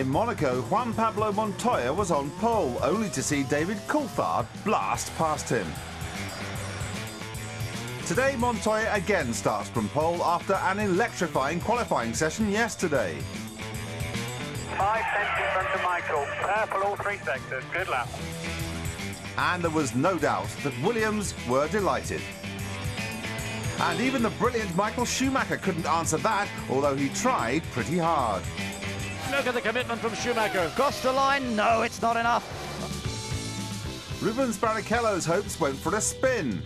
In Monaco, Juan Pablo Montoya was on pole, only to see David Coulthard blast past him. Today, Montoya again starts from pole after an electrifying qualifying session yesterday. 5 tenths in front of Michael. Purple all 3 sectors. Good lap. And there was no doubt that Williams were delighted. And even the brilliant Michael Schumacher couldn't answer that, although he tried pretty hard. Look at the commitment from Schumacher. Cross the line. No, it's not enough. Rubens Barrichello's hopes went for a spin,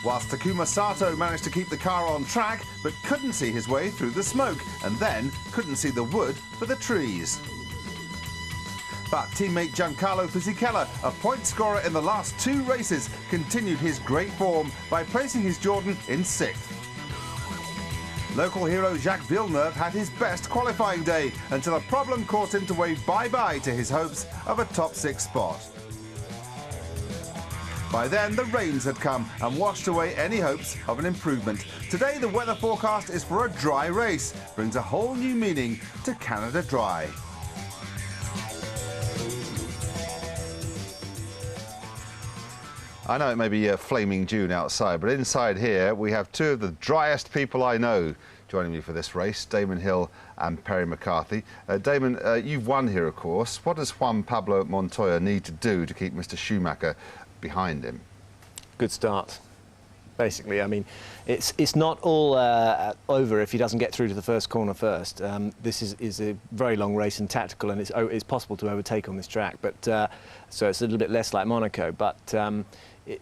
whilst Takuma Sato managed to keep the car on track but couldn't see his way through the smoke, and then couldn't see the wood for the trees. But teammate Giancarlo Fisichella, a point scorer in the last 2 races, continued his great form by placing his Jordan in 6th. Local hero Jacques Villeneuve had his best qualifying day until a problem caused him to wave bye-bye to his hopes of a top 6 spot. By then, the rains had come and washed away any hopes of an improvement. Today, the weather forecast is for a dry race. Brings a whole new meaning to Canada Dry. I know it may be flaming June outside, but inside here we have 2 of the driest people I know joining me for this race, Damon Hill and Perry McCarthy. Damon, you've won here, of course. What does Juan Pablo Montoya need to do to keep Mr. Schumacher behind him? Good start, basically. I mean, it's not all over if he doesn't get through to the first corner first. This is a very long race and tactical, and it's possible to overtake on this track. But so it's a little bit less like Monaco. But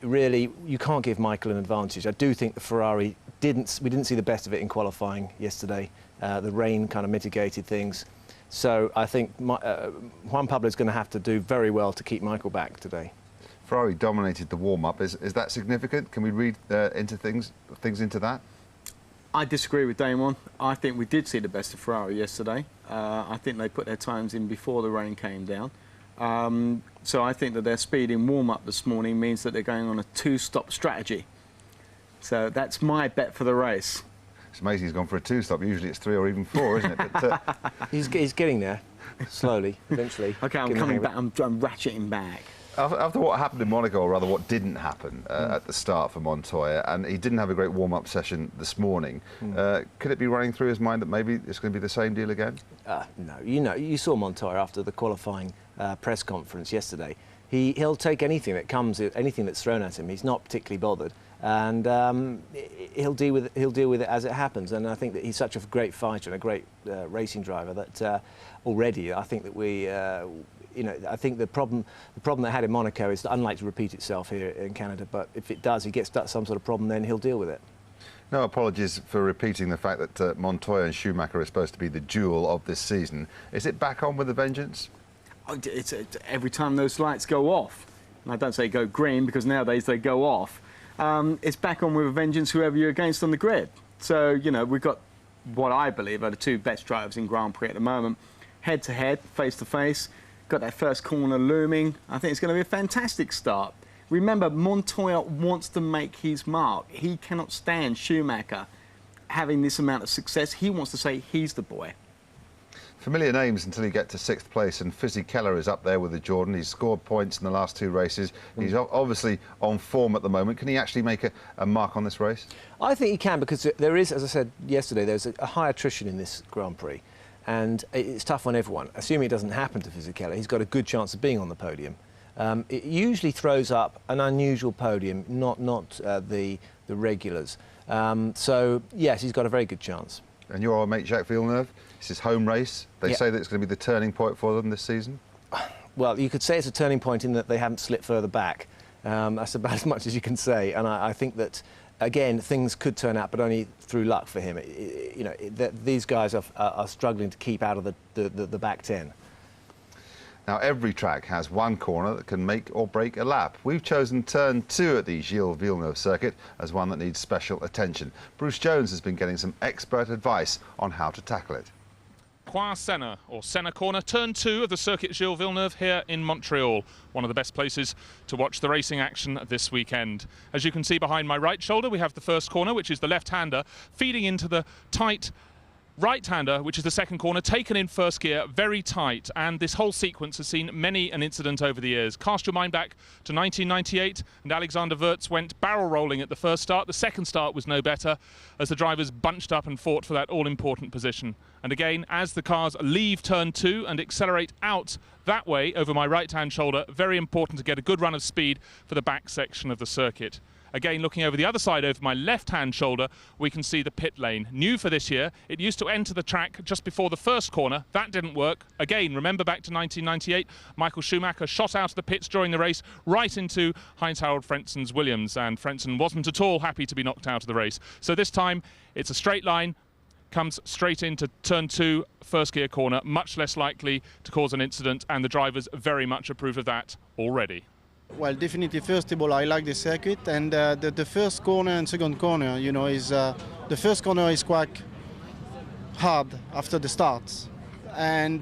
really, you can't give Michael an advantage. I do think the Ferrari we didn't see the best of it in qualifying yesterday. The rain kind of mitigated things. So I think Juan Pablo is going to have to do very well to keep Michael back today. Ferrari dominated the warm-up. Is that significant? Can we read into things into that? I disagree with Damon. I think we did see the best of Ferrari yesterday. I think they put their times in before the rain came down. So I think that their speed in warm-up this morning means that they're going on a 2-stop strategy. So that's my bet for the race. It's amazing he's gone for a 2-stop. Usually it's 3 or even 4, isn't it? But, he's getting there, slowly, eventually. OK, I'm coming back. I'm ratcheting back. After what happened in Monaco, or rather what didn't happen at the start for Montoya, and he didn't have a great warm-up session this morning, could it be running through his mind that maybe it's going to be the same deal again? No, you saw Montoya after the qualifying press conference yesterday. He'll take anything that comes, anything that's thrown at him. He's not particularly bothered, and he'll deal with it as it happens. And I think that he's such a great fighter and a great racing driver that already I think that we. I think the problem they had in Monaco is unlikely to repeat itself here in Canada. But if it does, he gets some sort of problem, then he'll deal with it. No apologies for repeating the fact that Montoya and Schumacher are supposed to be the duel of this season. Is it back on with a vengeance? It's every time those lights go off, and I don't say go green because nowadays they go off, it's back on with a vengeance whoever you're against on the grid. So, we've got what I believe are the 2 best drivers in Grand Prix at the moment, head-to-head, face-to-face. Got that first corner looming. I think it's going to be a fantastic start. Remember, Montoya wants to make his mark. He cannot stand Schumacher having this amount of success. He wants to say he's the boy. Familiar names until you get to 6th place, and Fisichella is up there with the Jordan. He's scored points in the last 2 races. He's obviously on form at the moment. Can he actually make a mark on this race? I think he can, because there is, as I said yesterday, there's a high attrition in this Grand Prix. And it's tough on everyone. Assuming it doesn't happen to Fisichella, he's got a good chance of being on the podium. It usually throws up an unusual podium, not the regulars. So, yes, he's got a very good chance. And your old mate Jacques Villeneuve, it's his home race. They say that it's going to be the turning point for them this season. Well, you could say it's a turning point in that they haven't slipped further back. That's about as much as you can say. And I think that, again, things could turn out, but only through luck for him. These guys are struggling to keep out of the back 10. Now, every track has one corner that can make or break a lap. We've chosen turn 2 at the Gilles Villeneuve circuit as one that needs special attention. Bruce Jones has been getting some expert advice on how to tackle it. Prix Senna, or Senna Corner, turn 2 of the circuit Gilles Villeneuve here in Montreal. One of the best places to watch the racing action this weekend. As you can see behind my right shoulder, we have the first corner, which is the left-hander, feeding into the tight Right-hander, which is the second corner, taken in first gear, very tight, and this whole sequence has seen many an incident over the years. Cast your mind back to 1998, and Alexander Wurz went barrel rolling at the first start. The second start was no better, as the drivers bunched up and fought for that all-important position. And again, as the cars leave turn 2 and accelerate out that way over my right-hand shoulder, very important to get a good run of speed for the back section of the circuit. Again, looking over the other side over my left-hand shoulder, we can see the pit lane. New for this year, it used to enter the track just before the first corner. That didn't work. Again, remember back to 1998, Michael Schumacher shot out of the pits during the race right into Heinz-Harald Frenzen's Williams, and Frenzen wasn't at all happy to be knocked out of the race. So this time, it's a straight line, comes straight into turn 2, first gear corner, much less likely to cause an incident, and the drivers very much approve of that already. Well, definitely, first of all, I like the circuit, and the first corner and second corner, you know, is the first corner is quite hard after the starts, and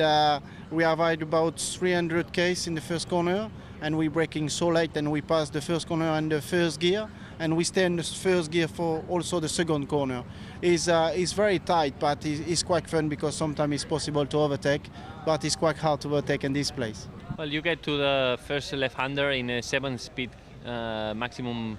we have had about 300 k's in the first corner, and we're braking so late, and we pass the first corner and the first gear, and we stay in the first gear for also the second corner. It's very tight, but it's quite fun because sometimes it's possible to overtake, but it's quite hard to overtake in this place. Well, you get to the first left-hander in a 7-speed maximum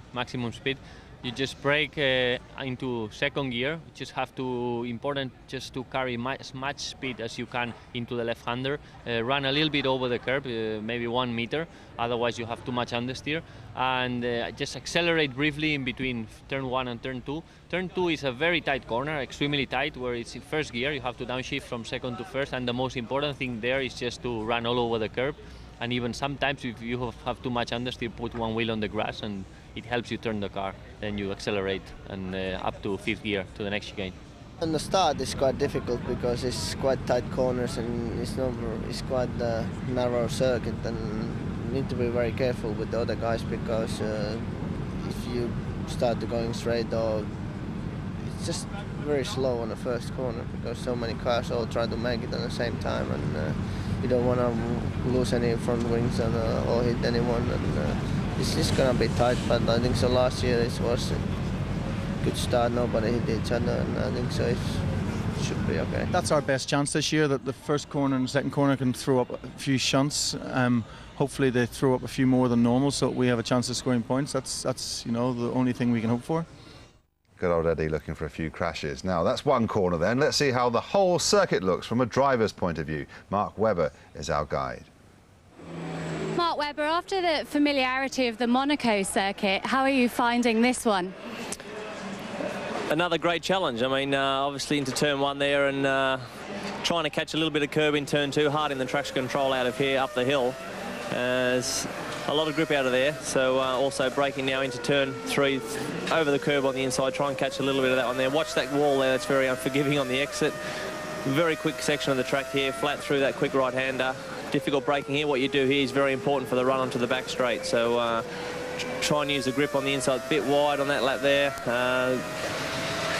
speed. You just brake into second gear. You just have to important just to carry as much speed as you can into the left-hander. Run a little bit over the curb, maybe 1 meter. Otherwise, you have too much understeer. And just accelerate briefly in between turn 1 and turn 2. Turn 2 is a very tight corner, extremely tight, where it's in first gear. You have to downshift from second to first, and the most important thing there is just to run all over the curb. And even sometimes, if you have too much understeer, put one wheel on the grass, and it helps you turn the car. Then you accelerate and up to 5th gear to the next chicane. And the start is quite difficult because it's quite tight corners and it's quite a narrow circuit, and you need to be very careful with the other guys because if you start to going straight, or it's just very slow on the first corner because so many cars all try to make it at the same time, and you don't want to lose any front wings or hit anyone. And it's just going to be tight, but I think so last year it was a good start, nobody hit each other, and I think so it should be okay. That's our best chance this year, that the first corner and the second corner can throw up a few shunts. Hopefully they throw up a few more than normal so we have a chance of scoring points. That's you know, the only thing we can hope for. Good old Eddie looking for a few crashes. Now, that's one corner then. Let's see how the whole circuit looks from a driver's point of view. Mark Webber is our guide. Mark Webber, after the familiarity of the Monaco circuit, how are you finding this one? Another great challenge. I mean, obviously into turn 1 there, and trying to catch a little bit of curb in turn 2, hard in the traction control out of here up the hill. There's a lot of grip out of there, so also braking now into turn 3 over the curb on the inside, try and catch a little bit of that one there. Watch that wall there, that's very unforgiving on the exit. Very quick section of the track here, flat through that quick right-hander. Difficult braking here. What you do here is very important for the run onto the back straight, so try and use the grip on the inside, a bit wide on that lap there.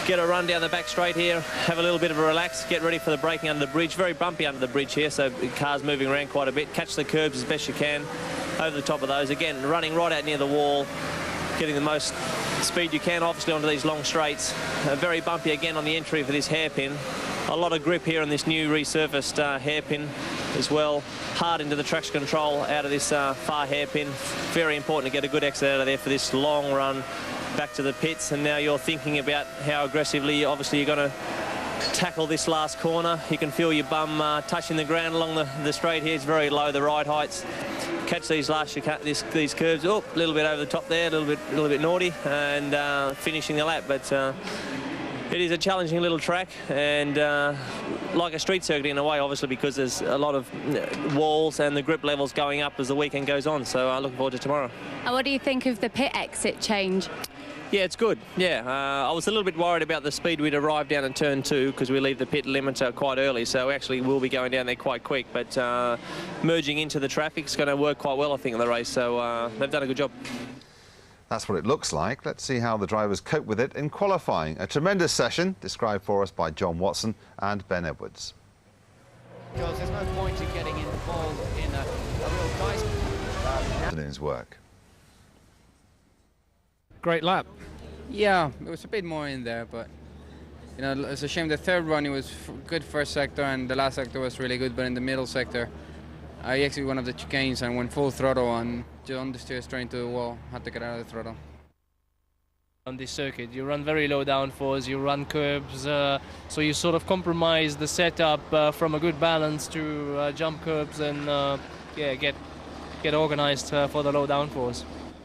Get a run down the back straight here, have a little bit of a relax, get ready for the braking under the bridge. Very bumpy under the bridge here, so the car's moving around quite a bit. Catch the curbs as best you can over the top of those. Again, running right out near the wall, getting the most speed you can, obviously, onto these long straights. Very bumpy again on the entry for this hairpin. A lot of grip here on this new resurfaced hairpin as well. Hard into the traction control out of this far hairpin. Very important to get a good exit out of there for this long run back to the pits. And now you're thinking about how aggressively, obviously, you're going to tackle this last corner. You can feel your bum touching the ground along the straight here. It's very low, the ride heights. Catch these these curves. Oh, a little bit over the top there, a little bit naughty, and finishing the lap. But it is a challenging little track, and like a street circuit in a way, obviously, because there's a lot of walls and the grip levels going up as the weekend goes on. So I'm looking forward to tomorrow. And what do you think of the pit exit change? Yeah, it's good. Yeah, I was a little bit worried about the speed we'd arrived down in turn 2 because we leave the pit limiter quite early, so actually we'll be going down there quite quick. But merging into the traffic's going to work quite well, I think, in the race. So they've done a good job. That's what it looks like. Let's see how the drivers cope with it in qualifying. A tremendous session described for us by John Watson and Ben Edwards. Because there's no point in getting involved in a real dice. Afternoon's work. Great lap. Yeah, it was a bit more in there, but You know, it's a shame the third run it was good first sector and the last sector was really good, but in the middle sector I exited one of the chicanes and went full throttle and just understeer straight into the wall. Had to get out of the throttle. On this circuit, you run very low downforce, you run curbs, so you sort of compromise the setup from a good balance to jump curbs and yeah, get organized for the low downforce.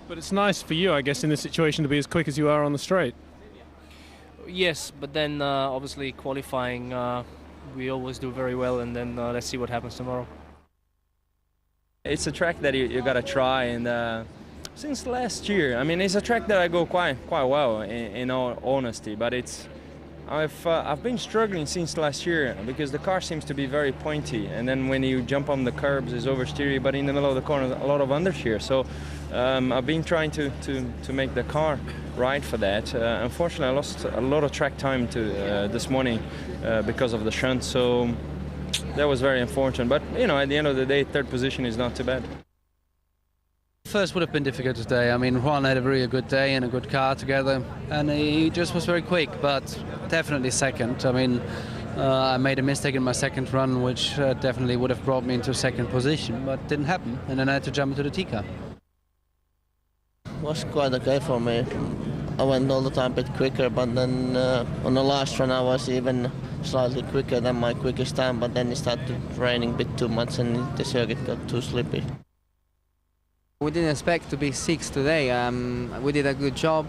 But it's nice for you, I guess, in this situation to be as quick as you are on the straight. Yes, but then obviously qualifying we always do very well, and then let's see what happens tomorrow. It's a track that you gotta try, and since last year, I mean, it's a track that I go quite well in all honesty, but I've been struggling since last year because the car seems to be very pointy, and then when you jump on the curbs it's oversteery, but in the middle of the corner a lot of understeer. So I've been trying to make the car right for that. Unfortunately, I lost a lot of track time this morning because of the shunt, so that was very unfortunate. But you know, at the end of the day, third position is not too bad. First would have been difficult today. I mean, Juan had a really good day and a good car together, and he just was very quick, but definitely second. I mean, I made a mistake in my second run, which definitely would have brought me into second position, but didn't happen, and then I had to jump into the T-car. It was quite okay for me. I went all the time a bit quicker, but then on the last run I was even slightly quicker than my quickest time, but then it started raining a bit too much and the circuit got too slippy. We didn't expect to be sixth today. We did a good job.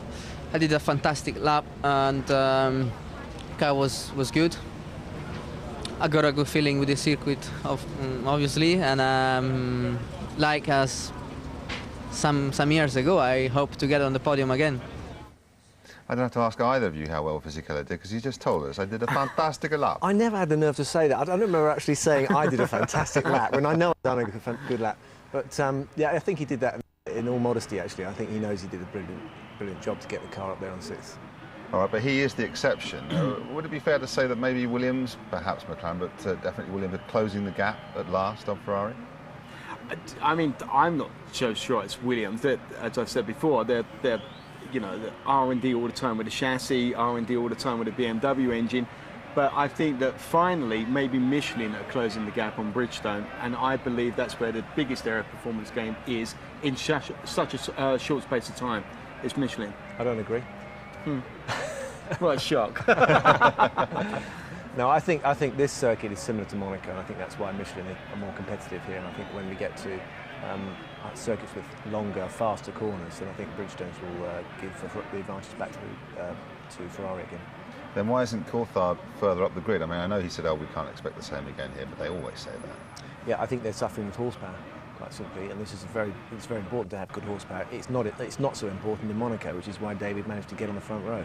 I did a fantastic lap, and car was good. I got a good feeling with the circuit, obviously, and like as some years ago, I hope to get on the podium again. I don't have to ask either of you how well Fisichella did, because you just told us I did a fantastic lap. I never had the nerve to say that. I don't remember actually saying I did a fantastic lap when I know I've done a good lap. But yeah, I think he did that in all modesty, actually. I think he knows he did a brilliant job to get the car up there on sixth. All right, but he is the exception. Would it be fair to say that maybe Williams, perhaps McLaren, but definitely Williams, are closing the gap at last on Ferrari? I mean, I'm not so sure it's Williams. That, as I've said before, they're you know, R&D all the time with the chassis, R&D all the time with the BMW engine. But I think that finally, maybe Michelin are closing the gap on Bridgestone, and I believe that's where the biggest area of performance gain is in such a short space of time. It's Michelin. I don't agree. What a shock. No, I think this circuit is similar to Monaco, and I think that's why Michelin are more competitive here. And I think when we get to circuits with longer, faster corners, then I think Bridgestones will give the advantage back to Ferrari again. Then why isn't Coulthard further up the grid? I mean, I know he said, oh, we can't expect the same again here, but they always say that. Yeah, I think they're suffering with horsepower, quite simply, and this is it's very important to have good horsepower. It's not so important in Monaco, which is why David managed to get on the front row.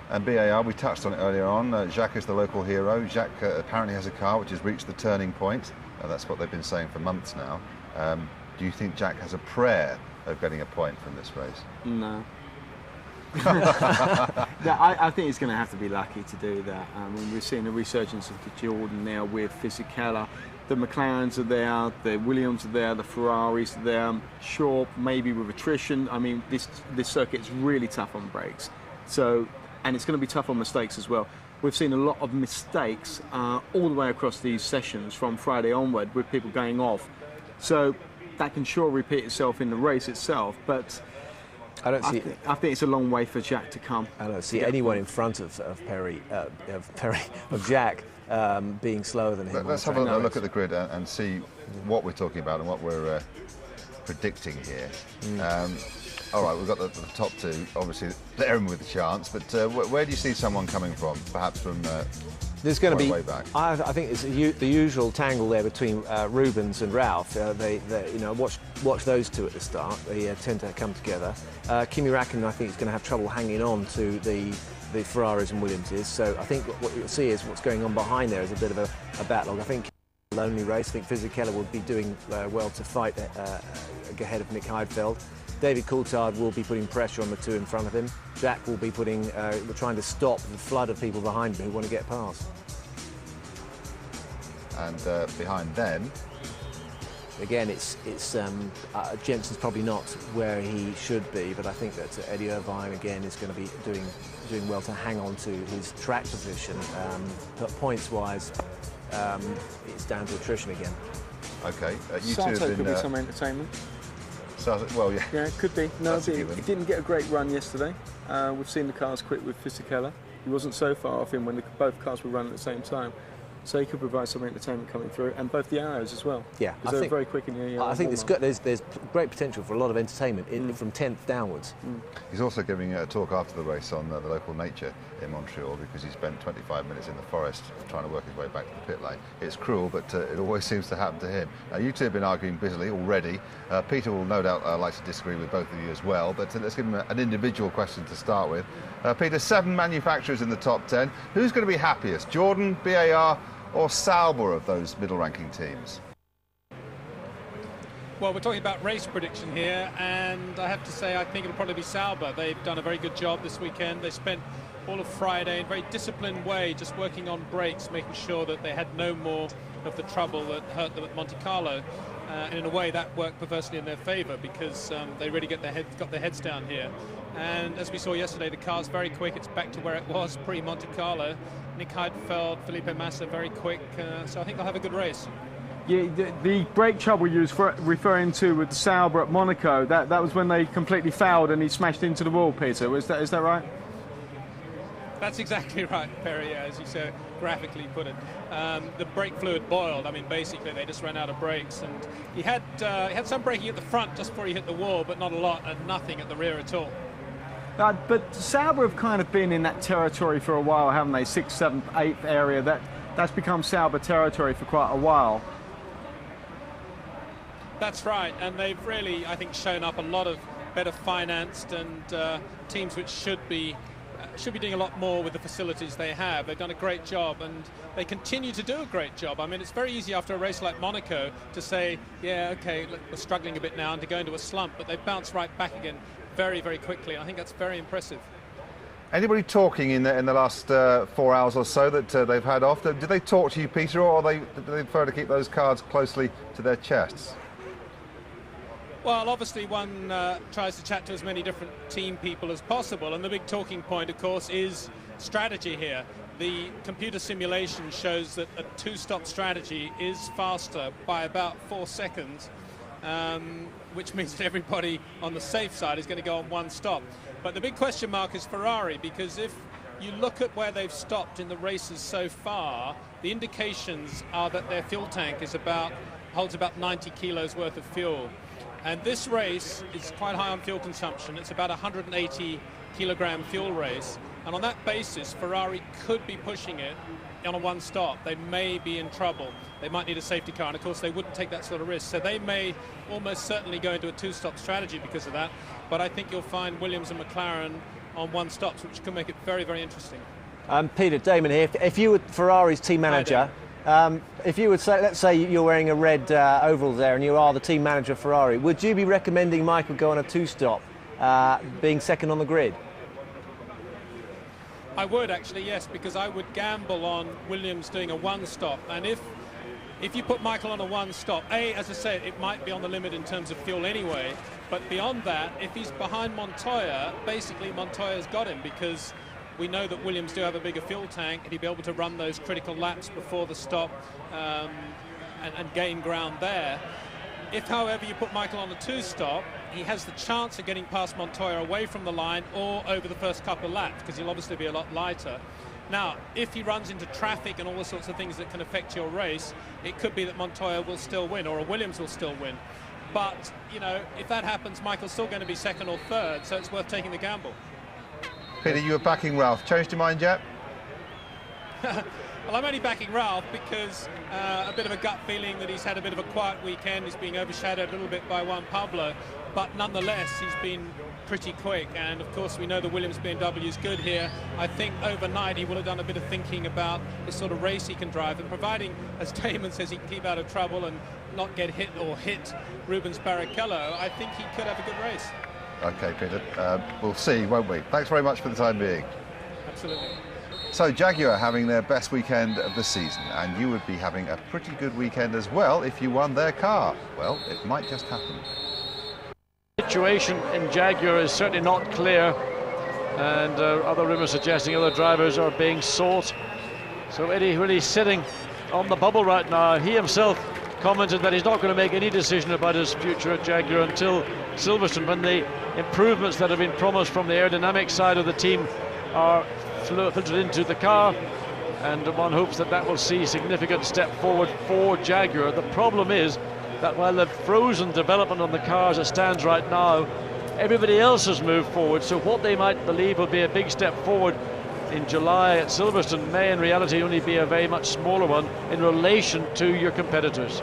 And BAR, we touched on it earlier on. Jacques is the local hero. Jacques apparently has a car which has reached the turning point. That's what they've been saying for months now. Do you think Jacques has a prayer of getting a point from this race? No. Yeah, I think he's going to have to be lucky to do that. I mean, we're seeing a resurgence of the Jordan now with Fisichella. The McLarens are there, the Williams are there, the Ferraris are there. Sure, maybe with attrition. I mean, this circuit is really tough on brakes. So, and it's going to be tough on mistakes as well. We've seen a lot of mistakes all the way across these sessions from Friday onward with people going off. So that can sure repeat itself in the race itself, but I think it's a long way for Jack to come. I don't see anyone in front of Jack being slower than him. Let's have a look at the grid and see what we're talking about and what we're predicting here. All right, we've got the top two, obviously they're in with a chance, but where do you see someone coming from? Perhaps from there's going to be way back. I think it's the usual tangle there between Rubens and Ralph. They you know, watch those two at the start. They tend to come together. Kimi Räikkönen, I think, is going to have trouble hanging on to the Ferraris and Williamses. So I think what you'll see is what's going on behind there is a bit of a backlog. I think a lonely race. I think Fisichella will be doing well to fight ahead of Nick Heidfeld. David Coulthard will be putting pressure on the two in front of him. Jack will be trying to stop the flood of people behind him who want to get past. And behind them, Again, Jensen's probably not where he should be, but I think that Eddie Irvine again is going to be doing well to hang on to his track position. But points-wise, it's down to attrition again. Okay, you two Sato have been. Could be some entertainment. Well, yeah. Yeah, it could be. No, he didn't get a great run yesterday. We've seen the cars quit with Fisichella. He wasn't so far off him when both cars were running at the same time. So he could provide some entertainment coming through, and both the arrows as well. Yeah, because they're very quick in the. I think there's great potential for a lot of entertainment from 10th downwards. He's also giving a talk after the race on the local nature in Montreal, because he spent 25 minutes in the forest trying to work his way back to the pit lane. It's cruel, but it always seems to happen to him. You two have been arguing busily already. Peter will no doubt like to disagree with both of you as well, but let's give him an individual question to start with. Peter, 7 manufacturers in the top 10. Who's going to be happiest, Jordan, BAR, or Sauber of those middle-ranking teams? Well, we're talking about race prediction here, and I have to say I think it'll probably be Sauber. They've done a very good job this weekend. They spent all of Friday in a very disciplined way just working on brakes, making sure that they had no more of the trouble that hurt them at Monte Carlo. And in a way that worked perversely in their favour, because they really got their heads down here. And as we saw yesterday, the car's very quick. It's back to where it was pre-Monte Carlo. Nick Heidfeld, Felipe Massa, very quick. So I think they'll have a good race. Yeah, the brake trouble you was referring to with Sauber at Monaco, that was when they completely fouled and he smashed into the wall, Peter. Is that right? That's exactly right, Perry, as you so graphically put it. The brake fluid boiled. I mean, basically, they just ran out of brakes. And he had some braking at the front just before he hit the wall, but not a lot, and nothing at the rear at all. But Sauber have kind of been in that territory for a while, haven't they? 6th, 7th, 8th area. That's become Sauber territory for quite a while. That's right, and they've really, I think, shown up a lot of better financed and teams which should be doing a lot more with the facilities they have. They've done a great job, and they continue to do a great job. I mean, it's very easy after a race like Monaco to say, yeah, okay, look, we're struggling a bit now, and to go into a slump, but they've bounced right back again very, very quickly. I think that's very impressive. Anybody talking in the last 4 hours or so that they've had off? Did they talk to you, Peter, or do they prefer to keep those cards closely to their chests? Well, obviously one tries to chat to as many different team people as possible, and the big talking point, of course, is strategy here. The computer simulation shows that a 2-stop strategy is faster by about 4 seconds, which means that everybody on the safe side is going to go on 1 stop. But the big question mark is Ferrari, because if you look at where they've stopped in the races so far, the indications are that their fuel tank holds about 90 kilos worth of fuel. And this race is quite high on fuel consumption. It's about a 180 kilogram fuel race. And on that basis, Ferrari could be pushing it on a 1 stop. They may be in trouble. They might need a safety car. And of course, they wouldn't take that sort of risk. So they may almost certainly go into a 2-stop strategy because of that. But I think you'll find Williams and McLaren on 1 stops, which can make it very, very interesting. Peter, Damon here. If you were Ferrari's team manager, if you would say, let's say you're wearing a red overalls there and you are the team manager of Ferrari, would you be recommending Michael go on a 2-stop, being second on the grid? I would actually, yes, because I would gamble on Williams doing a 1-stop. And if you put Michael on a 1-stop, as I said, it might be on the limit in terms of fuel anyway. But beyond that, if he's behind Montoya, basically Montoya's got him, because we know that Williams do have a bigger fuel tank, and he'd be able to run those critical laps before the stop and gain ground there. If, however, you put Michael on a 2-stop, he has the chance of getting past Montoya away from the line or over the first couple of laps, because he'll obviously be a lot lighter. Now, if he runs into traffic and all the sorts of things that can affect your race, it could be that Montoya will still win, or a Williams will still win. But, you know, if that happens, Michael's still going to be second or third, so it's worth taking the gamble. Peter, you were backing Ralph. Changed your mind yet? Well, I'm only backing Ralph because a bit of a gut feeling that he's had a bit of a quiet weekend. He's being overshadowed a little bit by Juan Pablo, but nonetheless, he's been pretty quick. And of course, we know the Williams BMW is good here. I think overnight he will have done a bit of thinking about the sort of race he can drive, and providing, as Damon says, he can keep out of trouble and not get hit Rubens Barrichello, I think he could have a good race. OK, Peter, we'll see, won't we? Thanks very much for the time being. Absolutely. So Jaguar having their best weekend of the season, and you would be having a pretty good weekend as well if you won their car. Well, it might just happen. The situation in Jaguar is certainly not clear, and other rumours suggesting other drivers are being sought. So Eddie really sitting on the bubble right now. He himself commented that he's not going to make any decision about his future at Jaguar until Silverstone, when the improvements that have been promised from the aerodynamic side of the team are filtered into the car, and one hopes that that will see significant step forward for Jaguar. The problem is that while they've frozen development on the car as it stands right now, everybody else has moved forward, so what they might believe will be a big step forward in July at Silverstone may in reality only be a very much smaller one in relation to your competitors.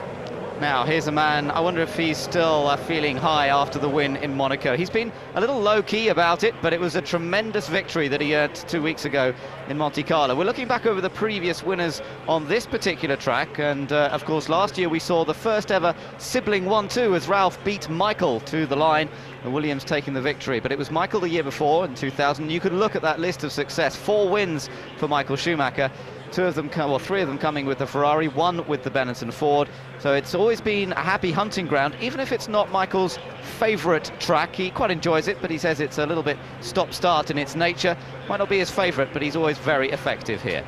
Now, here's a man, I wonder if he's still feeling high after the win in Monaco. He's been a little low-key about it, but it was a tremendous victory that he earned 2 weeks ago in Monte Carlo. We're looking back over the previous winners on this particular track, and of course last year we saw the first ever sibling 1-2 as Ralph beat Michael to the line, and Williams taking the victory. But it was Michael the year before, in 2000. You could look at that list of success. 4 wins for Michael Schumacher. 2 of them, well, 3 of them coming with the Ferrari, 1 with the Benetton Ford. So it's always been a happy hunting ground, even if it's not Michael's favourite track. He quite enjoys it, but he says it's a little bit stop-start in its nature. Might not be his favourite, but he's always very effective here.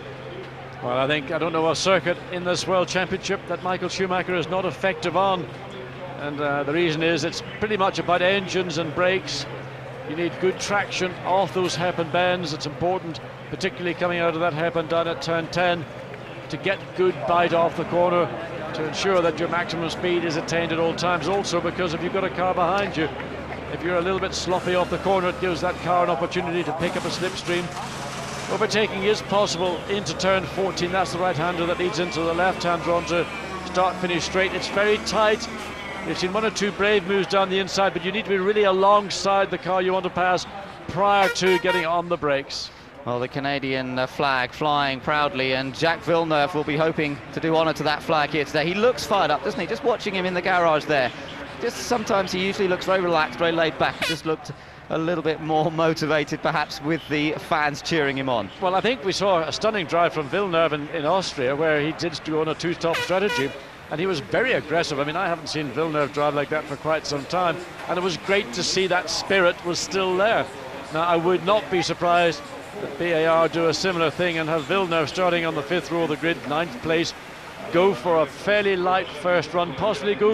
Well, I don't know a circuit in this World Championship that Michael Schumacher is not effective on. And the reason is it's pretty much about engines and brakes. You need good traction off those hairpin bends. It's important, particularly coming out of that hairpin down at turn 10, to get good bite off the corner to ensure that your maximum speed is attained at all times. Also, because if you've got a car behind you, if you're a little bit sloppy off the corner, it gives that car an opportunity to pick up a slipstream. Overtaking is possible into turn 14. That's the right-hander that leads into the left-hander onto start-finish straight. It's very tight. You've seen 1 or 2 brave moves down the inside, but you need to be really alongside the car you want to pass prior to getting on the brakes. Well, the Canadian flag flying proudly, and Jacques Villeneuve will be hoping to do honour to that flag here today. He looks fired up, doesn't he? Just watching him in the garage there. Just sometimes he usually looks very relaxed, very laid back. He just looked a little bit more motivated, perhaps, with the fans cheering him on. Well, I think we saw a stunning drive from Villeneuve in Austria, where he did go on a 2-stop strategy. And he was very aggressive. I mean, I haven't seen Villeneuve drive like that for quite some time. And it was great to see that spirit was still there. Now, I would not be surprised that BAR do a similar thing and have Villeneuve starting on the 5th row of the grid, 9th place, go for a fairly light first run, possibly go,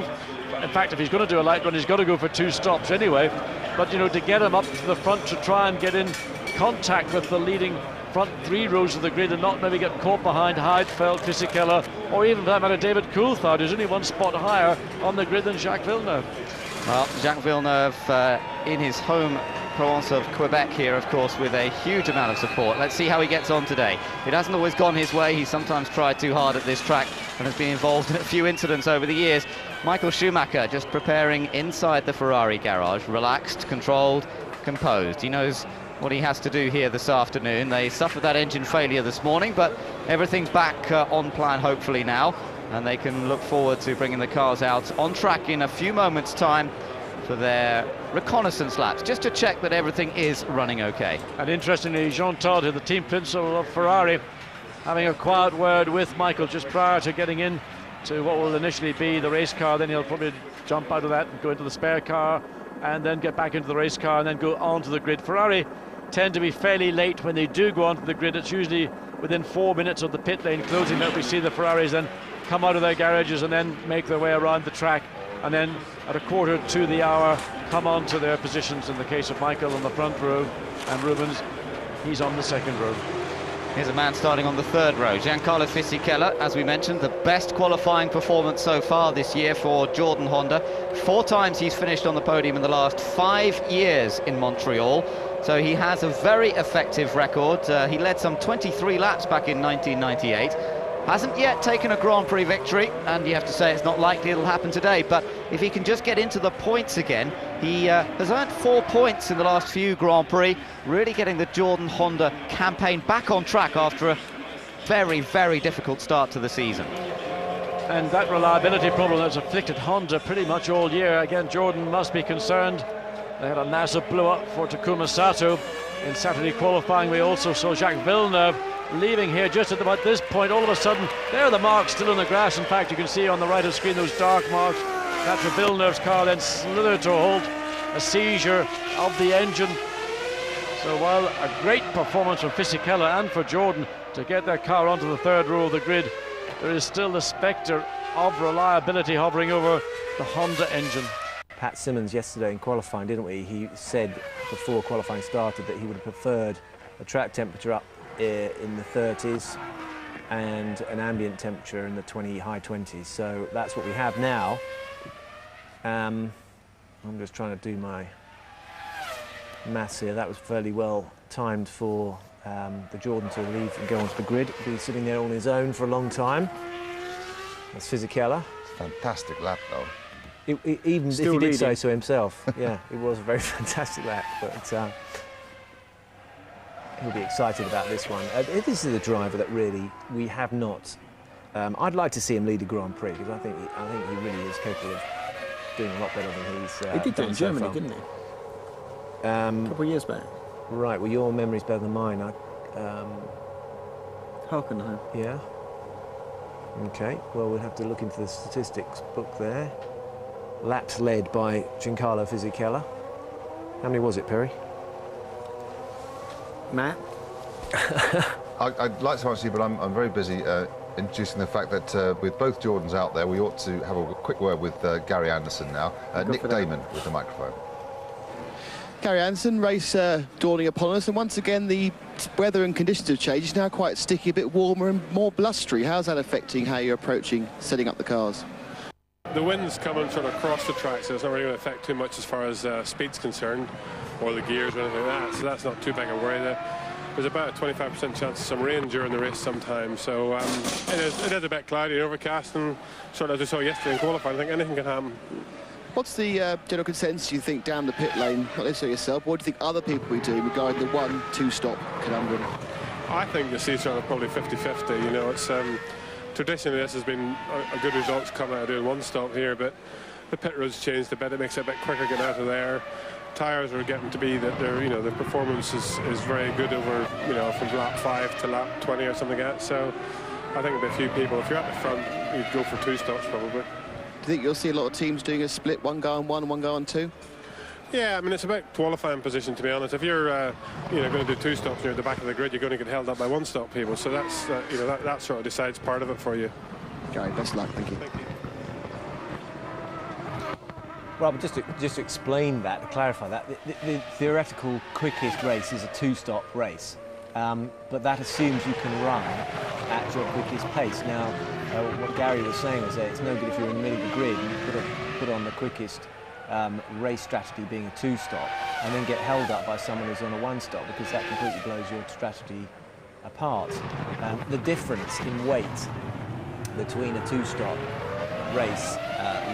in fact, if he's going to do a light run, he's got to go for 2 stops anyway. But, you know, to get him up to the front to try and get in contact with the leading front 3 rows of the grid and not maybe get caught behind Heidfeld, Fisichella, or even for that matter David Coulthard, who's only 1 spot higher on the grid than Jacques Villeneuve. Well, Jacques Villeneuve in his home province of Quebec here, of course, with a huge amount of support. Let's see how he gets on today. It hasn't always gone his way. He's sometimes tried too hard at this track and has been involved in a few incidents over the years. Michael Schumacher just preparing inside the Ferrari garage, relaxed, controlled, composed. He knows what he has to do here this afternoon. They suffered that engine failure this morning, but everything's back on plan hopefully now, and they can look forward to bringing the cars out on track in a few moments' time for their reconnaissance laps, just to check that everything is running okay. And interestingly, Jean Todt, the team principal of Ferrari, having a quiet word with Michael just prior to getting in to what will initially be the race car. Then he'll probably jump out of that and go into the spare car and then get back into the race car and then go onto the grid. Ferrari tend to be fairly late when they do go onto the grid. It's usually within 4 minutes of the pit lane closing that we see the Ferraris then come out of their garages and then make their way around the track, and then at a quarter to the hour come on to their positions. In the case of Michael on the front row and Rubens, he's on the 2nd row. Here's a man starting on the 3rd row, Giancarlo Fisichella. As we mentioned, the best qualifying performance so far this year for Jordan Honda. 4 times he's finished on the podium in the last 5 years in Montreal. So he has a very effective record. He led some 23 laps back in 1998. Hasn't yet taken a Grand Prix victory, and you have to say it's not likely it'll happen today, but if he can just get into the points again, he has earned 4 points in the last few Grand Prix, really getting the Jordan Honda campaign back on track after a very, very difficult start to the season. And that reliability problem that's afflicted Honda pretty much all year. Again, Jordan must be concerned. They had a massive blow-up for Takuma Sato in Saturday qualifying. We also saw Jacques Villeneuve leaving here just at about this point. All of a sudden, there are the marks still in the grass. In fact, you can see on the right of the screen those dark marks. That's where Villeneuve's car then slithered to a halt, a seizure of the engine. So while a great performance from Fisichella and for Jordan to get their car onto the third row of the grid, there is still the spectre of reliability hovering over the Honda engine. Pat Symonds yesterday in qualifying, didn't we? He said before qualifying started that he would have preferred a track temperature up in the 30s and an ambient temperature in the high 20s. So that's what we have now. I'm just trying to do my maths here. That was fairly well timed for the Jordan to leave and go onto the grid. He'll be sitting there on his own for a long time. That's Fisichella. Fantastic lap, though. Even Still if he did leading. say so himself, yeah, it was a very fantastic lap. But he'll be excited about this one. This is a driver that really we have not. I'd like to see him lead a Grand Prix because I think he really is capable of doing a lot better than he's He did do it in done so Germany, far. didn't he? A couple of years back. Right. Well, your memory's better than mine. Hockenheim. Yeah. Okay. Well, we'll have to look into the statistics book there. Laps led by Giancarlo Fisichella. How many was it, Perry? Matt? I'd like to answer you, but I'm very busy introducing the fact that with both Jordans out there, we ought to have a quick word with Gary Anderson now. Nick Damon with the microphone. Gary Anderson, race dawning upon us, and once again the weather and conditions have changed. It's now quite sticky, a bit warmer and more blustery. How's that affecting how you're approaching setting up the cars? The wind's coming sort of across the track, so it's not really going to affect too much as far as speed's concerned, or the gears or anything like that, so that's not too big a worry there. There's about a 25% chance of some rain during the race sometime, so it is a bit cloudy and overcast, and sort of as we saw yesterday in qualifying, I think anything can happen. What's the general consensus, you think, down the pit lane, not necessarily yourself, what do you think other people will be doing regarding the 1-2 stop conundrum? I think the see sort of probably 50-50, you know, it's traditionally this has been a good results coming out of doing one stop here, but the pit road's changed a bit, it makes it a bit quicker getting out of there. Tyres are getting to be that they're, you know, the performance is very good over, you know, from lap 5 to lap 20 or something like that, so I think a few people, if you're at the front, you'd go for 2 stops probably. Do you think you'll see a lot of teams doing a split, one go on 1 and one go on 2? Yeah, I mean, it's about qualifying position, to be honest. If you're, you know, going to do 2 stops near the back of the grid, you're going to get held up by 1 stop people. So that's, you know, that sort of decides part of it for you. Gary, best luck. Thank you. Thank you. Well, but just to explain that, to clarify that, the theoretical quickest race is a 2-stop race, but that assumes you can run at your quickest pace. Now, what Gary was saying was that it's no good if you're in the middle of the grid and you put on the quickest race strategy being a 2-stop and then get held up by someone who's on a 1-stop, because that completely blows your strategy apart. The difference in weight between a 2-stop race,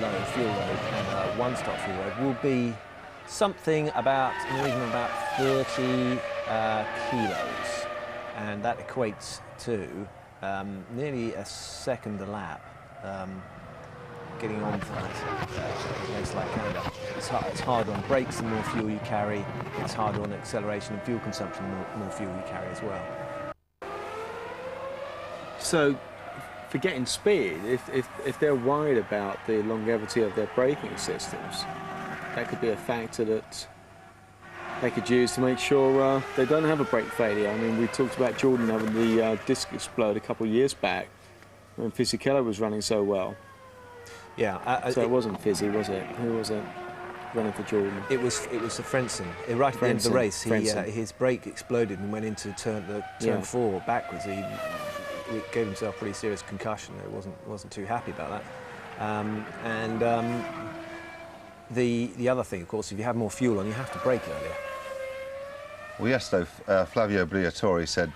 low fuel load, and a 1-stop fuel load will be something about in the region of about 30 kilos, and that equates to nearly a second a lap getting on for that race like Canada. It's harder on brakes the more fuel you carry, it's harder on acceleration and fuel consumption the more fuel you carry as well. So, for getting speed, if they're worried about the longevity of their braking systems, that could be a factor that they could use to make sure they don't have a brake failure. I mean, we talked about Jordan having the disc explode a couple of years back when Fisichella was running so well. Yeah. So it wasn't Fizzy, was it? Who was it running for Jordan? It was Frentzen. Right at the end of the race, his brake exploded and went into turn 4 backwards. He gave himself a pretty serious concussion. He wasn't too happy about that. The other thing, of course, if you have more fuel on, you have to brake earlier. Well, yes, though, Flavio Briatore said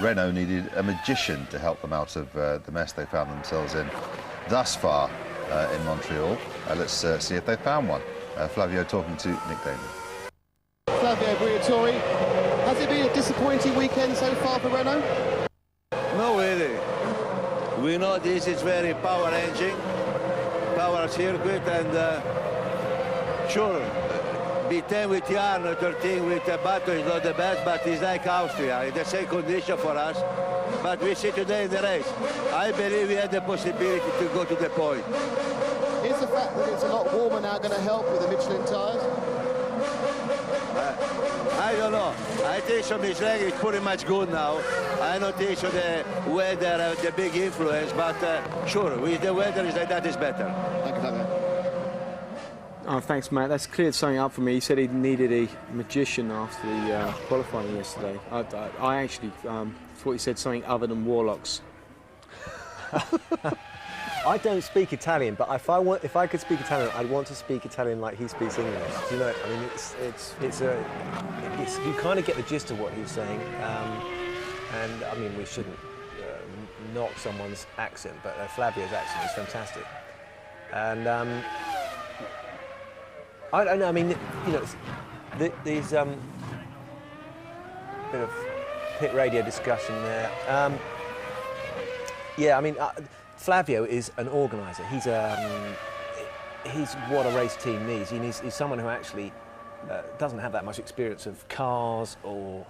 Renault needed a magician to help them out of the mess they found themselves in thus far in Montreal. Let's see if they found one. Flavio talking to Nick Damon. Flavio Briatore, has it been a disappointing weekend so far for Renault? No, really. We know this is very power engine, power circuit, and sure, B10 with Jarno, 13 with Bato is not the best, but it's like Austria. It's the same condition for us. But we see today in the race, I believe we had the possibility to go to the point. Is the fact that it's a lot warmer now going to help with the Michelin tyres? I don't know. I think so Miss Reg is pretty much good now. I don't think so the weather has the big influence, but sure, with the weather is like that is better. Thank you, Fabio. Oh, thanks, Matt. That's cleared something up for me. He said he needed a magician after the qualifying yesterday. I actually thought he said something other than warlocks. I don't speak Italian, but if I could speak Italian, I'd want to speak Italian like he speaks English. Do you know? I mean, you kind of get the gist of what he's saying, and I mean, we shouldn't knock someone's accent, but Flavio's accent is fantastic, and I don't know. I mean, you know, there's bit of pit radio discussion there. Yeah, I mean. Flavio is an organiser. He's what a race team needs. He's someone who actually doesn't have that much experience of cars or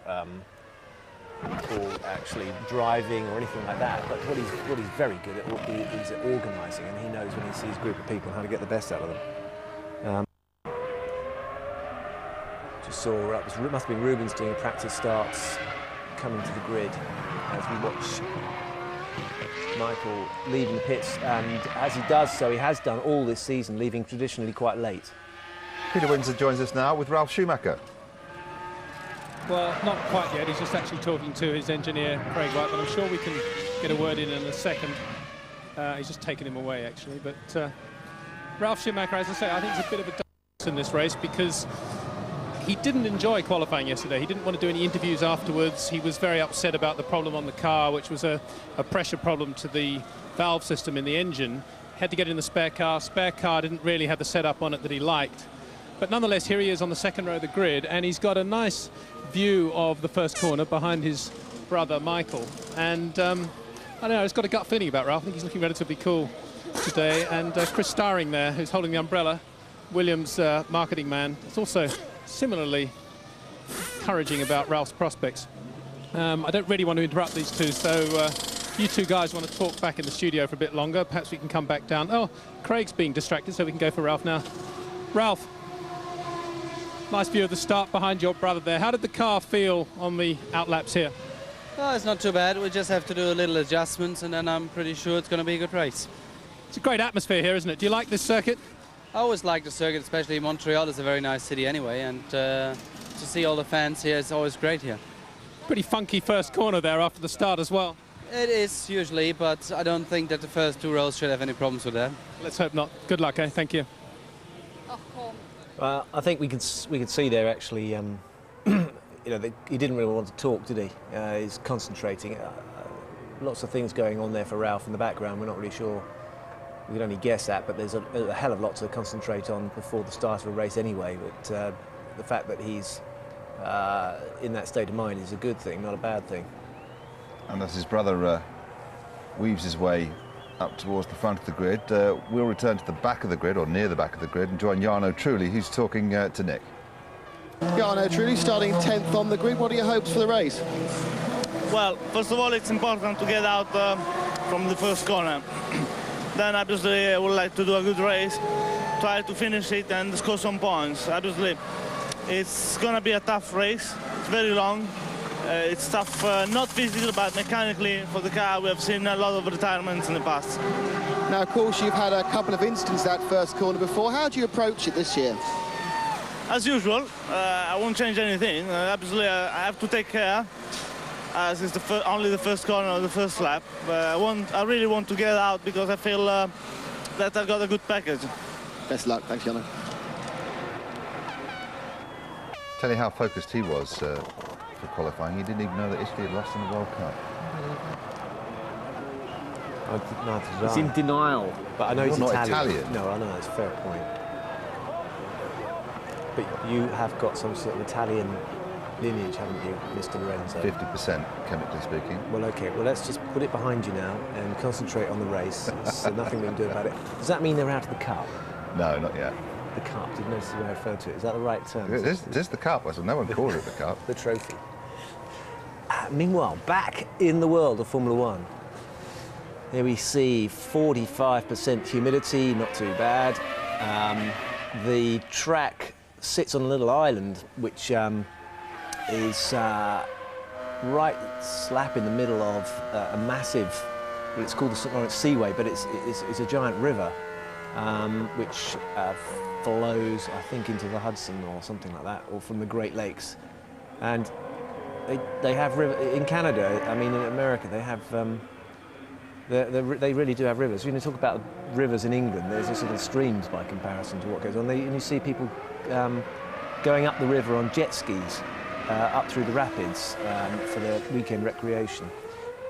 actually driving or anything like that. But what he's very good at is at organising, and he knows when he sees a group of people how to get the best out of them. Just saw it must have been Rubens doing practice starts, coming to the grid as we watch Michael leaving the pits, and as he does so, he has done all this season, leaving traditionally quite late. Peter Windsor joins us now with Ralf Schumacher. Well, not quite yet. He's just actually talking to his engineer, Craig White, but I'm sure we can get a word in a second. He's just taken him away, actually. But Ralf Schumacher, as I say, I think he's a bit of a dance in this race because he didn't enjoy qualifying yesterday. He didn't want to do any interviews afterwards. He was very upset about the problem on the car, which was a pressure problem to the valve system in the engine. Had to get in the spare car. Spare car didn't really have the setup on it that he liked. But nonetheless, here he is on the second row of the grid, and he's got a nice view of the first corner behind his brother, Michael. And I don't know, he's got a gut feeling about Ralph. I think he's looking relatively cool today. And Chris Starring there, who's holding the umbrella, Williams' marketing man, is also similarly encouraging about Ralph's prospects. I don't really want to interrupt these two, so you two guys want to talk back in the studio for a bit longer. Perhaps we can come back down. Oh, Craig's being distracted, so we can go for Ralph now. Ralph, nice view of the start behind your brother there. How did the car feel on the outlaps here? Oh, it's not too bad. We just have to do a little adjustments, and then I'm pretty sure it's going to be a good race. It's a great atmosphere here, isn't it? Do you like this circuit? I always like the circuit, especially Montreal is a very nice city anyway, and to see all the fans here is always great here. Pretty funky first corner there after the start as well. It is usually, but I don't think that the first two rows should have any problems with that. Let's hope not. Good luck, eh? Thank you. I think we can see there actually, you know, he didn't really want to talk, did he? He's concentrating. Lots of things going on there for Ralph in the background. We're not really sure. We can only guess that, but there's a hell of a lot to concentrate on before the start of a race anyway. But the fact that he's in that state of mind is a good thing, not a bad thing. And as his brother weaves his way up towards the front of the grid, we'll return to the back of the grid, or near the back of the grid, and join Jarno Trulli, who's talking to Nick. Jarno Trulli starting 10th on the grid. What are your hopes for the race? Well, first of all, it's important to get out from the first corner. Then, obviously, I would like to do a good race, try to finish it and score some points. Obviously, it's going to be a tough race. It's very long. It's tough, not physically, but mechanically for the car. We have seen a lot of retirements in the past. Now, of course, you've had a couple of incidents that first corner before. How do you approach it this year? As usual, I won't change anything. Obviously, I have to take care, as it's only the first corner of the first lap. I really want to get out because I feel that I got a good package. Best luck. Thanks, Jarno. Tell you how focused he was for qualifying. He didn't even know that Italy had lost in the World Cup. He's in denial. But I know he's not Italian. No, I know, that's a fair point. But you have got some sort of Italian lineage, haven't you, Mr. Lorenzo? 50%, chemically speaking. Well, OK, well, let's just put it behind you now and concentrate on the race. There's nothing we can do about it. Does that mean they're out of the cup? No, not yet. the cup. Did you notice the way I referred to it? Is that the right term? It is the cup. Well, no one calls it the cup. The trophy. Meanwhile, back in the world of Formula One, here we see 45% humidity, not too bad. The track sits on a little island, which is right slap in the middle of a massive, well, it's called the St. Lawrence Seaway, but it's a giant river which flows, I think, into the Hudson or something like that, or from the Great Lakes. And they have river in Canada. I mean, in America, they have. They really do have rivers. When you talk about rivers in England, there's just sort of streams by comparison to what goes on. And you see people going up the river on jet skis up through the rapids for their weekend recreation.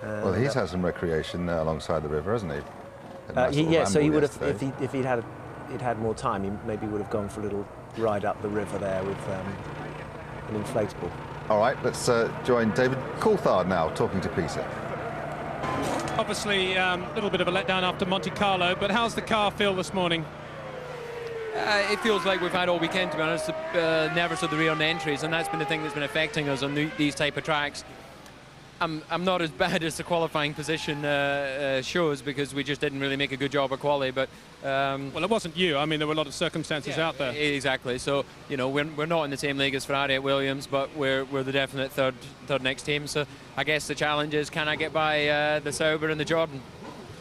Well, he's had some recreation alongside the river, hasn't he? Yeah, so he would have, if he'd had more time, he maybe would have gone for a little ride up the river there with an inflatable. All right, let's join David Coulthard now, talking to Peter. Obviously, a little bit of a letdown after Monte Carlo, but how's the car feel this morning? It feels like we've had all weekend, to be honest, nervous of the rear end entries, and that's been the thing that's been affecting us on these type of tracks. I'm not as bad as the qualifying position shows, because we just didn't really make a good job of quali, but well, it wasn't you. I mean, there were a lot of circumstances out there. Exactly. So, you know, we're not in the same league as Ferrari at Williams, but we're the definite third next team. So I guess the challenge is, can I get by the Sauber and the Jordan?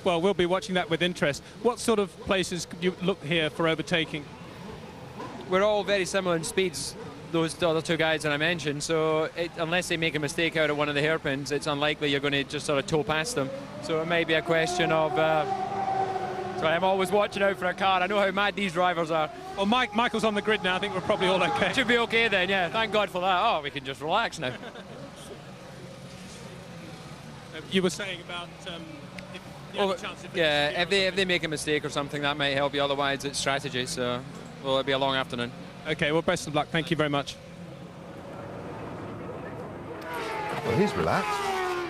Well, we'll be watching that with interest. What sort of places could you look here for overtaking? We're all very similar in speeds, those other two guys that I mentioned, so unless they make a mistake out of one of the hairpins, it's unlikely you're going to just sort of tow past them. So it may be a question of... sorry, I'm always watching out for a car. I know how mad these drivers are. Well, Michael's on the grid now. I think we're probably all okay. Should be okay then, yeah. Thank God for that. Oh, we can just relax now. You were saying about... if they make a mistake or something, that might help you. Otherwise, it's strategy, so it'll be a long afternoon. Okay, well, best of luck. Thank you very much. Well, he's relaxed.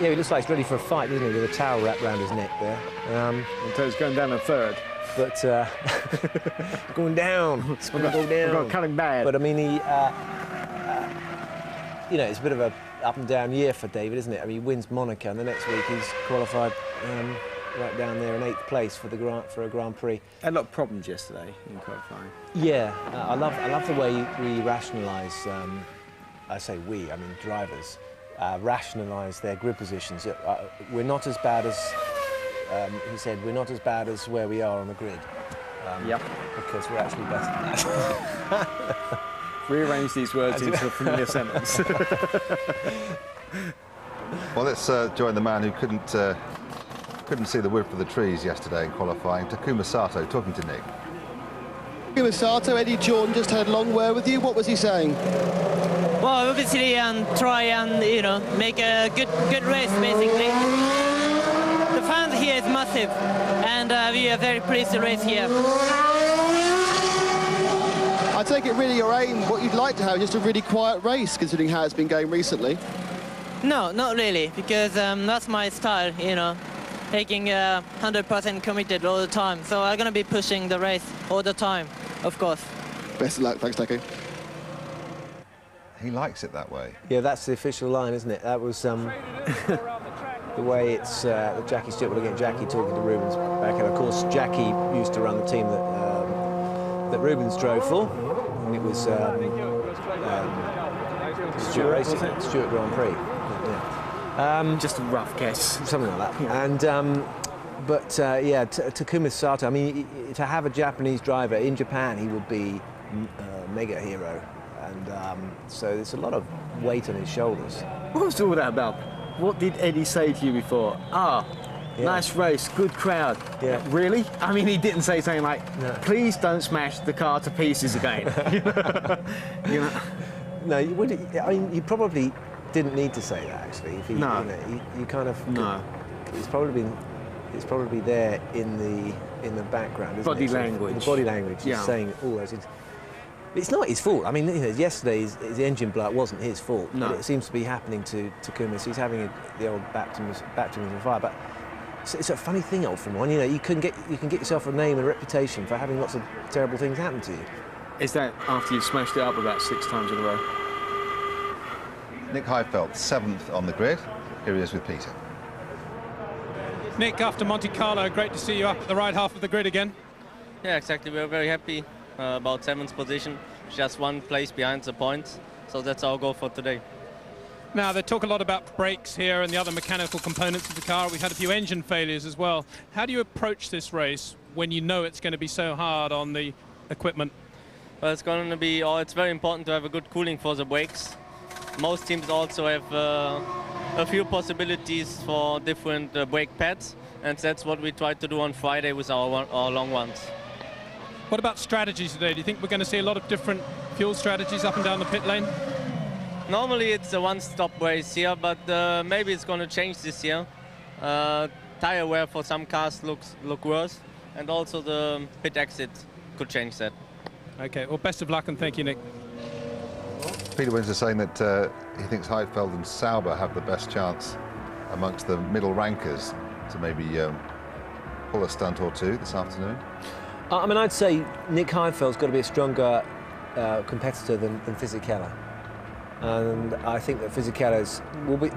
Yeah, he looks like he's ready for a fight, doesn't he, with a towel wrapped around his neck there. Until he's going down a third. But going down. It's going to go down. We've got cutting bad. But I mean, you know, it's a bit of a up and down year for David, isn't it? I mean, he wins Monaco, and the next week he's qualified right down there in 8th place for a Grand Prix. Had a lot of problems yesterday in qualifying. Yeah, I love the way we rationalise. I say we, I mean drivers, rationalise their grid positions. We're not as bad as he said. We're not as bad as where we are on the grid. Yep. Because we're actually better than that. Rearrange these words into a familiar sentence. Well, let's join the man who couldn't see the wood for the trees yesterday in qualifying, Takuma Sato, talking to Nick. Takuma Sato, Eddie Jordan just had a long word with you. What was he saying? Well, obviously, try and make a good race, basically. The fans here is massive, and we are very pleased to race here. I take it really your aim, what you'd like to have, just a really quiet race, considering how it's been going recently. No, not really, because that's my style, taking 100% committed all the time. So I'm going to be pushing the race all the time, of course. Best of luck. Thanks, Taku. He likes it that way. Yeah, that's the official line, isn't it? That was the way it's Jackie Stewart. We'll get Jackie talking to Rubens back. And of course, Jackie used to run the team that Rubens drove for. And it was Stewart Racing, Stewart Grand Prix. Yeah. Just a rough guess. Something like that. Yeah. And yeah, Takuma Sato, I mean, to have a Japanese driver in Japan, he would be a mega hero. And so there's a lot of weight on his shoulders. What was all that about? What did Eddie say to you before? Nice race, good crowd. Yeah. Really? I mean, he didn't say something like, please don't smash the car to pieces again. No, you would. I mean, you probably didn't need to say that, actually. If no. You kind of... No. It's probably there in the background, isn't body it? Language. The body language. He's saying all those things. It's not his fault. I mean, yesterday's his engine blowout wasn't his fault. No. But it seems to be happening to Takuma. So he's having the old baptism of fire. But it's a funny thing, old Formula One. You can get yourself a name and a reputation for having lots of terrible things happen to you. Is that after you've smashed it up about 6 times in a row? Nick Heidfeld, 7th on the grid. Here he is with Peter. Nick, after Monte Carlo, great to see you up at the right half of the grid again. Yeah, exactly. We're very happy about 7th position, just 1 place behind the points. So that's our goal for today. Now, they talk a lot about brakes here and the other mechanical components of the car. We've had a few engine failures as well. How do you approach this race when you know it's going to be so hard on the equipment? Well, it's going to be, it's very important to have a good cooling for the brakes. Most teams also have a few possibilities for different brake pads, and that's what we tried to do on Friday with our long ones. What about strategies today? Do you think we're going to see a lot of different fuel strategies up and down the pit lane? Normally it's a one-stop race here, but maybe it's going to change this year. Tire wear for some cars look worse, and also the pit exit could change that. Okay, well, best of luck and thank you, Nick. Peter Winsor saying that he thinks Heidfeld and Sauber have the best chance amongst the middle rankers to maybe pull a stunt or two this afternoon. I mean, I'd say Nick Heidfeld's got to be a stronger competitor than Fisichella. And I think that Fisichella's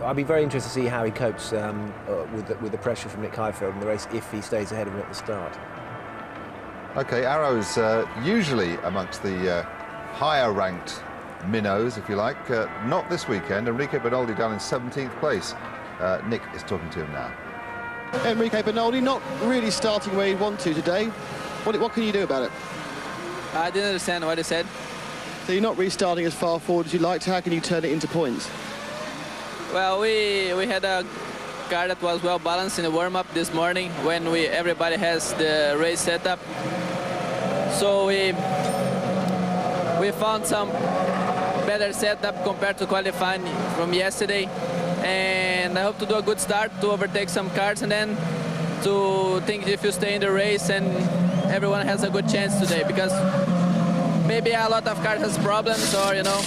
I'll be very interested to see how he copes with the pressure from Nick Heidfeld in the race if he stays ahead of him at the start. OK, Arrow's usually amongst the higher-ranked minnows, if you like. Not this weekend. Enrico Bernoldi down in 17th place. Nick is talking to him now. Enrico Bernoldi not really starting where he'd want to today. What can you do about it? I didn't understand what he said. So you're not restarting as far forward as you liked. How can you turn it into points? Well, we had a car that was well balanced in the warm-up this morning when everybody has the race setup. So we found some better setup compared to qualifying from yesterday, and I hope to do a good start to overtake some cars, and then to think if you stay in the race and everyone has a good chance today, because maybe a lot of cars has problems, or you know,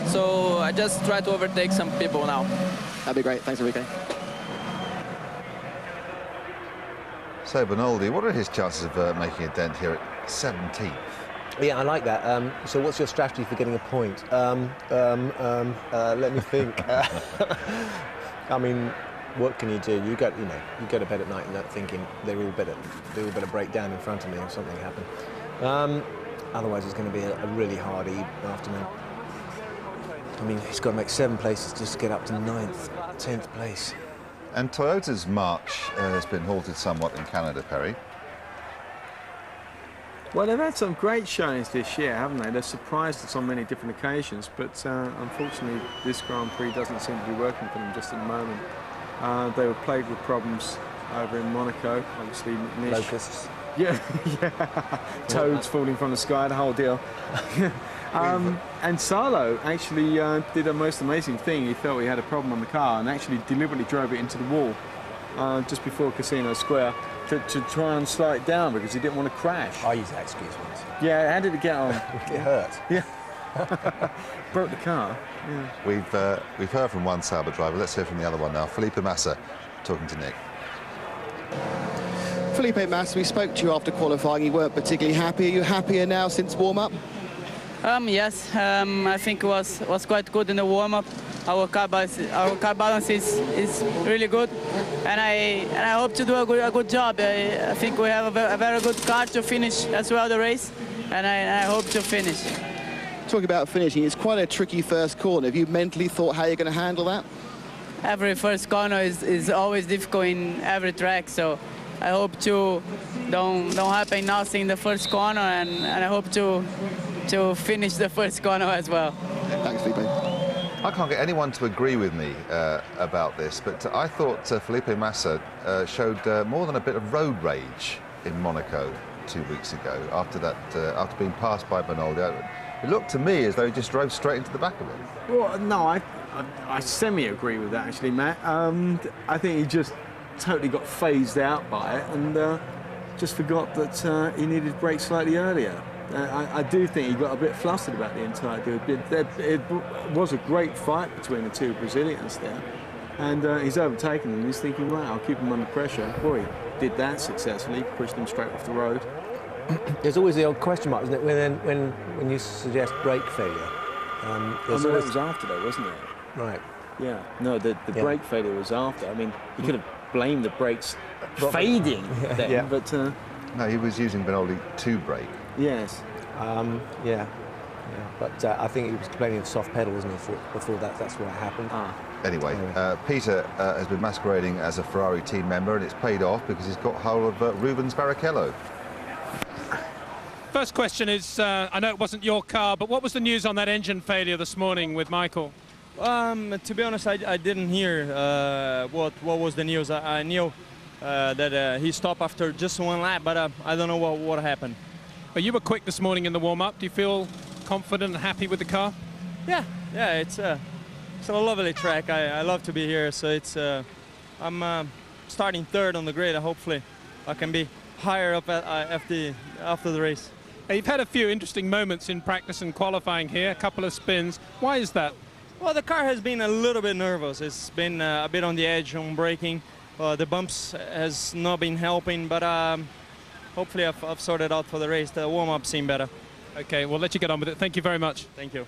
so I just try to overtake some people now. That'd be great. Thanks, Enrico. So Bernoldi, what are his chances of making a dent here at 17th? Yeah, I like that. So what's your strategy for getting a point? Let me think. I mean, what can you do? You go to bed at night and thinking they all better break down in front of me or something happen. Otherwise, it's going to be a really hard afternoon. I mean, he's got to make 7 places just to get up to 9th, 10th place. And Toyota's march has been halted somewhat in Canada, Perry. Well, they've had some great showings this year, haven't they? They've surprised us on many different occasions, but unfortunately this Grand Prix doesn't seem to be working for them just at the moment. They were plagued with problems over in Monaco, obviously. Locusts. Yeah, yeah. Toads falling from the sky, the whole deal. And Salo actually did a most amazing thing. He felt he had a problem on the car and actually deliberately drove it into the wall just before Casino Square to try and slow it down because he didn't want to crash. I use that excuse once. Yeah, how did it get on? It hurt. Yeah. Broke the car. Yeah. We've heard from one Sauber driver. Let's hear from the other one now. Felipe Massa talking to Nick. Felipe Massa, we spoke to you after qualifying. You weren't particularly happy. Are you happier now since warm-up? Yes, I think it was quite good in the warm-up. Our car balance is really good, and I hope to do a good job. I think we have a very good car to finish as well the race, and I hope to finish. Talking about finishing, it's quite a tricky first corner. Have you mentally thought how you're going to handle that? Every first corner is always difficult in every track, so I hope to don't happen nothing in the first corner, and I hope to finish the first corner as well. Thanks, Felipe. I can't get anyone to agree with me about this, but I thought Felipe Massa showed more than a bit of road rage in Monaco 2 weeks ago after being passed by Bernoldi. It looked to me as though he just drove straight into the back of it. Well, no, I semi-agree with that, actually, Matt. I think he just totally got phased out by it and just forgot that he needed brakes slightly earlier. I do think he got a bit flustered about the entire deal. It was a great fight between the two Brazilians there, and he's overtaken them. He's thinking, right, I'll keep him under pressure. Boy, he did that successfully, pushed them straight off the road. There's always the old question mark, isn't it, when you suggest brake failure? That was after though, wasn't it? Right. Yeah. No, the brake failure was after. I mean, you could have blamed the brakes fading then, but... No, he was using Benoli to brake. Yes. Yeah. But I think he was complaining of soft pedal, wasn't he, before that? That's what happened. Anyway, Peter has been masquerading as a Ferrari team member, and it's paid off because he's got hold of Rubens Barrichello. First question is, I know it wasn't your car, but what was the news on that engine failure this morning with Michael? To be honest, I didn't hear what was the news. I knew that he stopped after just one lap, but I don't know what happened. Well, you were quick this morning in the warm-up. Do you feel confident and happy with the car? Yeah, it's a lovely track. I love to be here, so I'm starting third on the grid. Hopefully I can be higher up after the race. You've had a few interesting moments in practice and qualifying here, a couple of spins. Why is that? Well, the car has been a little bit nervous. It's been a bit on the edge on braking. The bumps has not been helping, but hopefully I've sorted out for the race. The warm-up seemed better. Okay, we'll let you get on with it. Thank you very much. Thank you.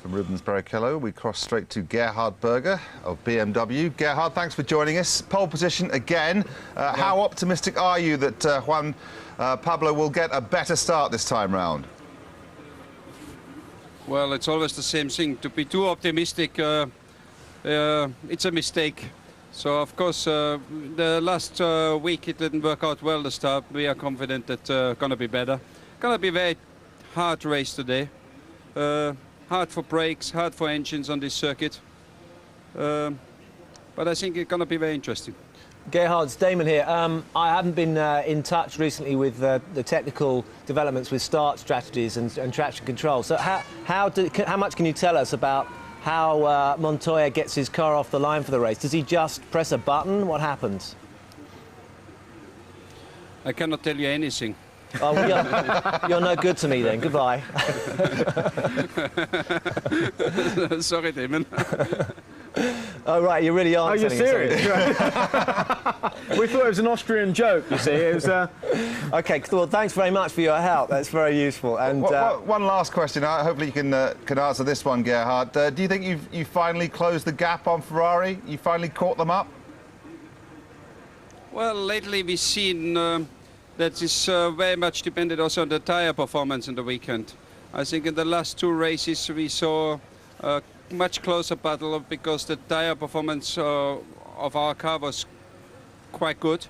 From Rubens Barrichello, we cross straight to Gerhard Berger of BMW. Gerhard, thanks for joining us. Pole position again. How optimistic are you that Juan Pablo will get a better start this time round? Well, it's always the same thing. To be too optimistic, it's a mistake. So, of course, the last week it didn't work out well, the start. We are confident that it's going to be better. Going to be a very hard race today. Hard for brakes, hard for engines on this circuit. But I think it's going to be very interesting. Gerhard, it's Damon here. I haven't been in touch recently with the technical developments with start strategies and traction control. So how much can you tell us about how Montoya gets his car off the line for the race? Does he just press a button? What happens? I cannot tell you anything. Oh, well, you're no good to me then. Goodbye. Sorry, Damon. Oh, right, you really aren't. Oh, you're serious? We thought it was an Austrian joke, you see. It was, OK, well, thanks very much for your help. That's very useful. And one last question. Hopefully you can answer this one, Gerhard. Do you think you've finally closed the gap on Ferrari? You finally caught them up? Well, lately we've seen that is very much dependent also on the tyre performance in the weekend. I think in the last two races we saw a much closer battle because the tyre performance of our car was quite good.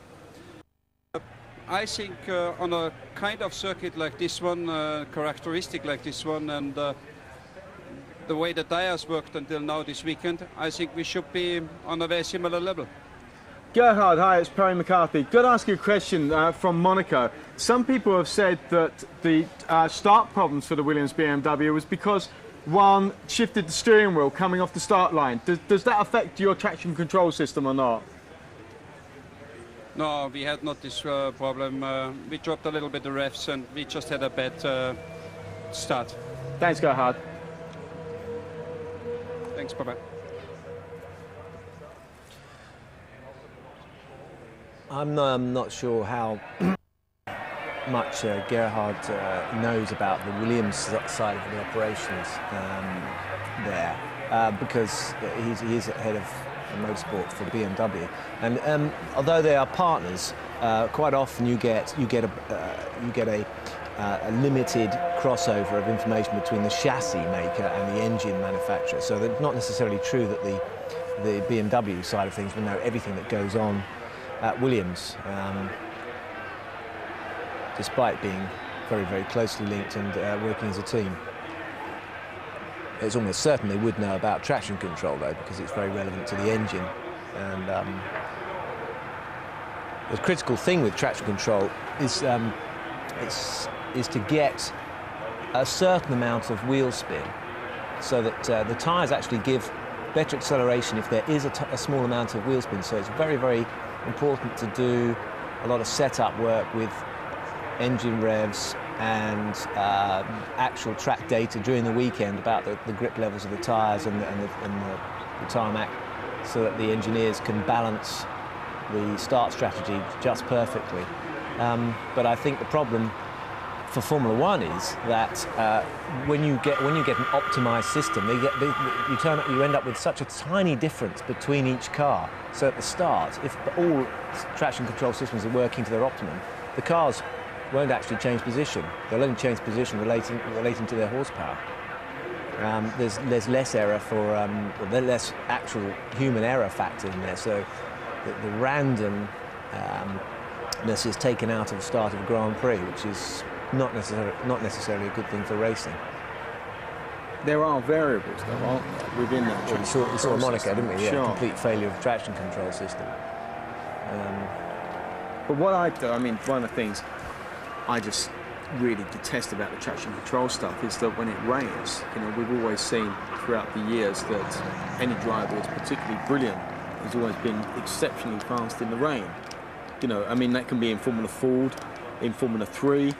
I think on a kind of circuit like this one, characteristic like this one, and the way the tyres worked until now this weekend, I think we should be on a very similar level. Gerhard, hi, it's Perry McCarthy. Got to ask you a question from Monaco. Some people have said that the start problems for the Williams BMW was because one shifted the steering wheel coming off the start line. Does that affect your traction control system or not? No, we had not this problem. We dropped a little bit of revs and we just had a bad start. Thanks, Gerhard. Thanks, bye-bye. I'm not sure how much Gerhard knows about the Williams side of the operations there, because he is head of motorsport for BMW, and although they are partners, quite often you get a limited crossover of information between the chassis maker and the engine manufacturer. So it's not necessarily true that the BMW side of things will know everything that goes on at Williams, despite being very, very closely linked and working as a team. It's almost certain they would know about traction control, though, because it's very relevant to the engine. And the critical thing with traction control is to get a certain amount of wheel spin, so that the tyres actually give better acceleration if there is a small amount of wheel spin. So it's very, very important to do a lot of setup work with engine revs and actual track data during the weekend about the grip levels of the tyres and the tarmac, so that the engineers can balance the start strategy just perfectly. But I think the problem for Formula One is that when you get an optimised system, you end up with such a tiny difference between each car. So at the start, if all traction control systems are working to their optimum, the cars won't actually change position. They'll only change position relating to their horsepower. There's less error there's less actual human error factor in there. So the randomness is taken out of the start of a Grand Prix, which is not necessarily a good thing for racing. There are variables, though, aren't there, within that? Well, we saw Monaco, didn't we? Yeah, Sure. complete failure of the traction control system. But what I do, I mean, one of the things I just really detest about the traction control stuff is that when it rains, you know, we've always seen throughout the years that any driver that's particularly brilliant has always been exceptionally fast in the rain. You know, I mean, that can be in Formula Ford, in Formula 3,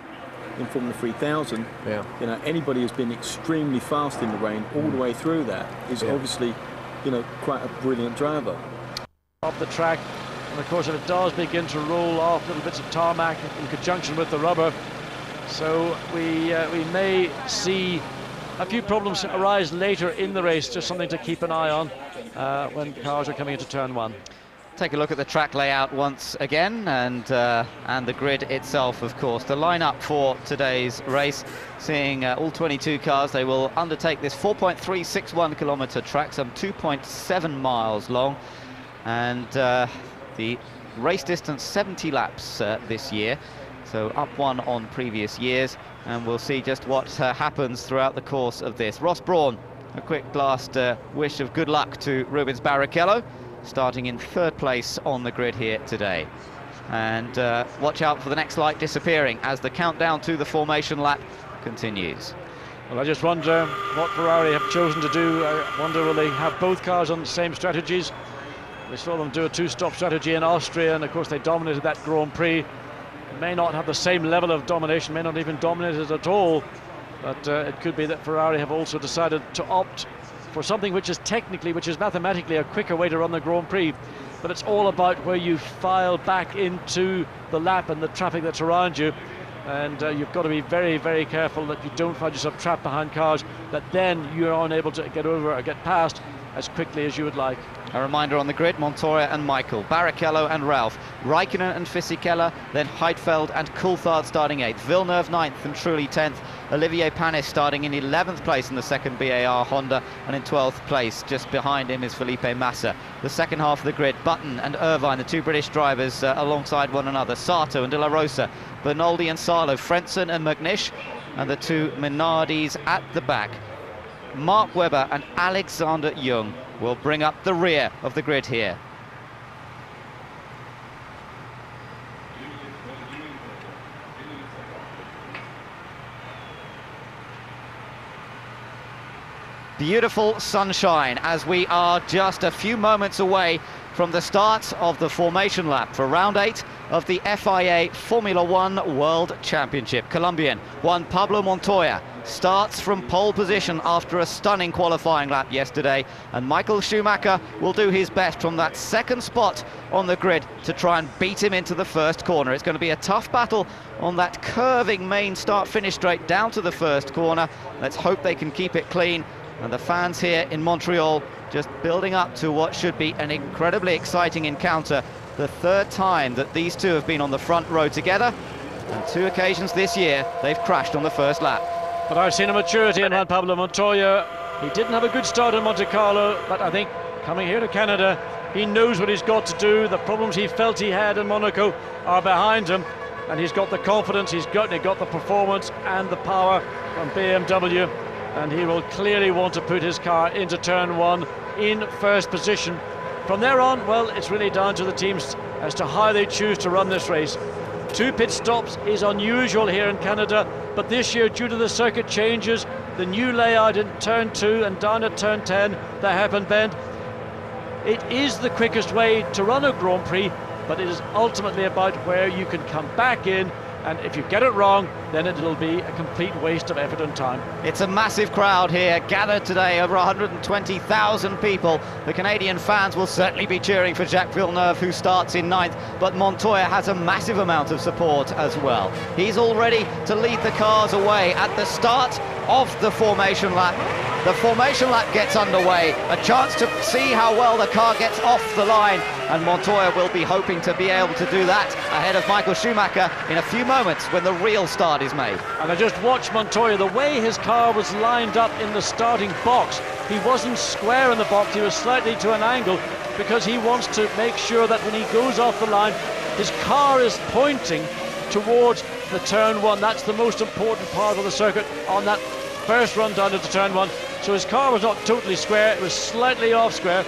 in Formula 3000. Yeah. You know, anybody who's been extremely fast in the rain all the way through that is obviously, you know, quite a brilliant driver. Up the track, and of course if it does begin to roll off little bits of tarmac in conjunction with the rubber, so we may see a few problems arise later in the race. Just something to keep an eye on when cars are coming into turn one. Take a look at the track layout once again, and the grid itself, of course. The lineup for today's race, seeing all 22 cars. They will undertake this 4.361 kilometre track, some 2.7 miles long, and the race distance 70 laps this year, so up one on previous years, and we'll see just what happens throughout the course of this. Ross Brawn, a quick last wish of good luck to Rubens Barrichello, starting in third place on the grid here today. And watch out for the next light disappearing as the countdown to the formation lap continues. Well, I just wonder what Ferrari have chosen to do. I wonder will they have both cars on the same strategies? We saw them do a two-stop strategy in Austria, and of course they dominated that Grand Prix. May not have the same level of domination, may not even dominate it at all, but it could be that Ferrari have also decided to opt for something which is mathematically a quicker way to run the Grand Prix, but it's all about where you file back into the lap and the traffic that's around you, and you've got to be very, very careful that you don't find yourself trapped behind cars that then you're unable to get over or get past as quickly as you would like. A reminder on the grid: Montoya and Michael, Barrichello and Ralph, Raikkonen and Fisichella, then Heidfeld and Coulthard starting 8th, Villeneuve 9th and Trulli 10th, Olivier Panis starting in 11th place in the second BAR Honda, and in 12th place just behind him is Felipe Massa. The second half of the grid: Button and Irvine, the two British drivers alongside one another, Sato and De La Rosa, Bernaldi and Salo, Frentzen and McNish, and the two Minardis at the back. Mark Webber and Alexander Jung will bring up the rear of the grid here. Beautiful sunshine as we are just a few moments away from the start of the formation lap for round 8 of the FIA Formula One World Championship. Colombian Juan Pablo Montoya starts from pole position after a stunning qualifying lap yesterday, and Michael Schumacher will do his best from that second spot on the grid to try and beat him into the first corner. It's going to be a tough battle on that curving main start-finish straight down to the first corner. Let's hope they can keep it clean, and the fans here in Montreal just building up to what should be an incredibly exciting encounter. The third time that these two have been on the front row together, and 2 occasions this year they've crashed on the first lap. But I've seen a maturity in Juan Pablo Montoya. He didn't have a good start in Monte Carlo, but I think coming here to Canada, he knows what he's got to do. The problems he felt he had in Monaco are behind him, and he's got the confidence, he's got the performance and the power from BMW, and he will clearly want to put his car into turn 1 in first position. From there on, well, it's really down to the teams as to how they choose to run this race. 2 pit stops is unusual here in Canada, but this year, due to the circuit changes, the new layout in turn 2 and down at turn 10, the hairpin bend, it is the quickest way to run a Grand Prix, but it is ultimately about where you can come back in and if you get it wrong, then it'll be a complete waste of effort and time. It's a massive crowd here, gathered today, over 120,000 people. The Canadian fans will certainly be cheering for Jacques Villeneuve, who starts in 9th, but Montoya has a massive amount of support as well. He's all ready to lead the cars away at the start of the formation lap. The formation lap gets underway, a chance to see how well the car gets off the line, and Montoya will be hoping to be able to do that ahead of Michael Schumacher in a few moments when the real start is made. And I just watched Montoya, the way his car was lined up in the starting box. He wasn't square in the box, he was slightly to an angle, because he wants to make sure that when he goes off the line, his car is pointing towards the turn 1. That's the most important part of the circuit on that first run down into turn 1. So his car was not totally square, it was slightly off square.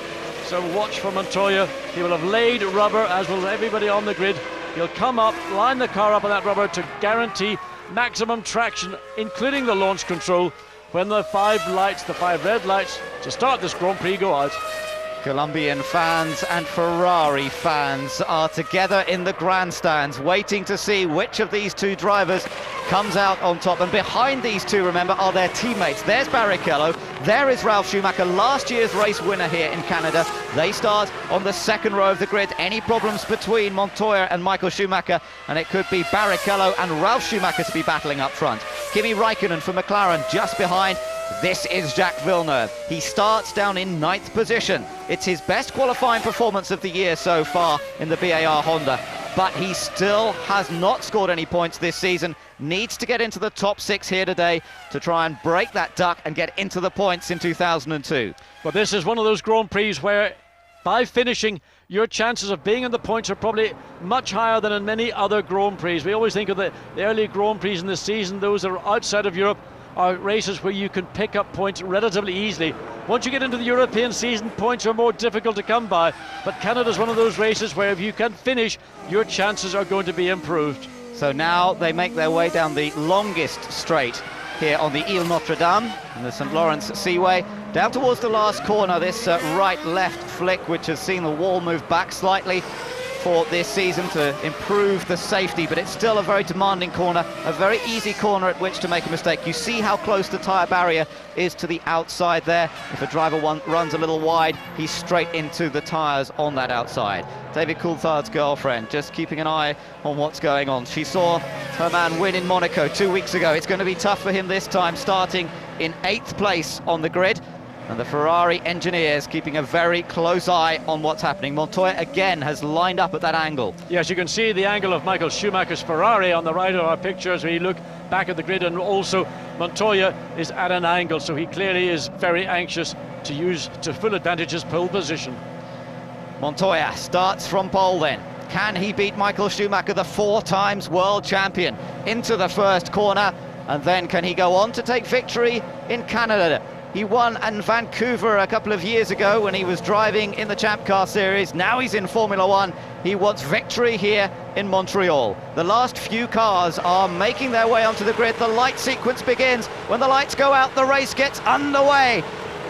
So watch for Montoya. He will have laid rubber, as will everybody on the grid. He'll come up, line the car up on that rubber to guarantee maximum traction, including the launch control, when the 5 lights, the 5 red lights to start this Grand Prix go out. Colombian fans and Ferrari fans are together in the grandstands, waiting to see which of these two drivers comes out on top. And behind these two, remember, are their teammates. There's Barrichello, there is Ralf Schumacher, last year's race winner here in Canada. They start on the second row of the grid. Any problems between Montoya and Michael Schumacher, and it could be Barrichello and Ralf Schumacher to be battling up front. Kimi Räikkönen for McLaren just behind. This is Jacques Villeneuve. He starts down in 9th position. It's his best qualifying performance of the year so far in the BAR Honda, but he still has not scored any points this season. Needs to get into the top 6 here today to try and break that duck and get into the points in 2002. Well, this is one of those Grand Prix where by finishing, your chances of being in the points are probably much higher than in many other Grand Prix. We always think of the early Grand Prix in the season, those that are outside of Europe, are races where you can pick up points relatively easily. Once you get into the European season, points are more difficult to come by, but Canada's one of those races where if you can finish, your chances are going to be improved. So now they make their way down the longest straight here on the Ile Notre Dame in the St. Lawrence Seaway, down towards the last corner. This right-left flick, which has seen the wall move back slightly for this season to improve the safety, but it's still a very demanding corner, a very easy corner at which to make a mistake. You see how close the tyre barrier is to the outside there. If a driver runs a little wide, he's straight into the tyres on that outside. David Coulthard's girlfriend just keeping an eye on what's going on. She saw her man win in Monaco 2 weeks ago. It's going to be tough for him this time, starting in 8th place on the grid. And the Ferrari engineers keeping a very close eye on what's happening. Montoya again has lined up at that angle. Yes, you can see the angle of Michael Schumacher's Ferrari on the right of our picture as we look back at the grid, and also Montoya is at an angle, so he clearly is very anxious to use to full advantage his pole position. Montoya starts from pole then. Can he beat Michael Schumacher, the 4 times world champion, into the first corner? And then can he go on to take victory in Canada? He won in Vancouver a couple of years ago when he was driving in the Champ Car Series. Now he's in Formula One. He wants victory here in Montreal. The last few cars are making their way onto the grid. The light sequence begins. When the lights go out, the race gets underway.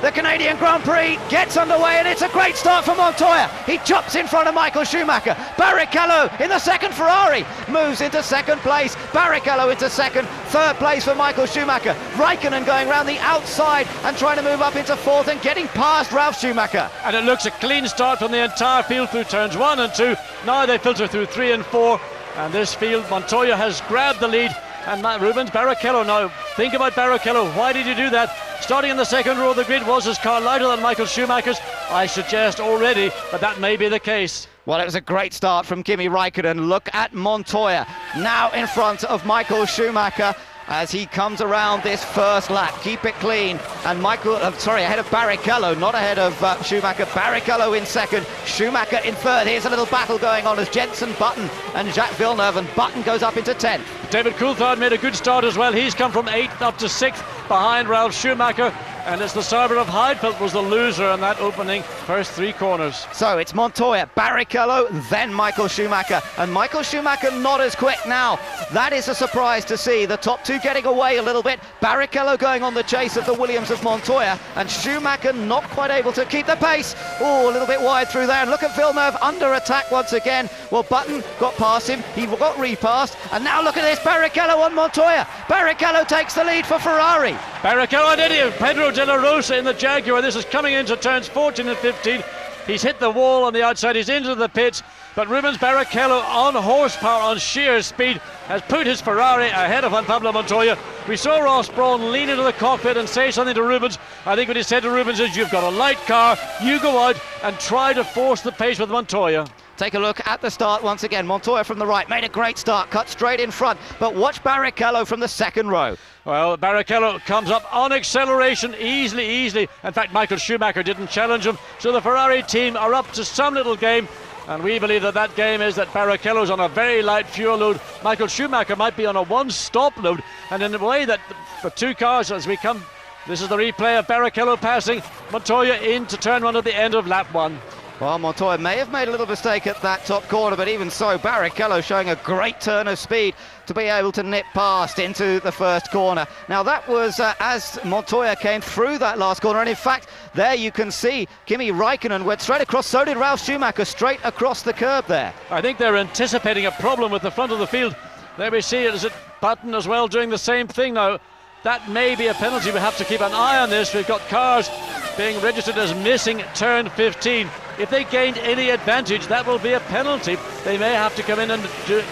The Canadian Grand Prix gets underway, and it's a great start for Montoya. He chops in front of Michael Schumacher. Barrichello in the second Ferrari moves into 2nd place. Barrichello into 2nd, 3rd place for Michael Schumacher. Räikkönen going round the outside and trying to move up into 4th and getting past Ralf Schumacher. And it looks a clean start from the entire field through turns 1 and 2. Now they filter through 3 and 4. And this field, Montoya has grabbed the lead. And Rubens Barrichello now, think about Barrichello. Why did he do that? Starting in the second row of the grid, was his car lighter than Michael Schumacher's? I suggest already that may be the case. Well, it was a great start from Kimi Räikkönen. Look at Montoya now in front of Michael Schumacher as he comes around this first lap. Keep it clean. And ahead of Barrichello, not ahead of Schumacher. Barrichello in 2nd, Schumacher in 3rd. Here's a little battle going on as Jenson Button and Jacques Villeneuve, and Button goes up into 10th. David Coulthard made a good start as well. He's come from 8th up to 6th behind Ralf Schumacher. And it's the Sauber of Heidfeld was the loser in that opening first 3 corners. So it's Montoya, Barrichello, then Michael Schumacher. And Michael Schumacher not as quick now. That is a surprise to see. The top two getting away a little bit. Barrichello going on the chase of the Williams of Montoya, and Schumacher not quite able to keep the pace. Oh, a little bit wide through there. And look at Villeneuve under attack once again. Well, Button got past him. He got repassed. And now look at this. Barrichello on Montoya. Barrichello takes the lead for Ferrari. Barrichello and idiot. Pedro de la Rosa in the Jaguar. This is coming into turns 14 and 15. He's hit the wall on the outside. He's into the pits. But Rubens Barrichello, on horsepower, on sheer speed, has put his Ferrari ahead of Juan Pablo Montoya. We saw Ross Brawn lean into the cockpit and say something to Rubens. I think what he said to Rubens is, you've got a light car, you go out and try to force the pace with Montoya. Take a look at the start once again. Montoya from the right made a great start, cut straight in front, but watch Barrichello from the second row. Well, Barrichello comes up on acceleration easily. In fact, Michael Schumacher didn't challenge him, so the Ferrari team are up to some little game. And we believe that game is that Barrichello's on a very light fuel load. Michael Schumacher might be on a one-stop load. And in a way that the two cars, as we come, this is the replay of Barrichello passing Montoya into turn one at the end of lap one. Well, Montoya may have made a little mistake at that top corner, but even so, Barrichello showing a great turn of speed to be able to nip past into the first corner. Now that was as Montoya came through that last corner, and in fact there you can see Kimi Raikkonen went straight across, so did Ralf Schumacher, straight across the curb there. I think they're anticipating a problem with the front of the field. There we see it, is it Button as well doing the same thing now. That may be a penalty. We have to keep an eye on this. We've got cars being registered as missing turn 15. If they gained any advantage, that will be a penalty. They may have to come in and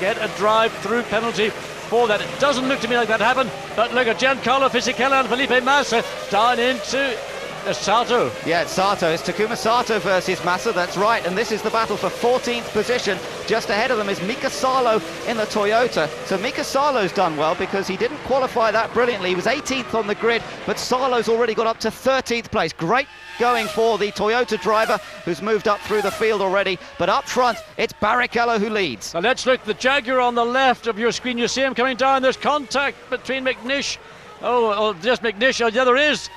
get a drive-through penalty for that. It doesn't look to me like that happened, but look at Giancarlo Fisichella and Felipe Massa down into Sato. Yeah, it's Sato. It's Takuma Sato versus Massa, that's right. And this is the battle for 14th position. Just ahead of them is Mika Salo in the Toyota. So Mika Salo's done well because he didn't qualify that brilliantly. He was 18th on the grid, but Salo's already got up to 13th place. Great going for the Toyota driver, who's moved up through the field already. But up front, it's Barrichello who leads. Now let's look. The Jaguar on the left of your screen. You see him coming down. There's contact between McNish. Oh, just McNish. Oh, yeah, there is.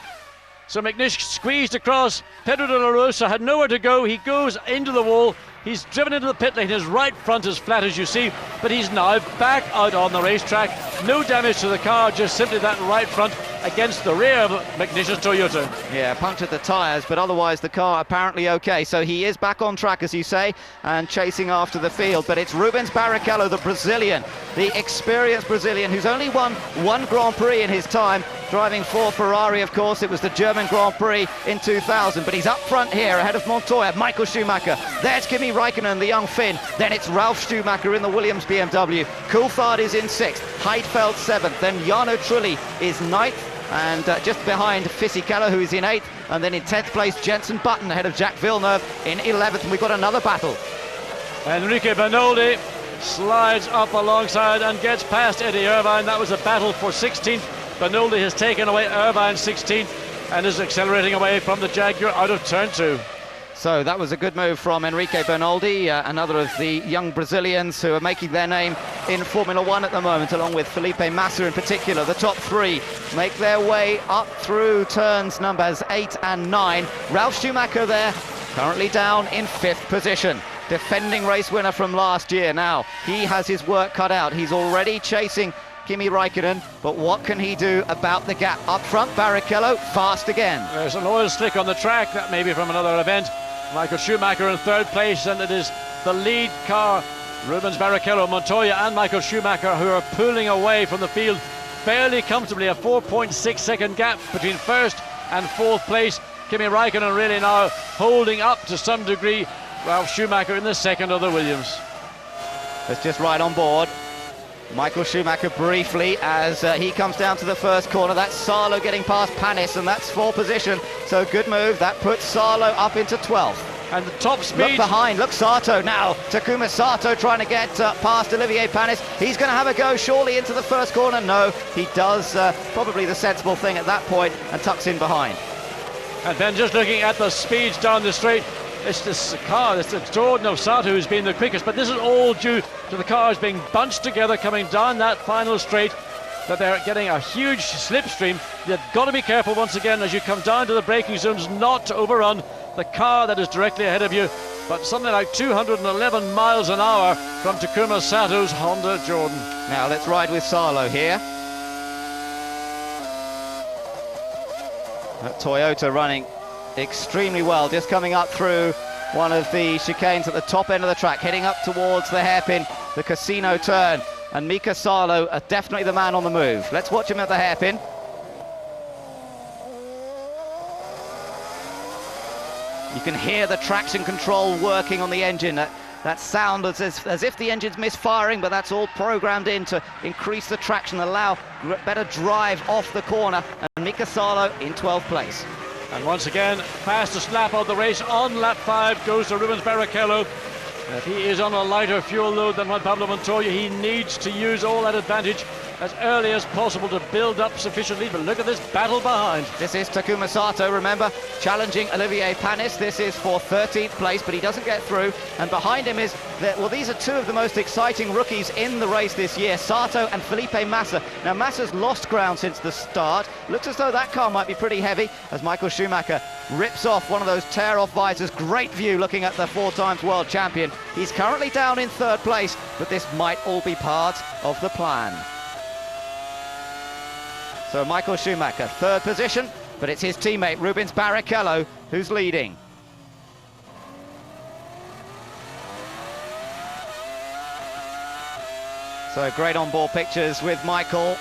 So McNish squeezed across. Pedro de la Rosa had nowhere to go. He goes into the wall. He's driven into the pit lane. His right front is flat, as you see, but he's now back out on the racetrack. No damage to the car, just simply that right front against the rear of McNish's Toyota. Yeah, punctured the tyres, but otherwise the car apparently okay. So he is back on track, as you say, and chasing after the field. But it's Rubens Barrichello, the Brazilian, the experienced Brazilian, who's only won one Grand Prix in his time, driving for Ferrari, of course. It was the German Grand Prix in 2000, but he's up front here ahead of Montoya, Michael Schumacher. There's Kimi Raikkonen, the young Finn. Then it's Ralf Schumacher in the Williams BMW. Coulthard is in 6th, Heidfeld 7th, then Jarno Trulli is 9th, and just behind Fisichella, who is in 8th, and then in 10th place Jenson Button ahead of Jacques Villeneuve in 11th, and we've got another battle. Enrique Bernoldi slides up alongside and gets past Eddie Irvine. That was a battle for 16th. Bernoldi has taken away Irvine 16th and is accelerating away from the Jaguar out of turn 2. So that was a good move from Enrique Bernoldi, another of the young Brazilians who are making their name in Formula One at the moment, along with Felipe Massa in particular. The top three make their way up through turns numbers 8 and 9. Ralf Schumacher there, currently down in 5th position. Defending race winner from last year. Now, he has his work cut out. He's already chasing Kimi Raikkonen, but what can he do about the gap? Up front, Barrichello, fast again. There's an oil slick on the track, that may be from another event. Michael Schumacher in 3rd place, and it is the lead car, Rubens Barrichello, Montoya and Michael Schumacher, who are pulling away from the field fairly comfortably. A 4.6 second gap between 1st and 4th place. Kimi Raikkonen really now holding up to some degree. Ralf Schumacher in the 2nd of the Williams. Let's just ride on board. Michael Schumacher briefly as he comes down to the first corner. That's Salo getting past Panis, and that's 4th position. So good move. That puts Salo up into 12th. And the top speed. Look behind. Look, Sato now. Takuma Sato trying to get past Olivier Panis. He's going to have a go surely into the first corner. No, he does probably the sensible thing at that point and tucks in behind. And then just looking at the speeds down the straight, it's this car, it's Jordan of Sato who's been the quickest, but this is all due to the cars being bunched together coming down that final straight, that they're getting a huge slipstream. You've got to be careful once again as you come down to the braking zones not to overrun the car that is directly ahead of you. but something like 211 miles an hour from Takuma Sato's Honda Jordan. Now let's ride with Salo here. That Toyota running extremely well, just coming up through one of the chicanes at the top end of the track, heading up towards the hairpin, the casino turn, and Mika Salo are definitely the man on the move. Let's watch him at the hairpin. You can hear the traction control working on the engine. That sound as if the engine's misfiring, but that's all programmed in to increase the traction, allow better drive off the corner, and Mika Salo in 12th place. And once again, fastest lap of the race on lap 5 goes to Rubens Barrichello. If he is on a lighter fuel load than Juan Pablo Montoya, he needs to use all that advantage as early as possible to build up sufficiently. But look at this battle behind. This is Takuma Sato, remember, challenging Olivier Panis. This is for 13th place, but he doesn't get through. And behind him is, well, these are two of the most exciting rookies in the race this year, Sato and Felipe Massa. Now, Massa's lost ground since the start. Looks as though that car might be pretty heavy as Michael Schumacher rips off one of those tear-off visors. Great view looking at the 4-time world champion. He's currently down in 3rd place, but this might all be part of the plan. So Michael Schumacher, 3rd position, but it's his teammate Rubens Barrichello who's leading. So great on-board pictures with Michael.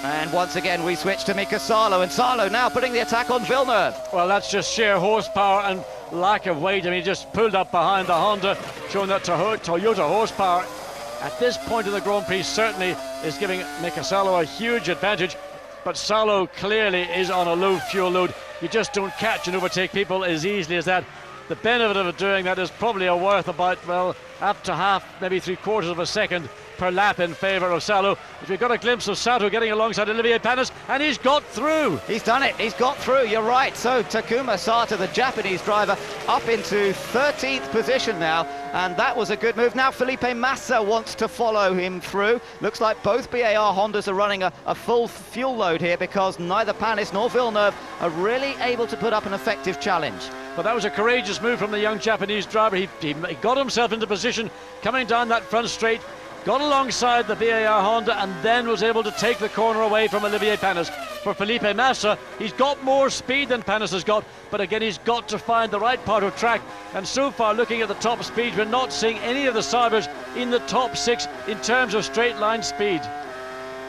And once again we switch to Mika Salo, and Salo now putting the attack on Villeneuve. Well, that's just sheer horsepower and lack of weight. I mean, he just pulled up behind the Honda, showing that Toyota horsepower at this point of the Grand Prix certainly is giving Mika Salo a huge advantage. But Salo clearly is on a low fuel load. You just don't catch and overtake people as easily as that. The benefit of doing that is probably worth about, well, up to half, maybe 3/4 of a second per lap in favour of Salo. But we've got a glimpse of Sato getting alongside Olivier Panis, and he's got through. He's done it, he's got through, you're right. So Takuma Sato, the Japanese driver, up into 13th position now, and that was a good move. Now Felipe Massa wants to follow him through. Looks like both BAR Hondas are running a full fuel load here because neither Panis nor Villeneuve are really able to put up an effective challenge. But that was a courageous move from the young Japanese driver. He got himself into position, coming down that front straight, got alongside the BAR Honda, and then was able to take the corner away from Olivier Panis. For Felipe Massa, he's got more speed than Panis has got, but again, he's got to find the right part of track. And so far, looking at the top speed, we're not seeing any of the Sabres in the top 6 in terms of straight line speed.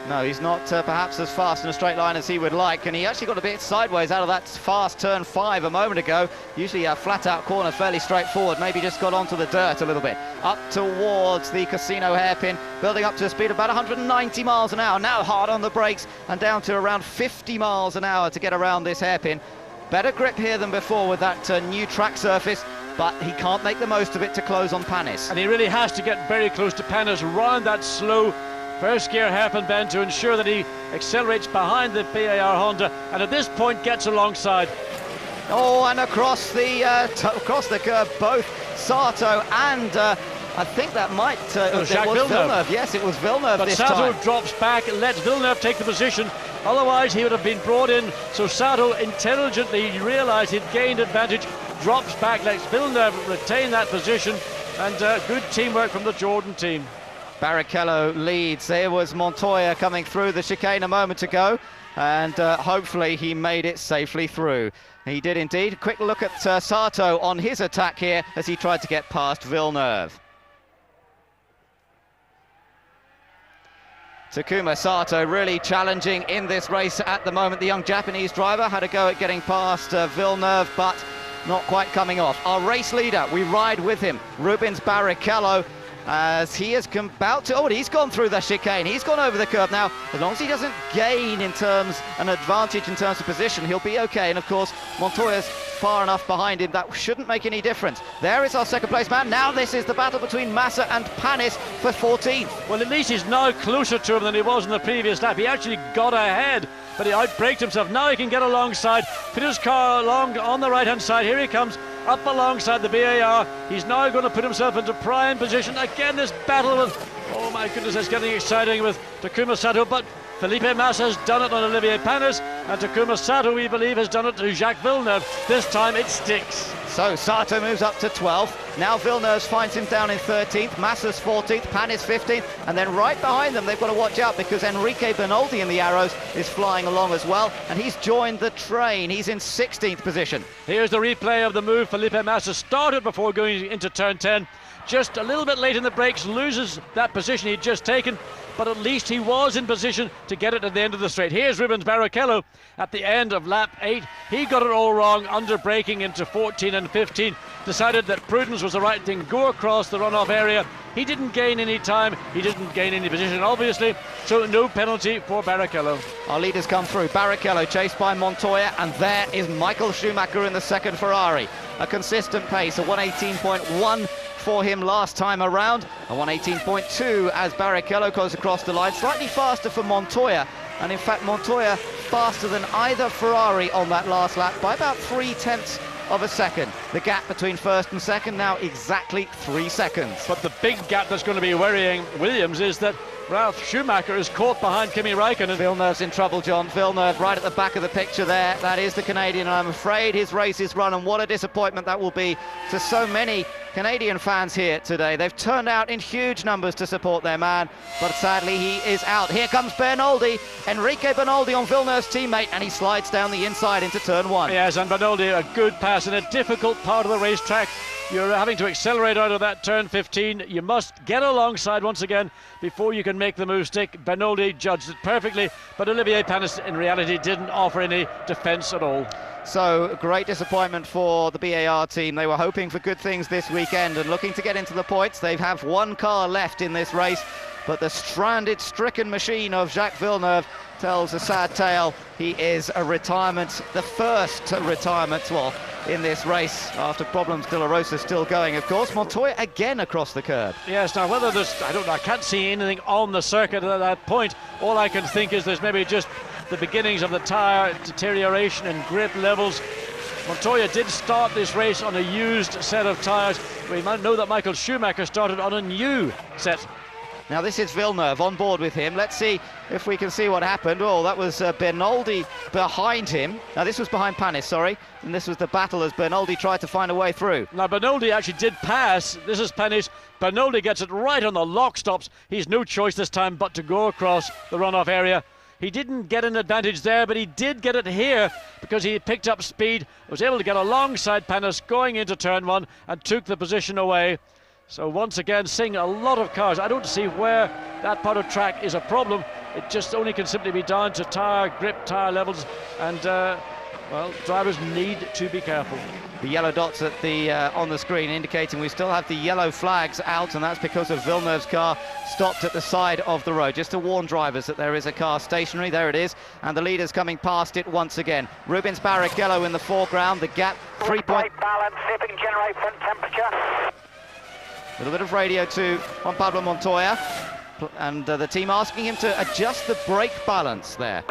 No, he's not perhaps as fast in a straight line as he would like, and he actually got a bit sideways out of that fast turn 5 a moment ago. Usually a flat-out corner, fairly straightforward, maybe just got onto the dirt a little bit. Up towards the casino hairpin, building up to a speed of about 190 miles an hour. Now hard on the brakes and down to around 50 miles an hour to get around this hairpin. Better grip here than before with that new track surface, but he can't make the most of it to close on Panis. And he really has to get very close to Panis, round that slow first gear hairpin bend to ensure that he accelerates behind the BAR Honda, and at this point gets alongside. Oh, and across the curve, both Sato and I think that might it was Villeneuve. Yes, it was Villeneuve but this Sato time. drops back, lets Villeneuve take the position. Otherwise, he would have been brought in. So Sato intelligently realised he'd gained advantage, drops back, lets Villeneuve retain that position, and good teamwork from the Jordan team. Barrichello leads. There was Montoya coming through the chicane a moment ago, and hopefully he made it safely through. He did indeed. Quick look at Sato on his attack here as he tried to get past Villeneuve. Takuma Sato really challenging in this race at the moment. The young Japanese driver had a go at getting past Villeneuve, but not quite coming off. Our race leader, we ride with him, Rubens Barrichello, as he is about to, he's gone through the chicane, he's gone over the curve now. As long as he doesn't gain an advantage in terms of position, he'll be okay. And of course, Montoya's far enough behind him, that shouldn't make any difference. There is our second place man. Now this is the battle between Massa and Panis for 14th. Well, at least he's now closer to him than he was in the previous lap. He actually got ahead, but he outbraked himself. Now he can get alongside, put his car along on the right-hand side. Here he comes, up alongside the BAR. He's now going to put himself into prime position. Again, this battle with, oh my goodness, it's getting exciting with Takuma Sato, but Felipe Massa has done it on Olivier Panis, and Takuma Sato, we believe, has done it to Jacques Villeneuve. This time it sticks. So Sato moves up to 12th. Now Villeneuve finds him down in 13th. Massa's 14th, Panis 15th, and then right behind them they've got to watch out because Enrique Bernoldi in the arrows is flying along as well, and he's joined the train. He's in 16th position. Here's the replay of the move. Felipe Massa started before going into turn 10. Just a little bit late in the brakes, loses that position he'd just taken, but at least he was in position to get it at the end of the straight. Here's Rubens Barrichello at the end of lap 8. He got it all wrong, under braking into 14 and 15. Decided that prudence was the right thing, go across the runoff area. He didn't gain any time, he didn't gain any position, obviously, so no penalty for Barrichello. Our leaders come through. Barrichello chased by Montoya, and there is Michael Schumacher in the second Ferrari. A consistent pace, a 118.1 for him last time around, a 118.2 as Barrichello goes across the line. Slightly faster for Montoya, and in fact Montoya faster than either Ferrari on that last lap by about 0.3 of a second. The gap between first and second now exactly 3 seconds. But the big gap that's going to be worrying Williams is that Ralf Schumacher is caught behind Kimi Räikkönen. Villeneuve's in trouble, John. Villeneuve right at the back of the picture there. That is the Canadian, and I'm afraid his race is run, and what a disappointment that will be to so many Canadian fans here today. They've turned out in huge numbers to support their man, but sadly he is out. Here comes Bernoldi, Enrique Bernoldi on Villeneuve's teammate, and he slides down the inside into turn 1. Yes, and Bernoldi, a good pass in a difficult part of the racetrack. You're having to accelerate out of that turn 15. You must get alongside once again before you can make the move stick. Bernoldi judged it perfectly, but Olivier Panis in reality didn't offer any defence at all. So great disappointment for the BAR team. They were hoping for good things this weekend and looking to get into the points. They have one car left in this race, but the stranded, stricken machine of Jacques Villeneuve tells a sad tale. He is a retirement, the first retirement, well, in this race after problems. De La Rosa still going, of course. Montoya again across the curb. Yes, now whether there's, I can't see anything on the circuit at that point. All I can think is there's maybe just the beginnings of the tyre deterioration and grip levels. Montoya did start this race on a used set of tyres. We might know that Michael Schumacher started on a new set. Now this is Villeneuve on board with him. Let's see if we can see what happened. Oh, that was Bernoldi behind him. Now this was behind Panis, sorry. And this was the battle as Bernoldi tried to find a way through. Now Bernoldi actually did pass. This is Panis. Bernoldi gets it right on the lock stops. He's no choice this time but to go across the runoff area. He didn't get an advantage there, but he did get it here because he picked up speed, was able to get alongside Panis going into turn 1 and took the position away. So once again, seeing a lot of cars. I don't see where that part of track is a problem. It just only can simply be down to tyre grip, tyre levels, and well, drivers need to be careful. The yellow dots at the on the screen indicating we still have the yellow flags out, and that's because of Villeneuve's car stopped at the side of the road, just to warn drivers that there is a car stationary. There it is, and the leader's coming past it once again. Rubens Barrichello in the foreground. The gap 3 point balance. See if we can generate front temperature. A little bit of radio to Juan Pablo Montoya, and the team asking him to adjust the brake balance there.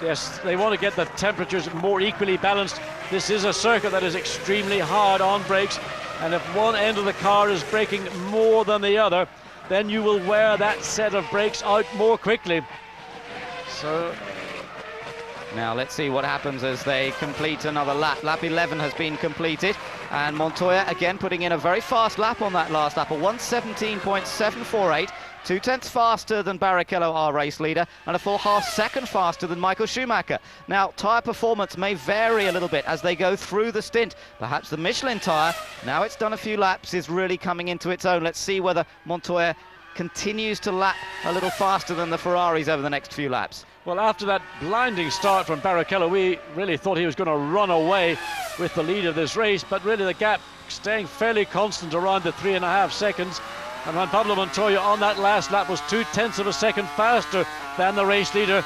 Yes, they want to get the temperatures more equally balanced. This is a circuit that is extremely hard on brakes, and if one end of the car is braking more than the other, then you will wear that set of brakes out more quickly. So now let's see what happens as they complete another lap. Lap 11 has been completed, and Montoya again putting in a very fast lap on that last lap, a 1:17.748, 0.2 faster than Barrichello, our race leader, and a full half second faster than Michael Schumacher. Now, tyre performance may vary a little bit as they go through the stint. Perhaps the Michelin tyre, now it's done a few laps, is really coming into its own. Let's see whether Montoya continues to lap a little faster than the Ferraris over the next few laps. Well, after that blinding start from Barrichello, we really thought he was going to run away with the lead of this race, but really the gap staying fairly constant around the 3.5 seconds. And Juan Pablo Montoya on that last lap was 0.2 of a second faster than the race leader.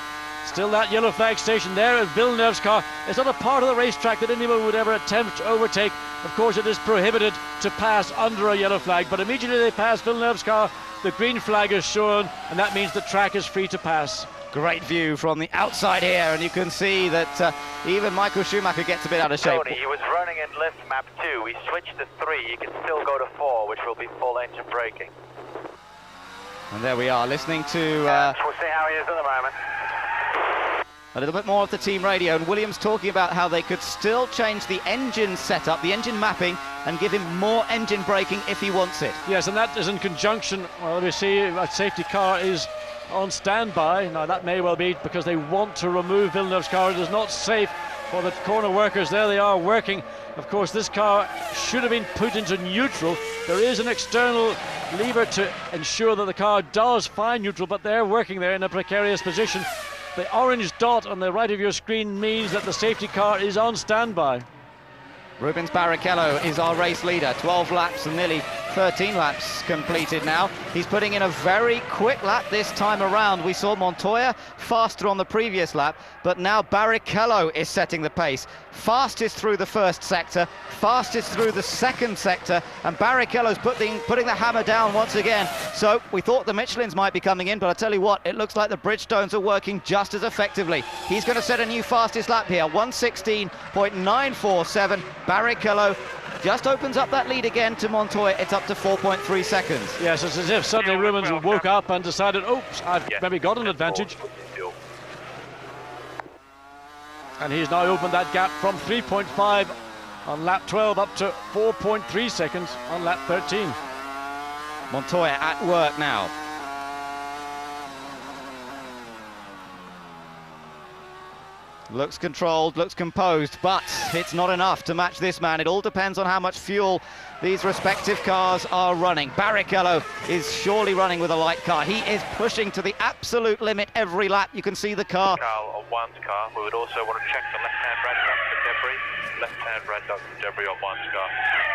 Still that yellow flag station there at Villeneuve's car. It's not a part of the racetrack that anyone would ever attempt to overtake. Of course, it is prohibited to pass under a yellow flag, but immediately they pass Villeneuve's car, the green flag is shown, and that means the track is free to pass. Great view from the outside here, and you can see that even Michael Schumacher gets a bit out of shape. Tony, he was running in lift map 2. We switched to 3. You can still go to 4, which will be full engine braking. And there we are, listening to we'll see how he is at the moment. a little bit more of the team radio, and Williams talking about how they could still change the engine setup, the engine mapping, and give him more engine braking if he wants it. Yes, and that is in conjunction, well, we see a safety car is on standby. Now that may well be because they want to remove Villeneuve's car. It is not safe for the corner workers. There they are working. Of course, this car should have been put into neutral. There is an external lever to ensure that the car does find neutral, but they're working there in a precarious position. The orange dot on the right of your screen means that the safety car is on standby. Rubens Barrichello is our race leader. 12 laps and nearly 13 laps completed now. He's putting in a very quick lap this time around. We saw Montoya faster on the previous lap, but now Barrichello is setting the pace. Fastest through the first sector, fastest through the second sector, and Barrichello's putting the hammer down once again. So we thought the Michelins might be coming in, but I tell you what, it looks like the Bridgestones are working just as effectively. He's going to set a new fastest lap here, 1:16.947. Barrichello just opens up that lead again to Montoya. It's up to 4.3 seconds. Yes, it's as if suddenly Rubens woke up and decided, oops, I've maybe got an advantage. And he's now opened that gap from 3.5 on lap 12 up to 4.3 seconds on lap 13. Montoya at work now. Looks controlled, looks composed, but it's not enough to match this man. It all depends on how much fuel these respective cars are running. Barrichello is surely running with a light car. He is pushing to the absolute limit every lap. You can see the car. On one's car, we would also want to check the left-hand rad duct for debris. Left-hand rad duct for debris on one's car.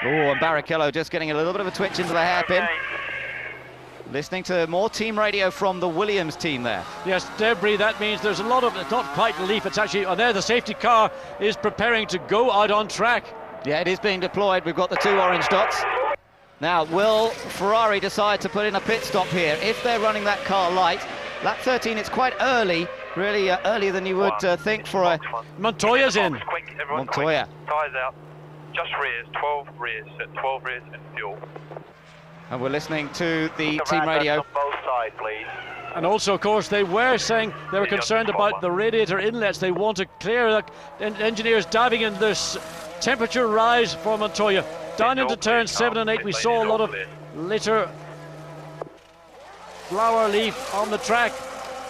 Oh, and Barrichello just getting a little bit of a twitch into the hairpin. Okay. Listening to more team radio from the Williams team there. Yes, debris, that means there's a lot of, it's not quite leaf, it's actually, there the safety car is preparing to go out on track. Yeah, it is being deployed. We've got the two orange dots. Now, will Ferrari decide to put in a pit stop here? If they're running that car light, lap 13, it's quite early, really earlier than you would think for a... Montoya's in. Quick, everyone Montoya. quick. Tyres out. Just rears, 12 rears, 12 rears and fuel. And we're listening to the team radio. On both sides, please. And also, of course, they were saying they were concerned about the radiator inlets. They want to clear the engineers diving in this temperature rise for Montoya. Down into turns 7 and 8, we saw a lot of litter flower leaf on the track.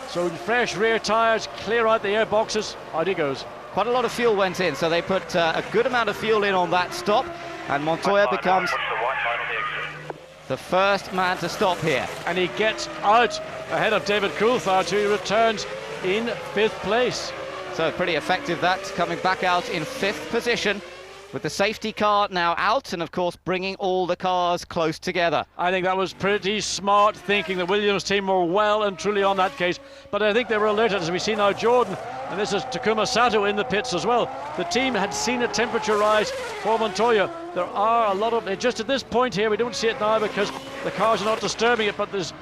So fresh rear tyres, clear out the air boxes. Out he goes. Quite a lot of fuel went in, so they put a good amount of fuel in on that stop. And Montoya becomes the first man to stop here. And he gets out ahead of David Coulthard, who returns in 5th place. So pretty effective that, coming back out in 5th position with the safety car now out and of course bringing all the cars close together. I think that was pretty smart thinking. The Williams team were well and truly on that case, but I think they were alerted, as we see now Jordan, and this is Takuma Sato in the pits as well. The team had seen a temperature rise for Montoya. There are a lot of, just at this point here, we don't see it now because the cars are not disturbing it, but there's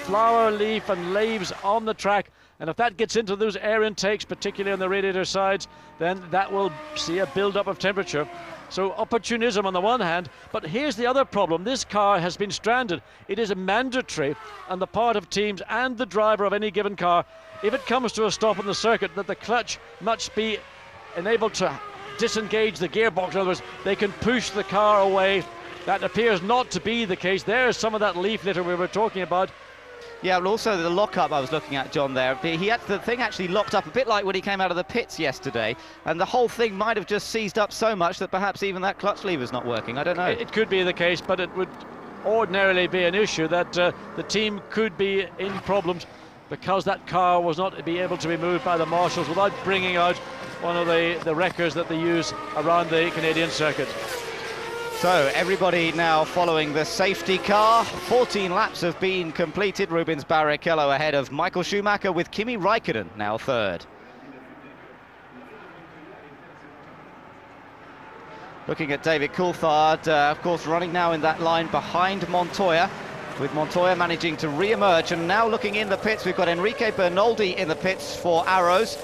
flower leaf and leaves on the track, and if that gets into those air intakes, particularly on the radiator sides, then that will see a build-up of temperature. So opportunism on the one hand, but here's the other problem. This car has been stranded. It is mandatory on the part of teams and the driver of any given car, if it comes to a stop on the circuit, that the clutch must be enabled to disengage the gearbox. In other words, they can push the car away. That appears not to be the case. There's some of that leaf litter we were talking about. Yeah, but also the lockup I was looking at, John, there. The thing actually locked up a bit like when he came out of the pits yesterday, and the whole thing might have just seized up so much that perhaps even that clutch lever's not working. I don't know. It could be the case, but it would ordinarily be an issue that the team could be in problems because that car was not be able to be moved by the marshals without bringing out one of the wreckers that they use around the Canadian circuit. So everybody now following the safety car. 14 laps have been completed. Rubens Barrichello ahead of Michael Schumacher with Kimi Räikkönen now 3rd. Looking at David Coulthard, of course running now in that line behind Montoya, with Montoya managing to re-emerge. And now looking in the pits, we've got Enrique Bernoldi in the pits for Arrows.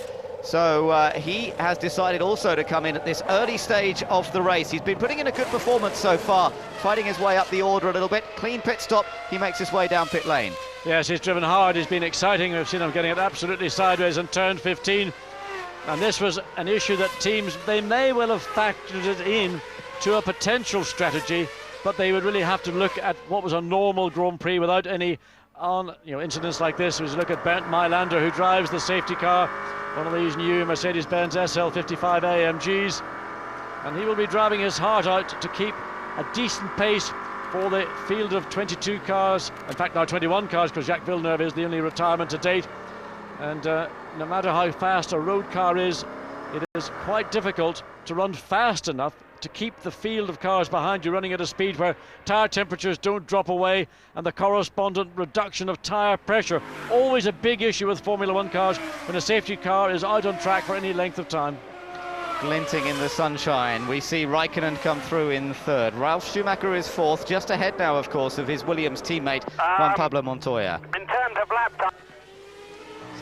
So he has decided also to come in at this early stage of the race. He's been putting in a good performance so far, fighting his way up the order a little bit. Clean pit stop, he makes his way down pit lane. Yes, he's driven hard. He's been exciting. We've seen him getting it absolutely sideways in turn 15. And this was an issue that teams, they may well have factored it in to a potential strategy, but they would really have to look at what was a normal Grand Prix without any incidents like this. We look at Bernd Mailander, who drives the safety car, one of these new Mercedes-Benz SL55 AMGs, and he will be driving his heart out to keep a decent pace for the field of 22 cars, in fact now 21 cars, because Jacques Villeneuve is the only retirement to date. And no matter how fast a road car is, it is quite difficult to run fast enough to keep the field of cars behind you running at a speed where tyre temperatures don't drop away and the correspondent reduction of tyre pressure. Always a big issue with Formula One cars when a safety car is out on track for any length of time. Glinting in the sunshine, we see Raikkonen come through in third. Ralf Schumacher is fourth, just ahead now, of course, of his Williams teammate, Juan Pablo Montoya. In terms of lap time.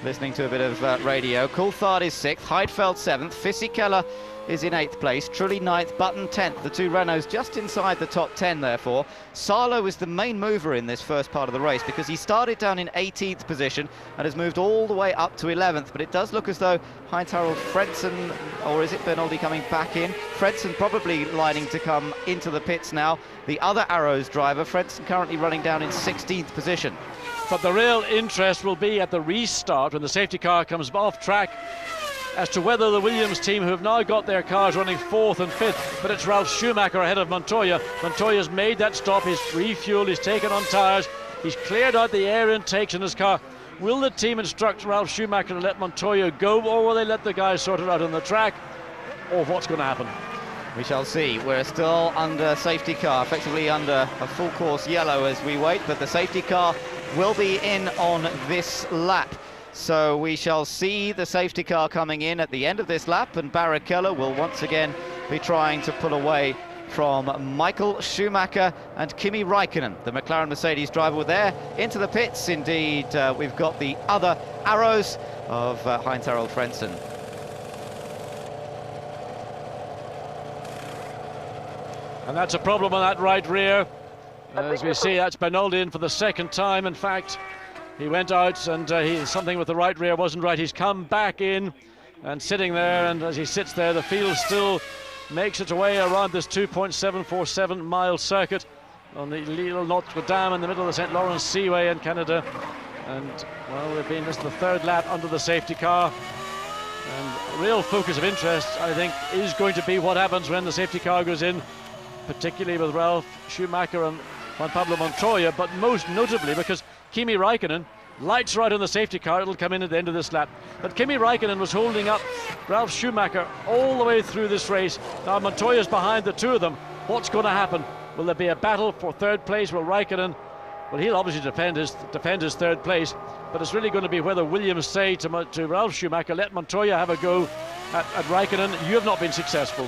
Listening to a bit of radio. Coulthard is sixth, Heidfeld seventh, Fisichella is in eighth place, Trulli ninth, Button 10th. The two Renaults just inside the top 10, therefore. Salo is the main mover in this first part of the race because he started down in 18th position and has moved all the way up to 11th. But it does look as though Heinz-Harald Frentzen, or is it Bernoldi coming back in? Frentzen probably lining to come into the pits now. The other Arrows driver, Frentzen, currently running down in 16th position. But the real interest will be at the restart when the safety car comes off track as to whether the Williams team, who have now got their cars running 4th and 5th, but it's Ralf Schumacher ahead of Montoya. Montoya's made that stop, he's refueled, he's taken on tyres, he's cleared out the air intakes in his car. Will the team instruct Ralf Schumacher to let Montoya go, or will they let the guys sort it out on the track, or what's going to happen? We shall see. We're still under safety car, effectively under a full course yellow as we wait, but the safety car will be in on this lap. So we shall see the safety car coming in at the end of this lap, and Barrichello will once again be trying to pull away from Michael Schumacher and Kimi Raikkonen. The McLaren Mercedes driver were there into the pits. Indeed, we've got the other Arrows of Heinz-Harald Frentzen. And that's a problem on that right rear. As we see, that's Bernoldi in for the second time. In fact, he went out and something with the right rear wasn't right. He's come back in and sitting there, and as he sits there, the field still makes its way around this 2.747 mile circuit on the L'Île Notre Dame in the middle of the St. Lawrence Seaway in Canada. And, well, we've been just the third lap under the safety car. And the real focus of interest, I think, is going to be what happens when the safety car goes in, particularly with Ralf Schumacher and Juan Pablo Montoya, but most notably because Kimi Raikkonen, lights right on the safety car, it'll come in at the end of this lap. But Kimi Raikkonen was holding up Ralf Schumacher all the way through this race. Now Montoya's behind the two of them. What's going to happen? Will there be a battle for third place? Will Raikkonen, well, he'll obviously defend his third place, but it's really going to be whether Williams say to Ralf Schumacher, let Montoya have a go at Raikkonen. You have not been successful.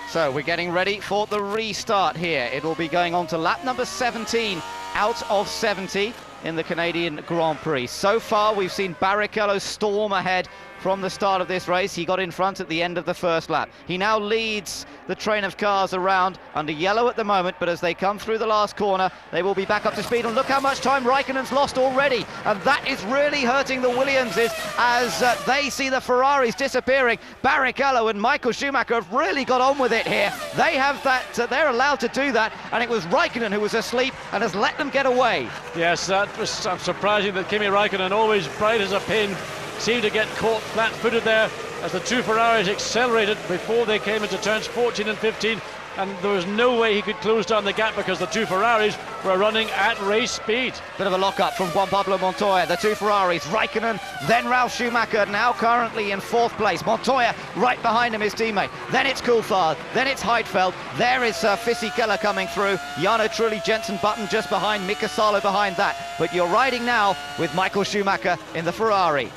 So we're getting ready for the restart here. It will be going on to lap number 17 out of 70 in the Canadian Grand Prix. So far we've seen Barrichello storm ahead from the start of this race. He got in front at the end of the first lap. He now leads the train of cars around under yellow at the moment, but as they come through the last corner, they will be back up to speed. And look how much time Raikkonen's lost already. And that is really hurting the Williamses as they see the Ferraris disappearing. Barrichello and Michael Schumacher have really got on with it here. They have that, they're allowed to do that. And it was Raikkonen who was asleep and has let them get away. Yes, that was surprising that Kimi Raikkonen, always bright as a pin, seemed to get caught flat-footed there as the two Ferraris accelerated before they came into turns 14 and 15, and there was no way he could close down the gap because the two Ferraris were running at race speed. Bit of a lock-up from Juan Pablo Montoya. The two Ferraris, Raikkonen, then Ralf Schumacher, now currently in fourth place. Montoya right behind him, his teammate. Then it's Coulthard, then it's Heidfeld. There is Fisichella coming through. Jarno Trulli, Jensen Button just behind, Mika Salo behind that. But you're riding now with Michael Schumacher in the Ferrari.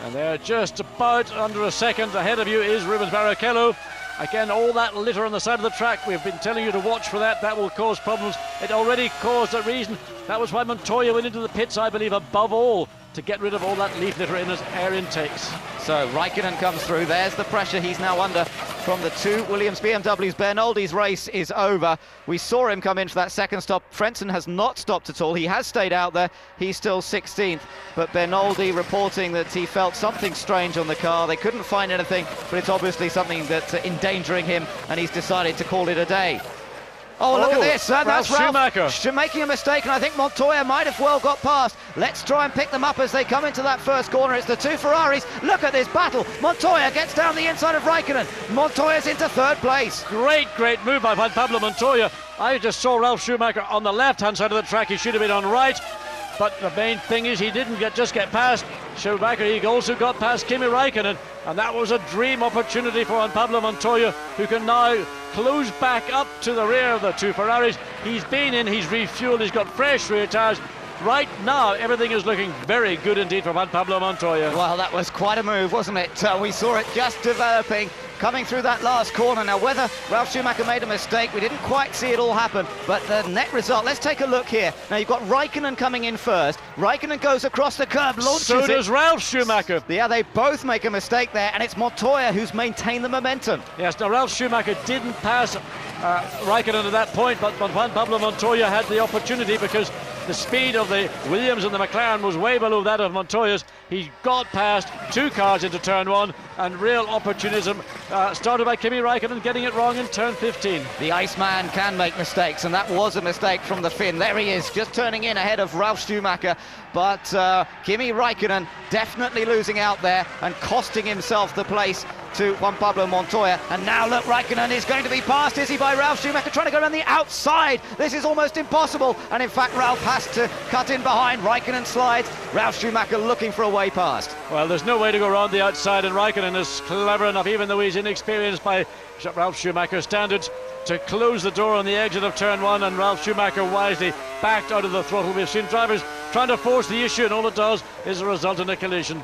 And they're just about under a second. Ahead of you is Rubens Barrichello. Again, all that litter on the side of the track, we've been telling you to watch for that. That will cause problems. It already caused a reason. That was why Montoya went into the pits, I believe, above all, to get rid of all that leaf litter in his air intakes. So Raikkonen comes through. There's the pressure he's now under from the two Williams BMWs. Bernoldi's race is over. We saw him come in for that second stop. Frentzen has not stopped at all. He has stayed out there. He's still 16th. But Bernoldi reporting that he felt something strange on the car. They couldn't find anything, but it's obviously something that's endangering him, and he's decided to call it a day. Oh, look at this. That's Ralf Schumacher making a mistake, and I think Montoya might have well got past. Let's try and pick them up as they come into that first corner. It's the two Ferraris. Look at this battle. Montoya gets down the inside of Raikkonen. Montoya's into third place. Great move by Juan Pablo Montoya. I just saw Ralf Schumacher on the left-hand side of the track. He should have been on right. But the main thing is he didn't just get past Schumacher. He also got past Kimi Raikkonen. And that was a dream opportunity for Juan Pablo Montoya, who can now close back up to the rear of the two Ferraris. He's been in, he's refueled, he's got fresh rear tyres. Right now, everything is looking very good indeed for Juan Pablo Montoya. Well, that was quite a move, wasn't it? We saw it just developing, coming through that last corner. Now, whether Ralf Schumacher made a mistake, we didn't quite see it all happen, but the net result, let's take a look here. Now, you've got Raikkonen coming in first. Raikkonen goes across the curb, launches it. So does Ralf Schumacher. Yeah, they both make a mistake there, and it's Montoya who's maintained the momentum. Yes, now Ralf Schumacher didn't pass Raikkonen at that point, but Juan Pablo Montoya had the opportunity because the speed of the Williams and the McLaren was way below that of Montoya's. He got past two cars into turn one, and real opportunism started by Kimi Raikkonen getting it wrong in turn 15. The Iceman can make mistakes, and that was a mistake from the Finn. There he is, just turning in ahead of Ralf Schumacher, but Kimi Raikkonen definitely losing out there and costing himself the place to Juan Pablo Montoya. And now look, Raikkonen is going to be passed, is he, by Ralf Schumacher, trying to go around the outside. This is almost impossible, and in fact Ralf has to cut in behind. Raikkonen slides, Ralf Schumacher looking for a way past. Well, there's no way to go around the outside, and Raikkonen is clever enough, even though he's inexperienced by Ralf Schumacher's standards, to close the door on the exit of turn one, and Ralf Schumacher wisely backed out of the throttle. We've seen drivers trying to force the issue, and all it does is result in a collision.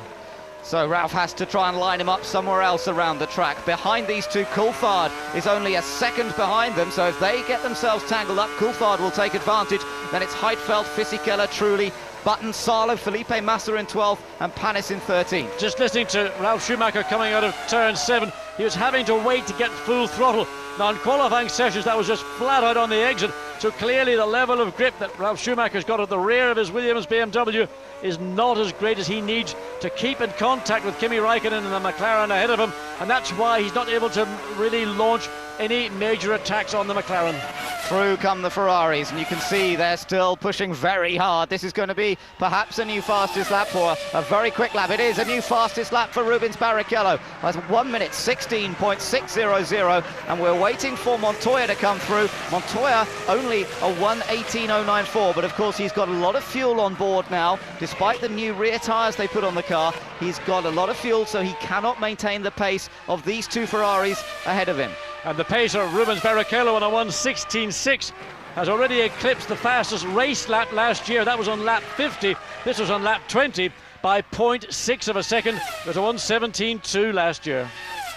So Ralf has to try and line him up somewhere else around the track. Behind these two, Coulthard is only a second behind them, so if they get themselves tangled up, Coulthard will take advantage. Then it's Heidfeld, Fisichella, Trulli, Button, Salo, Felipe Massa in 12th, and Panis in 13th. Just listening to Ralf Schumacher coming out of turn 7, he was having to wait to get full throttle. Now in qualifying sessions that was just flat out on the exit, so clearly the level of grip that Ralf Schumacher's got at the rear of his Williams BMW is not as great as he needs to keep in contact with Kimi Raikkonen and the McLaren ahead of him, and that's why he's not able to really launch any major attacks on the McLaren. Through come the Ferraris, and you can see they're still pushing very hard. This is going to be perhaps a new fastest lap for a very quick lap. It is a new fastest lap for Rubens Barrichello. That's 1 minute 16.600, and we're waiting for Montoya to come through. Montoya only a 1:18.094, but of course he's got a lot of fuel on board now. Despite the new rear tyres they put on the car, he's got a lot of fuel, so he cannot maintain the pace of these two Ferraris ahead of him. And the pace of Rubens Barrichello on a 1:16.6 has already eclipsed the fastest race lap last year. That was on lap 50. This was on lap 20 by 0.6 of a second. It was a 1:17.2 last year.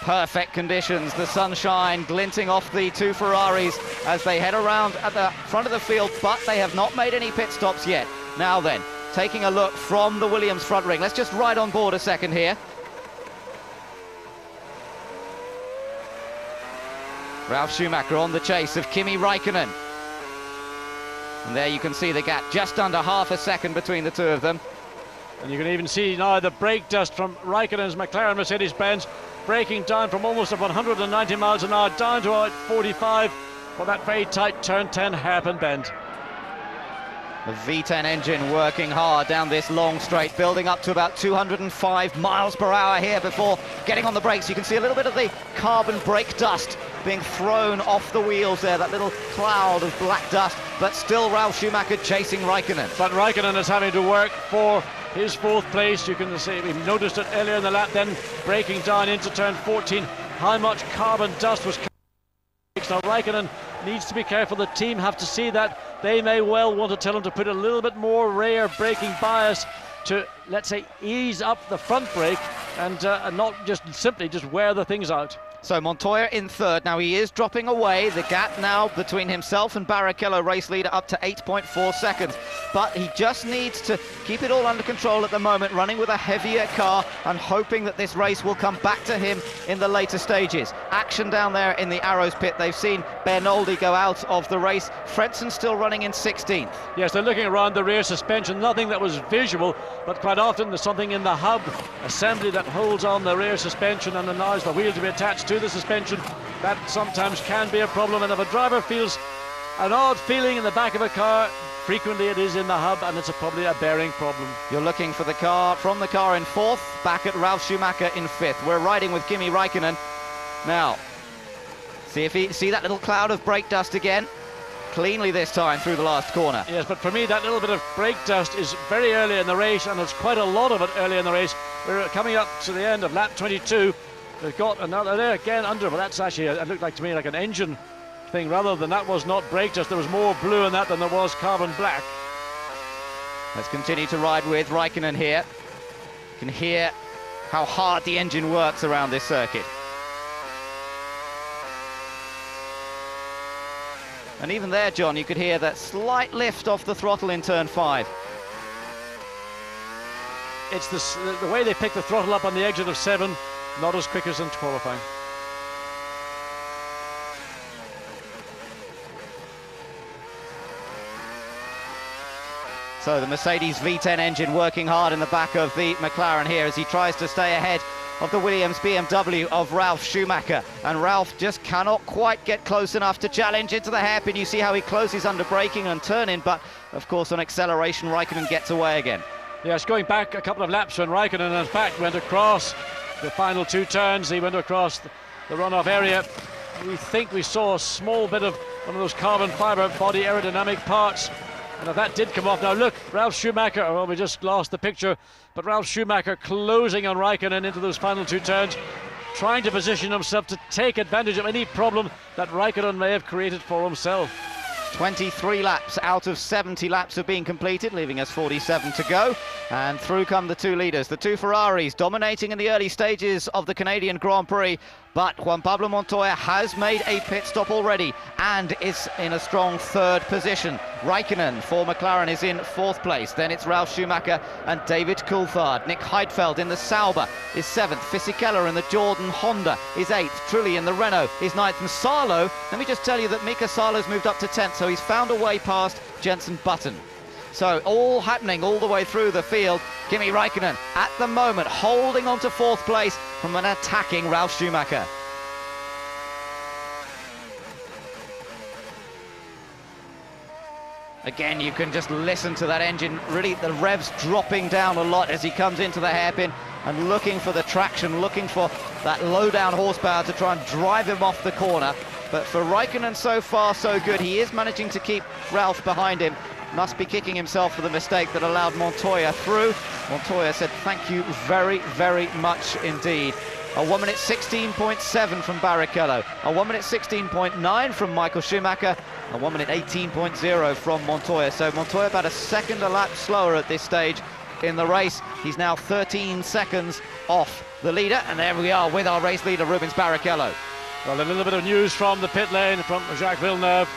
Perfect conditions, the sunshine glinting off the two Ferraris as they head around at the front of the field, but they have not made any pit stops yet. Now then, taking a look from the Williams front ring. Let's just ride on board a second here. Ralf Schumacher on the chase of Kimi Raikkonen. And there you can see the gap, just under half a second between the two of them. And you can even see now the brake dust from Raikkonen's McLaren Mercedes-Benz breaking down from almost 190 miles an hour down to about 45 for that very tight turn 10 hairpin bend. The V10 engine working hard down this long straight, building up to about 205 miles per hour here before getting on the brakes. You can see a little bit of the carbon brake dust being thrown off the wheels there, that little cloud of black dust, but still Ralf Schumacher chasing Raikkonen. But Raikkonen is having to work for his fourth place. You can see, we noticed it earlier in the lap, then breaking down into turn 14, how much carbon dust was coming. Now Raikkonen needs to be careful. The team have to see that. They may well want to tell him to put a little bit more rear braking bias to, let's say, ease up the front brake and not just simply just wear the things out. So Montoya in third. Now he is dropping away. The gap now between himself and Barrichello, race leader, up to 8.4 seconds. But he just needs to keep it all under control at the moment, running with a heavier car and hoping that this race will come back to him in the later stages. Action down there in the Arrows pit. They've seen Bernoldi go out of the race. Frentzen still running in 16th. Yes, they're looking around the rear suspension. Nothing that was visual, but quite often there's something in the hub assembly that holds on the rear suspension and allows the wheel to be attached to the suspension. That sometimes can be a problem, and if a driver feels an odd feeling in the back of a car, frequently it is in the hub, and it's probably a bearing problem. You're looking for the car from the car in fourth, back at Ralf Schumacher in fifth. We're riding with Kimi Räikkönen. Now, see that little cloud of brake dust again? Cleanly this time through the last corner. Yes, but for me that little bit of brake dust is very early in the race, and there's quite a lot of it early in the race. We're coming up to the end of lap 22. They've got another there again under, but that's actually, it looked like to me like an engine thing rather than that was not brake dust. There was more blue in that than there was carbon black. Let's continue to ride with Räikkönen here. You can hear how hard the engine works around this circuit. And even there, John, you could hear that slight lift off the throttle in turn 5. It's the way they pick the throttle up on the exit of 7, not as quick as in qualifying. So the Mercedes V10 engine working hard in the back of the McLaren here as he tries to stay ahead of the Williams BMW of Ralf Schumacher. And Ralf just cannot quite get close enough to challenge into the hairpin. You see how he closes under braking and turning, but of course on acceleration Räikkönen gets away again. Yes, going back a couple of laps when Räikkönen in fact went across the final 2 turns. He went across the runoff area. We think we saw a small bit of one of those carbon fibre body aerodynamic parts, and if that did come off, now look, Ralf Schumacher, well, we just lost the picture, but Ralf Schumacher closing on Räikkönen into those final 2 turns, trying to position himself to take advantage of any problem that Räikkönen may have created for himself. 23 laps out of 70 laps have been completed, leaving us 47 to go. And through come the 2 leaders, the 2 Ferraris, dominating in the early stages of the Canadian Grand Prix. But Juan Pablo Montoya has made a pit stop already and is in a strong 3rd position. Räikkönen for McLaren is in 4th place. Then it's Ralf Schumacher and David Coulthard. Nick Heidfeld in the Sauber is 7th. Fisichella in the Jordan Honda is 8th. Trulli in the Renault is 9th. And Salo, let me just tell you that Mika Salo's moved up to 10th, so he's found a way past Jenson Button. So all happening all the way through the field. Kimi Räikkönen at the moment holding on to 4th place from an attacking Ralf Schumacher. Again, you can just listen to that engine, really the revs dropping down a lot as he comes into the hairpin and looking for the traction, looking for that low down horsepower to try and drive him off the corner. But for Räikkönen, so far so good. He is managing to keep Ralf behind him. Must be kicking himself for the mistake that allowed Montoya through. Montoya said thank you very, very much indeed. A 1 minute 16.7 from Barrichello, a 1 minute 16.9 from Michael Schumacher, a 1 minute 18.0 from Montoya. So Montoya about a second a lap slower at this stage in the race. He's now 13 seconds off the leader, and there we are with our race leader, Rubens Barrichello. Well, a little bit of news from the pit lane from Jacques Villeneuve,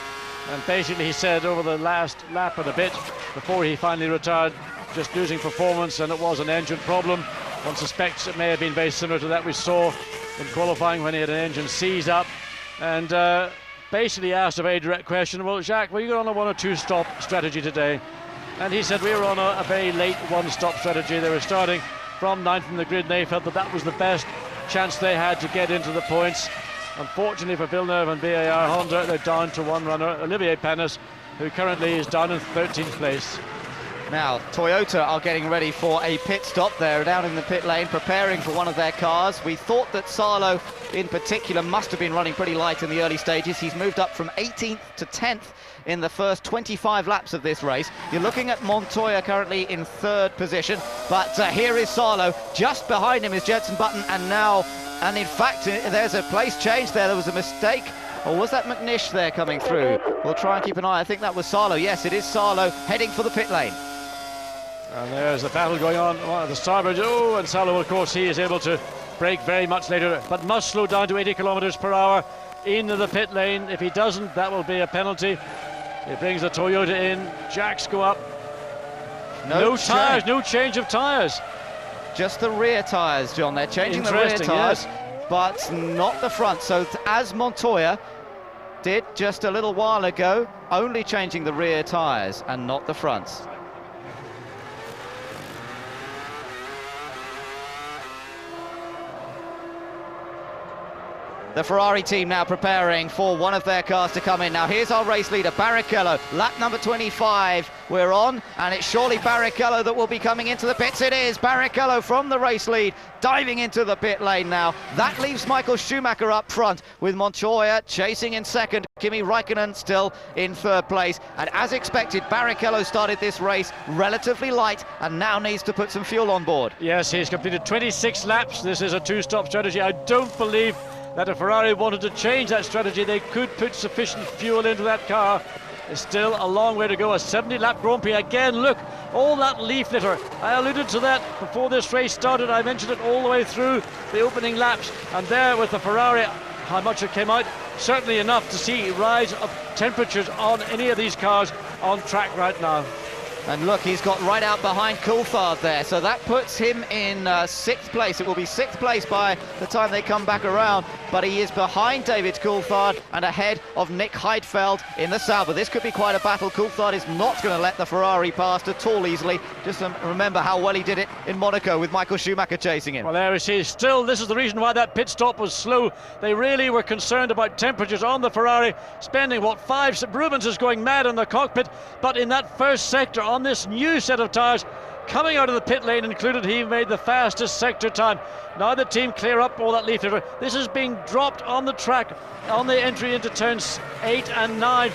and basically he said over the last lap and a bit before he finally retired, just losing performance, and it was an engine problem. One suspects it may have been very similar to that we saw in qualifying when he had an engine seize up, and basically asked a very direct question, well, Jacques, were you on a 1 or 2 stop strategy today? And he said we were on a very late 1-stop strategy. They were starting from 9th in the grid, and they felt that that was the best chance they had to get into the points. Unfortunately for Villeneuve and BAR Honda, they're down to 1 runner, Olivier Panis, who currently is down in 13th place. Now, Toyota are getting ready for a pit stop. They're down in the pit lane preparing for one of their cars. We thought that Salo in particular must have been running pretty light in the early stages. He's moved up from 18th to 10th in the first 25 laps of this race. You're looking at Montoya currently in 3rd position, but here is Salo. Just behind him is Jenson Button, and in fact, there's a place change there. There was a mistake. Or was that McNish there coming through? We'll try and keep an eye. I think that was Salo. Yes, it is Salo heading for the pit lane. And there's a battle going on at the starboard. Oh, and Salo, of course, he is able to brake very much later, but must slow down to 80 kilometers per hour into the pit lane. If he doesn't, that will be a penalty. He brings the Toyota in, jacks go up. No tyres, no change of tyres. Just the rear tyres, John. They're changing the rear tyres, but not the front. So as Montoya did just a little while ago, only changing the rear tyres and not the fronts. The Ferrari team now preparing for one of their cars to come in. Now here's our race leader, Barrichello, lap number 25 we're on, and it's surely Barrichello that will be coming into the pits. It is Barrichello from the race lead, diving into the pit lane now. That leaves Michael Schumacher up front, with Montoya chasing in second, Kimi Räikkönen still in third place. And as expected, Barrichello started this race relatively light and now needs to put some fuel on board. Yes, he's completed 26 laps. This is a two-stop strategy. I don't believe that if Ferrari wanted to change that strategy, they could put sufficient fuel into that car. There's still a long way to go. A 70-lap Grand Prix. Again, look, all that leaf litter. I alluded to that before this race started. I mentioned it all the way through the opening laps. And there with the Ferrari, how much it came out, certainly enough to see rise of temperatures on any of these cars on track right now. And look, he's got right out behind Coulthard there, so that puts him in 6th place. It will be 6th place by the time they come back around, but he is behind David Coulthard and ahead of Nick Heidfeld in the Sauber. This could be quite a battle. Coulthard is not going to let the Ferrari past at all easily. Just remember how well he did it in Monaco with Michael Schumacher chasing him. Well, there we see. Still, this is the reason why that pit stop was slow. They really were concerned about temperatures on the Ferrari, spending, what, 5... Rubens is going mad in the cockpit, but in that first sector, on this new set of tyres, coming out of the pit lane included, he made the fastest sector time. Now the team clear up all that leaf litter. This is being dropped on the track on the entry into turns 8 and 9.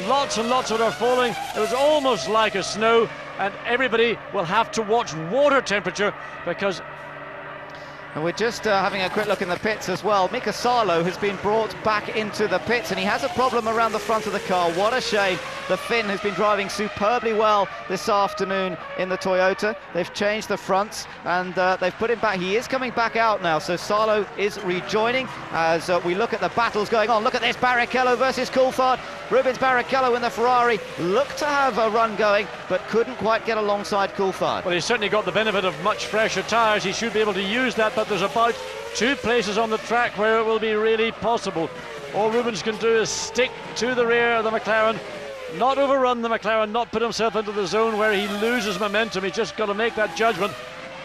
Lots and lots of it are falling. It was almost like a snow, and everybody will have to watch water temperature, because... And we're just having a quick look in the pits as well. Mika Salo has been brought back into the pits, and he has a problem around the front of the car. What a shame. The Finn has been driving superbly well this afternoon in the Toyota. They've changed the fronts, and they've put him back. He is coming back out now, so Salo is rejoining as we look at the battles going on. Look at this, Barrichello versus Coulthard. Rubens Barrichello in the Ferrari looked to have a run going, but couldn't quite get alongside Coulthard. Well, he's certainly got the benefit of much fresher tyres. He should be able to use that, but there's about 2 places on the track where it will be really possible. All Rubens can do is stick to the rear of the McLaren, not overrun the McLaren, not put himself into the zone where he loses momentum. He's just got to make that judgment,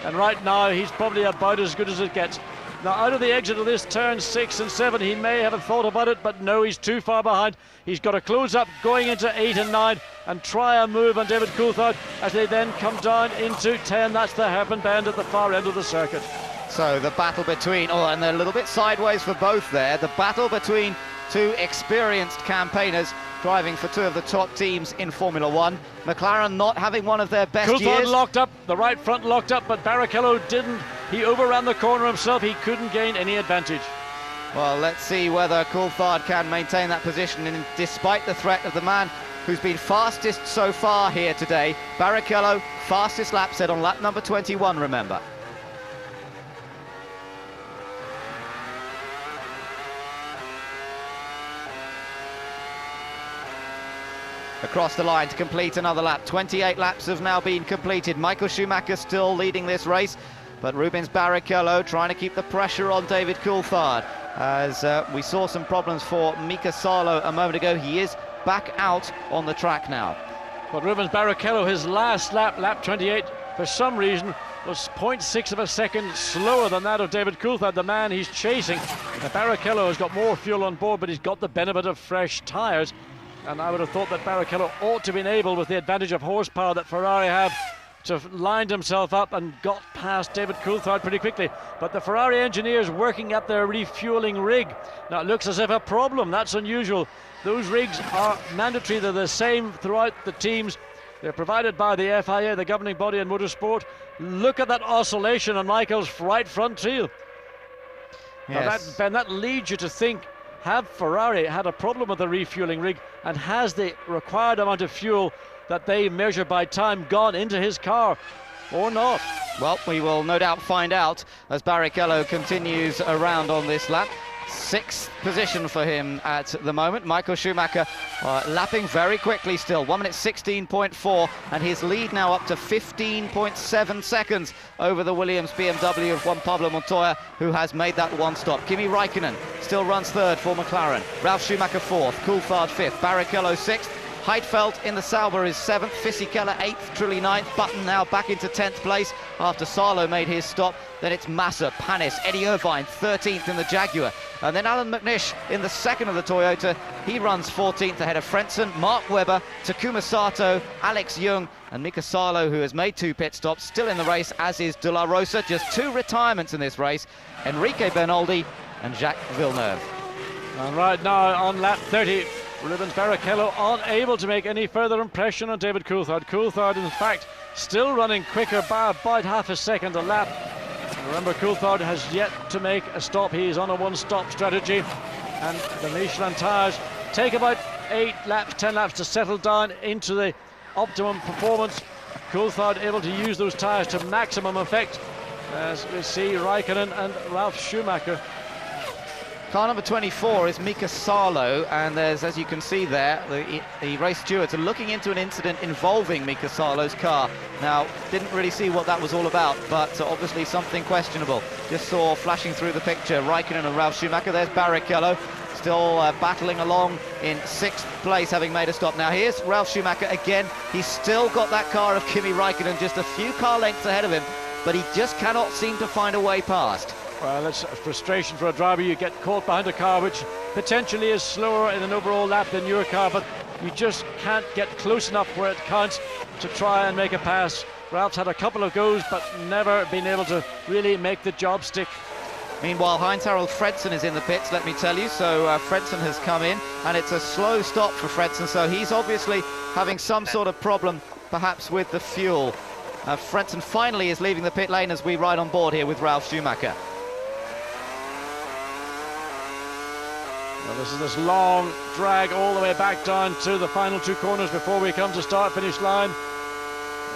and right now he's probably about as good as it gets. Now, out of the exit of this turn 6 and 7, he may have thought about it, but no, he's too far behind. He's got to close up going into 8 and 9 and try a move on David Coulthard as they then come down into 10. That's the hairpin bend at the far end of the circuit. So the battle between, and they're a little bit sideways for both there, the battle between two experienced campaigners driving for 2 of the top teams in Formula 1. McLaren not having one of their best Coulthard years. Locked up, the right front locked up, but Barrichello didn't. He overran the corner himself. He couldn't gain any advantage. Well, let's see whether Coulthard can maintain that position, and despite the threat of the man who's been fastest so far here today, Barrichello, fastest lap set on lap number 21, remember. Across the line to complete another lap. 28 laps have now been completed. Michael Schumacher still leading this race, but Rubens Barrichello trying to keep the pressure on David Coulthard. As we saw some problems for Mika Salo a moment ago, he is back out on the track now. But Rubens Barrichello, his last lap, lap 28, for some reason was 0.6 of a second slower than that of David Coulthard, the man he's chasing. Now, Barrichello has got more fuel on board, but he's got the benefit of fresh tyres. And I would have thought that Barrichello ought to have been able, with the advantage of horsepower that Ferrari have, to have lined himself up and got past David Coulthard pretty quickly. But the Ferrari engineers working at their refueling rig. Now it looks as if a problem. That's unusual. Those rigs are mandatory. They're the same throughout the teams. They're provided by the FIA, the governing body in motorsport. Look at that oscillation on Michael's right front wheel. Yes. Now that leads you to think, have Ferrari had a problem with the refueling rig, and has the required amount of fuel that they measure by time gone into his car? or not? Well, we will no doubt find out as Barrichello continues around on this lap. 6th position for him at the moment. Michael Schumacher lapping very quickly still, 1 minute 16.4, and his lead now up to 15.7 seconds over the Williams BMW of Juan Pablo Montoya, who has made that one stop. Kimi Räikkönen still runs 3rd for McLaren. Ralf Schumacher 4th, Coulthard 5th, Barrichello 6th. Heidfeld in the Sauber is 7th, Fisichella 8th, Trulli 9th, Button now back into 10th place after Salo made his stop. Then it's Massa, Panis, Eddie Irvine 13th in the Jaguar. And then Alan McNish in the 2nd of the Toyota. He runs 14th ahead of Frentzen, Mark Webber, Takuma Sato, Alex Young and Mika Salo, who has made 2 pit stops, still in the race, as is De La Rosa. Just 2 retirements in this race, Enrique Bernoldi and Jacques Villeneuve. And right now on lap 30, Rubens Barrichello unable to make any further impression on David Coulthard. Coulthard, in fact, still running quicker by about half a second a lap. Remember, Coulthard has yet to make a stop. He's on a one-stop strategy, and the Michelin tyres take about 8 laps, 10 laps to settle down into the optimum performance. Coulthard able to use those tyres to maximum effect, as we see Räikkönen and Ralf Schumacher. Car number 24 is Mika Salo, and there's, as you can see there, the race stewards are looking into an incident involving Mika Salo's car. Now, didn't really see what that was all about, but obviously something questionable. Just saw flashing through the picture Räikkönen and Ralf Schumacher. There's Barrichello, still battling along in 6th place, having made a stop. Now here's Ralf Schumacher again. He's still got that car of Kimi Räikkönen just a few car lengths ahead of him, but he just cannot seem to find a way past. Well, that's a frustration for a driver. You get caught behind a car which potentially is slower in an overall lap than your car, but you just can't get close enough where it counts to try and make a pass. Ralph's had a couple of goes, but never been able to really make the job stick. Meanwhile, Heinz-Harald Frentzen is in the pits, let me tell you. So Frentzen has come in, and it's a slow stop for Frentzen, so he's obviously having some sort of problem, perhaps with the fuel. Frentzen finally is leaving the pit lane as we ride on board here with Ralf Schumacher. Well, this is this long drag all the way back down to the final 2 corners before we come to start-finish line.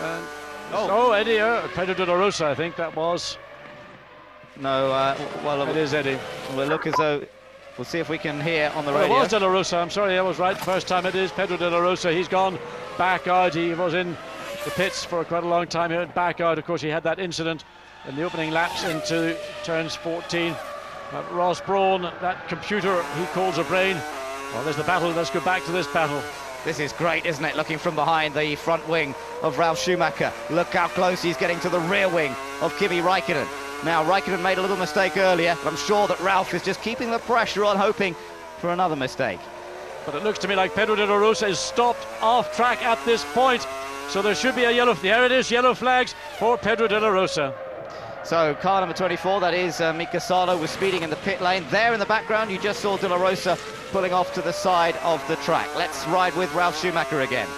And Eddie, Pedro de la Rosa, I think that was. No, well, it is Eddie. We'll look as though, we'll see if we can hear on the radio. It was de la Rosa, I'm sorry, I was right the first time. It is Pedro de la Rosa. He's gone back out. He was in the pits for quite a long time here, back out. Of course, he had that incident in the opening laps into turns 14. Ross Brawn, that computer he calls a brain. Well, there's the battle. Let's go back to this battle. This is great, isn't it? Looking from behind the front wing of Ralf Schumacher. Look how close he's getting to the rear wing of Kimi Räikkönen. Now, Räikkönen made a little mistake earlier, but I'm sure that Ralf is just keeping the pressure on, hoping for another mistake. But it looks to me like Pedro de la Rosa is stopped off track at this point. So there should be a yellow. There it is, yellow flags for Pedro de la Rosa. So car number 24, that is Mika Salo, was speeding in the pit lane. There in the background, you just saw De La Rosa pulling off to the side of the track. Let's ride with Ralf Schumacher again.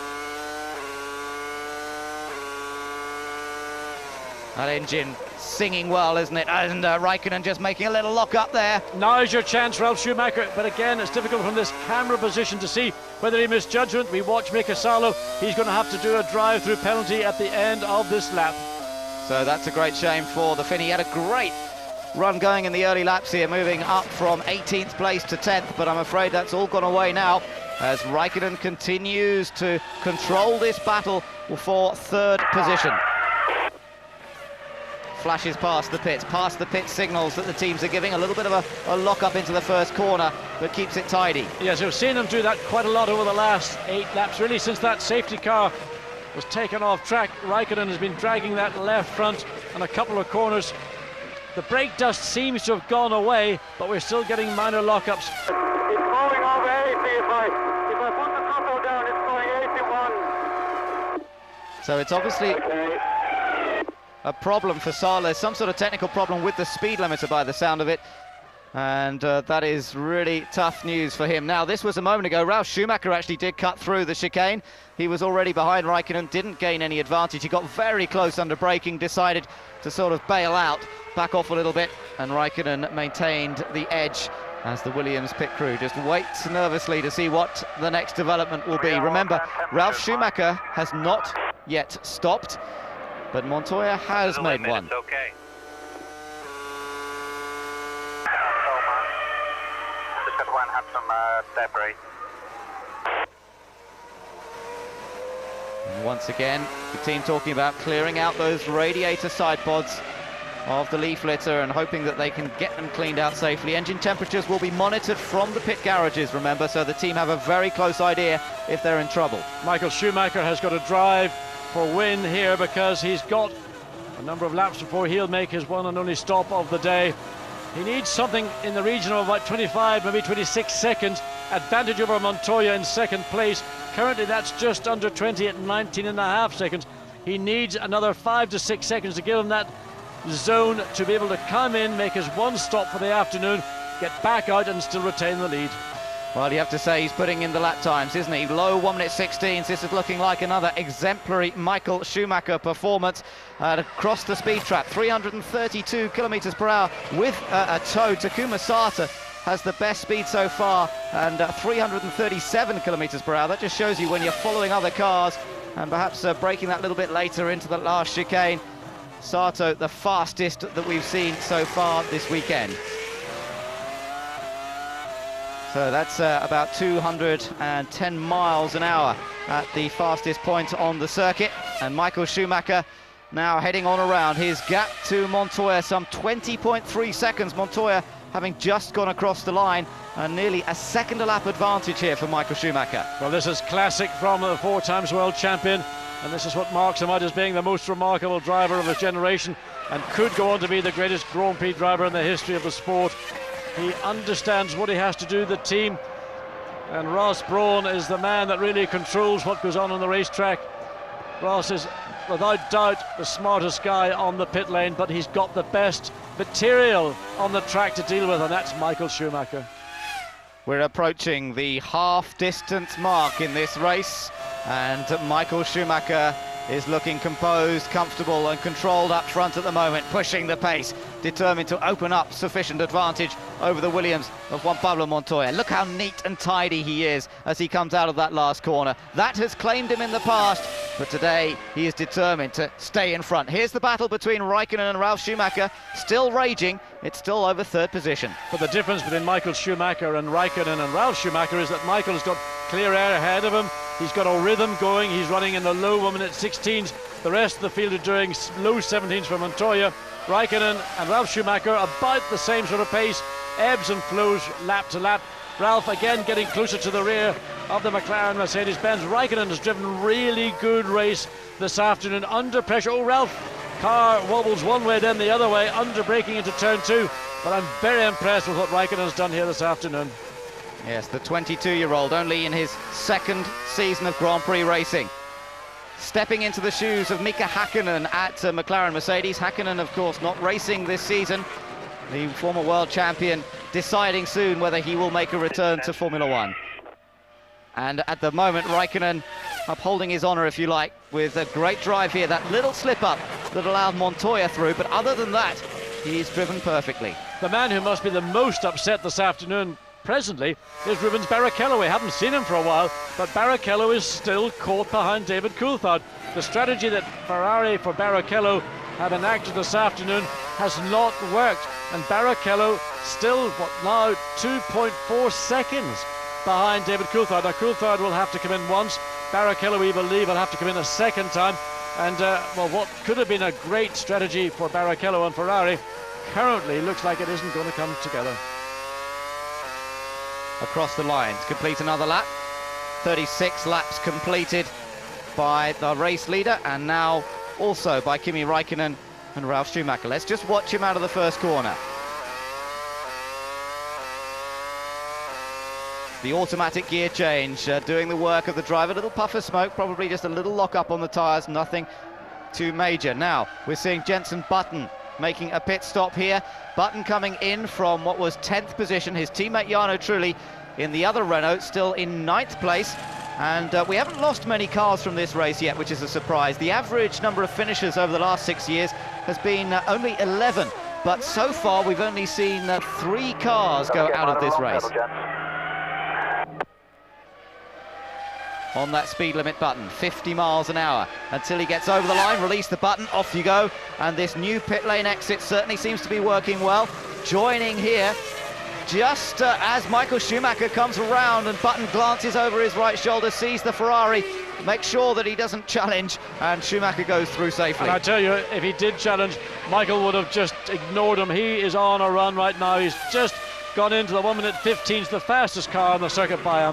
That engine singing well, isn't it? And Räikkönen just making a little lock up there. Now's your chance, Ralf Schumacher. But again, it's difficult from this camera position to see whether he missed judgment. We watch Mika Salo. He's going to have to do a drive-through penalty at the end of this lap. So that's a great shame for the Finn. He had a great run going in the early laps here, moving up from 18th place to 10th, but I'm afraid that's all gone away now as Räikkönen continues to control this battle for 3rd position. Flashes past the pit signals that the teams are giving. A little bit of a lock-up into the first corner, but keeps it tidy. Yes, we've seen him do that quite a lot over the last 8 laps, really, since that safety car was taken off track. Räikkönen has been dragging that left front on a couple of corners. The brake dust seems to have gone away, but we're still getting minor lockups. It's going over 80. If I put the throttle down, it's going 81. So it's obviously a problem for Salo. Some sort of technical problem with the speed limiter by the sound of it. And that is really tough news for him. Now, this was a moment ago. Ralf Schumacher actually did cut through the chicane. He was already behind Räikkönen, didn't gain any advantage. He got very close under braking, decided to sort of bail out, back off a little bit, and Räikkönen maintained the edge as the Williams pit crew just waits nervously to see what the next development will be. Remember, Ralf Schumacher has not yet stopped. but Montoya has made one. Okay. Just got one, had some debris. And once again, the team talking about clearing out those radiator side pods of the leaf litter and hoping that they can get them cleaned out safely. Engine temperatures will be monitored from the pit garages, remember, so the team have a very close idea if they're in trouble. Michael Schumacher has got to drive for win here because he's got a number of laps before he'll make his one and only stop of the day. He needs something in the region of about 25, maybe 26 seconds advantage over Montoya in second place. Currently that's just under 20 at 19.5 seconds. He needs another 5 to 6 seconds to give him that zone to be able to come in, make his one stop for the afternoon, get back out and still retain the lead. Well, you have to say he's putting in the lap times, isn't he? Low 1:16. This is looking like another exemplary Michael Schumacher performance across the speed trap. 332 kilometers per hour with a tow. Takuma Sato has the best speed so far, and 337 kilometers per hour. That just shows you when you're following other cars and perhaps braking that little bit later into the last chicane. Sato, the fastest that we've seen so far this weekend. So that's about 210 miles an hour at the fastest point on the circuit. And Michael Schumacher now heading on around. His gap to Montoya, some 20.3 seconds. Montoya having just gone across the line, and nearly a second a lap advantage here for Michael Schumacher. Well, this is classic from the 4 times world champion. And this is what marks him out as being the most remarkable driver of his generation and could go on to be the greatest Grand Prix driver in the history of the sport. He understands what he has to do, the team. And Ross Brawn is the man that really controls what goes on the racetrack. Ross is, without doubt, the smartest guy on the pit lane, but he's got the best material on the track to deal with, and that's Michael Schumacher. We're approaching the half-distance mark in this race, and Michael Schumacher is looking composed, comfortable and controlled up front at the moment, pushing the pace, determined to open up sufficient advantage over the Williams of Juan Pablo Montoya. Look how neat and tidy he is as he comes out of that last corner. That has claimed him in the past, but today he is determined to stay in front. Here's the battle between Raikkonen and Ralf Schumacher, still raging. It's still over third position. But the difference between Michael Schumacher and Raikkonen and Ralf Schumacher is that Michael's got clear air ahead of him. He's got a rhythm going. He's running in the low 1-minute 16s. The rest of the field are doing low 17s for Montoya. Raikkonen and Ralf Schumacher about the same sort of pace, ebbs and flows lap to lap. Ralf again getting closer to the rear of the McLaren Mercedes-Benz. Raikkonen has driven really good race this afternoon under pressure. Oh, Ralf, car wobbles one way then the other way, under braking into turn 2. But I'm very impressed with what Raikkonen's done here this afternoon. Yes, the 22-year-old, only in his second season of Grand Prix racing. Stepping into the shoes of Mika Häkkinen at McLaren Mercedes. Häkkinen, of course, not racing this season. The former world champion deciding soon whether he will make a return to Formula One. And at the moment, Raikkonen upholding his honour, if you like, with a great drive here. That little slip-up that allowed Montoya through, but other than that, he's driven perfectly. The man who must be the most upset this afternoon presently is Rubens Barrichello. We haven't seen him for a while, but Barrichello is still caught behind David Coulthard. The strategy that Ferrari for Barrichello have enacted this afternoon has not worked, and Barrichello still, what now, 2.4 seconds behind David Coulthard. Now Coulthard will have to come in once. Barrichello, we believe, will have to come in a second time, and well, what could have been a great strategy for Barrichello and Ferrari currently looks like it isn't going to come together. Across the lines, complete another lap. 36 laps completed by the race leader, and now also by Kimi Raikkonen and Ralf Schumacher. Let's just watch him out of the first corner. The automatic gear change doing the work of the driver. A little puff of smoke, probably just a little lock up on the tyres, nothing too major. Now we're seeing Jenson Button making a pit stop here. Button coming in from what was 10th position. His teammate Jarno Trulli in the other Renault still in 9th place. And we haven't lost many cars from this race yet, which is a surprise. The average number of finishes over the last 6 years has been only 11. But so far we've only seen 3 cars go out of this race. on that speed limit button, 50 miles an hour until he gets over the line. Release the button, off you go. And this new pit lane exit certainly seems to be working well. Joining here just as Michael Schumacher comes around, and Button glances over his right shoulder, sees the Ferrari, makes sure that he doesn't challenge, and Schumacher goes through safely. And I tell you, if he did challenge, Michael would have just ignored him. He is on a run right now. He's just gone into the 1 minute 15. It's the fastest car on the circuit by a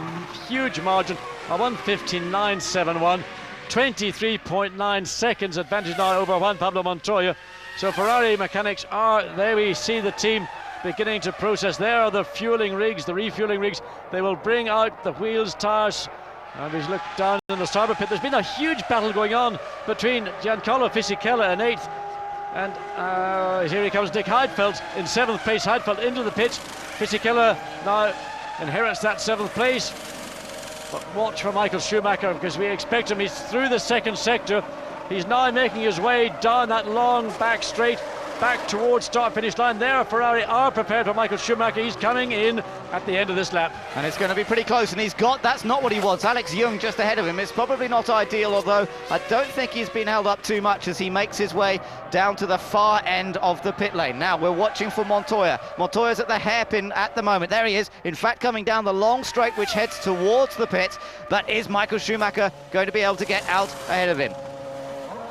huge margin, a 1:59.71. 23.9 seconds advantage now over Juan Pablo Montoya. So Ferrari mechanics are, there we see the team beginning to process. There are the fueling rigs, the refueling rigs. They will bring out the wheels, tires. And he's looked down in the starboard pit. There's been a huge battle going on between Giancarlo Fisichella in 8th, and here he comes, Nick Heidfeld in 7th place. Heidfeld into the pit. Fisichella now inherits that 7th place. But watch for Michael Schumacher, because we expect him. He's through the second sector. He's now making his way down that long back straight, back towards start-finish line. There, Ferrari are prepared for Michael Schumacher. He's coming in at the end of this lap. And it's going to be pretty close, and that's not what he wants. Alex Young just ahead of him. It's probably not ideal, although I don't think he's been held up too much as he makes his way down to the far end of the pit lane. Now we're watching for Montoya. Montoya's at the hairpin at the moment. There he is, in fact, coming down the long straight which heads towards the pit. But is Michael Schumacher going to be able to get out ahead of him?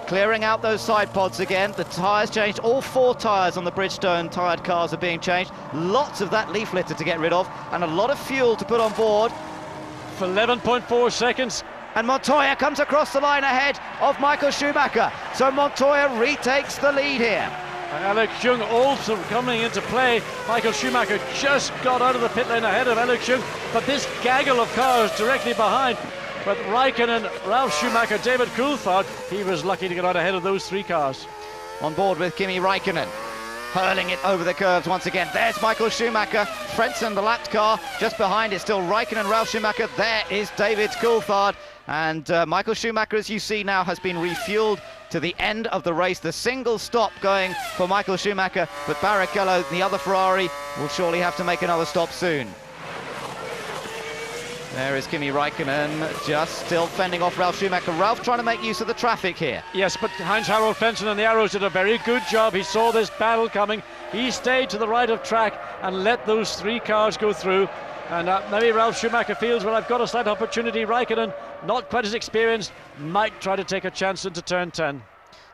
Clearing out those side pods again. The tyres changed. All 4 tyres on the Bridgestone tired cars are being changed. Lots of that leaf litter to get rid of, and a lot of fuel to put on board. For 11.4 seconds. And Montoya comes across the line ahead of Michael Schumacher. So Montoya retakes the lead here. And Alex Young also coming into play. Michael Schumacher just got out of the pit lane ahead of Alex Young, but this gaggle of cars directly behind. But Raikkonen, Ralf Schumacher, David Coulthard, he was lucky to get out ahead of those 3 cars. On board with Kimi Raikkonen, hurling it over the curves once again. There's Michael Schumacher, Frentzen, the lapped car, just behind it still Raikkonen, Ralf Schumacher. There is David Coulthard, and Michael Schumacher, as you see now, has been refueled to the end of the race. The single stop going for Michael Schumacher, but Barrichello, the other Ferrari, will surely have to make another stop soon. There is Kimi Raikkonen, just still fending off Ralf Schumacher. Ralf trying to make use of the traffic here. Yes, but Heinz-Harald Frentzen and the Arrows did a very good job. He saw this battle coming. He stayed to the right of track and let those 3 cars go through. And maybe Ralf Schumacher feels, well, I've got a slight opportunity. Raikkonen, not quite as experienced, might try to take a chance into turn 10.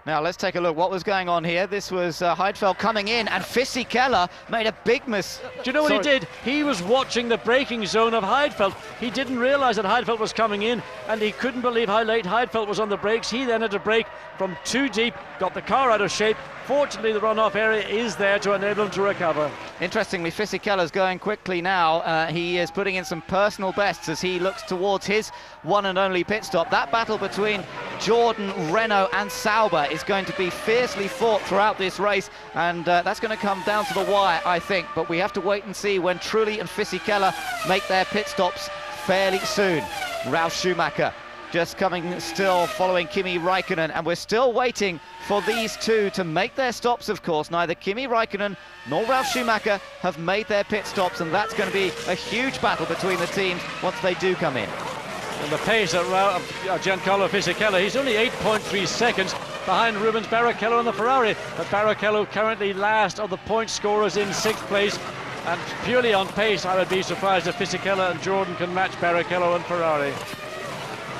Now let's take a look what was going on here. This was Heidfeld coming in, and Fisichella made a big miss. Do you know what he did? He was watching the braking zone of Heidfeld. He didn't realise that Heidfeld was coming in, and he couldn't believe how late Heidfeld was on the brakes. He then had to brake from too deep, got the car out of shape. Fortunately, the runoff area is there to enable him to recover. Interestingly, Fisichella's going quickly now. He is putting in some personal bests as he looks towards his one and only pit stop. That battle between Jordan, Renault and Sauber is going to be fiercely fought throughout this race, and that's going to come down to the wire, I think. But we have to wait and see when Trulli and Fisichella make their pit stops fairly soon. Ralf Schumacher just coming still, following Kimi Raikkonen, and we're still waiting for these 2 to make their stops, of course. Neither Kimi Raikkonen nor Ralf Schumacher have made their pit stops, and that's going to be a huge battle between the teams once they do come in. And the pace of Giancarlo Fisichella, he's only 8.3 seconds behind Rubens Barrichello and the Ferrari, but Barrichello currently last of the point scorers in 6th place, and purely on pace I would be surprised if Fisichella and Jordan can match Barrichello and Ferrari.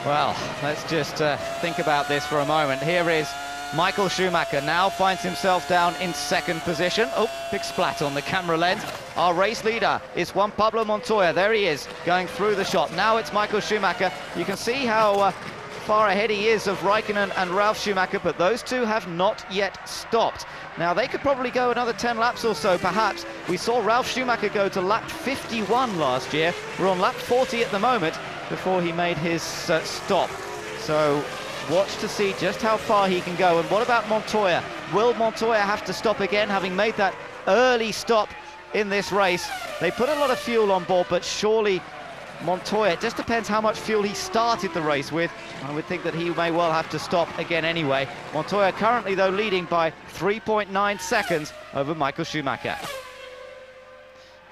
Well, let's just think about this for a moment. Here is Michael Schumacher, now finds himself down in 2nd position. Oh, big splat on the camera lens. Our race leader is Juan Pablo Montoya. There he is, going through the shot. Now it's Michael Schumacher. You can see how far ahead he is of Raikkonen and Ralf Schumacher, but those 2 have not yet stopped. Now, they could probably go another 10 laps or so, perhaps. We saw Ralf Schumacher go to lap 51 last year. We're on lap 40 at the moment before he made his stop. So watch to see just how far he can go. And what about Montoya? Will Montoya have to stop again, having made that early stop in this race? They put a lot of fuel on board, but surely Montoya, it just depends how much fuel he started the race with. I would think that he may well have to stop again anyway. Montoya currently, though, leading by 3.9 seconds over Michael Schumacher.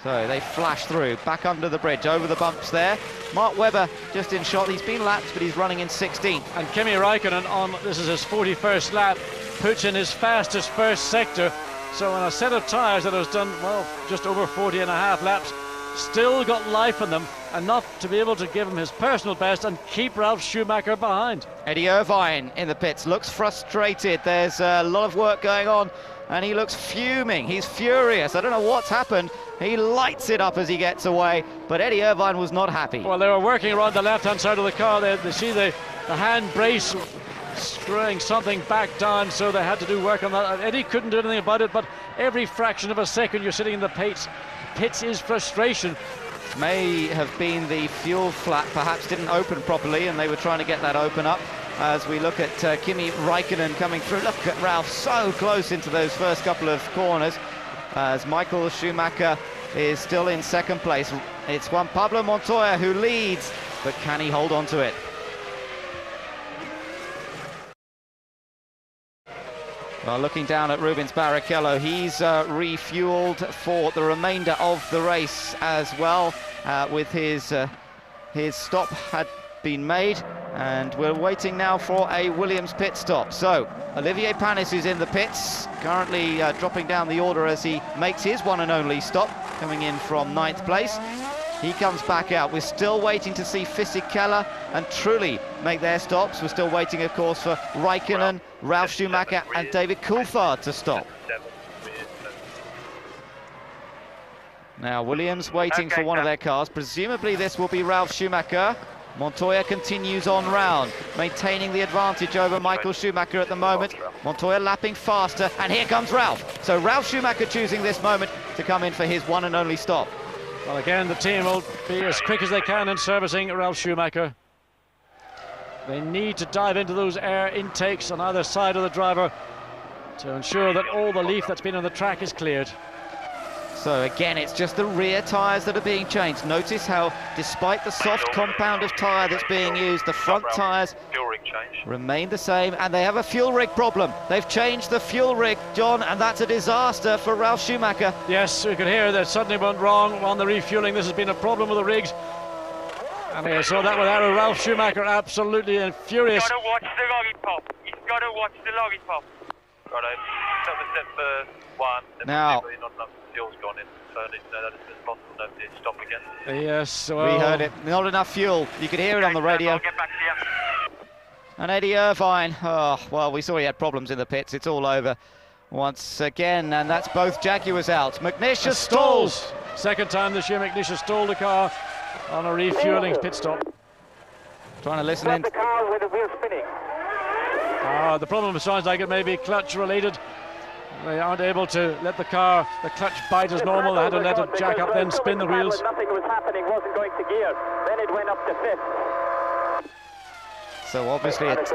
So they flash through, back under the bridge, over the bumps there. Mark Webber just in shot. He's been lapped, but he's running in 16th. And Kimi Räikkönen, this is his 41st lap, puts in his fastest first sector. So on a set of tyres that has done, well, just over 40 and a half laps, still got life in them, enough to be able to give him his personal best and keep Ralf Schumacher behind. Eddie Irvine in the pits looks frustrated. There's a lot of work going on, and he looks fuming. He's furious. I don't know what's happened. He lights it up as he gets away, but Eddie Irvine was not happy. Well, they were working around the left-hand side of the car. They see the hand brace screwing something back down, so they had to do work on that. Eddie couldn't do anything about it, but every fraction of a second you're sitting in the pits is frustration. May have been the fuel flap perhaps didn't open properly, and they were trying to get that open up. As we look at Kimi Räikkönen coming through, look at Ralf so close into those first couple of corners, as Michael Schumacher is still in second place. It's Juan Pablo Montoya who leads, but can he hold on to it? Well, looking down at Rubens Barrichello, he's refueled for the remainder of the race as well, with his stop had been made, and we're waiting now for a Williams pit stop. So Olivier Panis is in the pits, currently dropping down the order as he makes his one and only stop, coming in from 9th place. He comes back out. We're still waiting to see Fisichella and Trulli make their stops. We're still waiting, of course, for Räikkönen, Ralf Schumacher and David Coulthard to stop. Now Williams waiting for one of their cars. Presumably this will be Ralf Schumacher. Montoya continues on round, maintaining the advantage over Michael Schumacher at the moment. Montoya lapping faster, and here comes Ralf. So Ralf Schumacher choosing this moment to come in for his one and only stop. Well, again, the team will be as quick as they can in servicing Ralf Schumacher. They need to dive into those air intakes on either side of the driver to ensure that all the leaf that's been on the track is cleared. So again, it's just the rear tyres that are being changed. Notice how, despite the soft compound of tyre that's being used, the front tyres remain the same, and they have a fuel rig problem. They've changed the fuel rig, John, and that's a disaster for Ralf Schumacher. Yes, we could hear that something went wrong on the refueling. This has been a problem with the rigs. And we saw that with Ralf Schumacher absolutely furious. He's got to watch the lollipop. He's got to watch the lollipop. Got to stop the step for one. Now, not enough fuel's gone in, so I need to know that it's possible to stop again. Yes, well, we heard it. Not enough fuel. You could hear it on the radio. I'll get back to you. And Eddie Irvine, oh, well, we saw he had problems in the pits. It's all over once again, and that's both Jaguars out. McNish stalls. Second time this year, McNish stalled the car on a refueling pit stop. Trying to listen in. The car with the wheel spinning. The problem sounds like it may be clutch related. They aren't able to let the clutch bite as normal. They had to let it jack up, then spin the wheels. Nothing was happening, wasn't going to gear. Then it went up to fifth. So obviously it's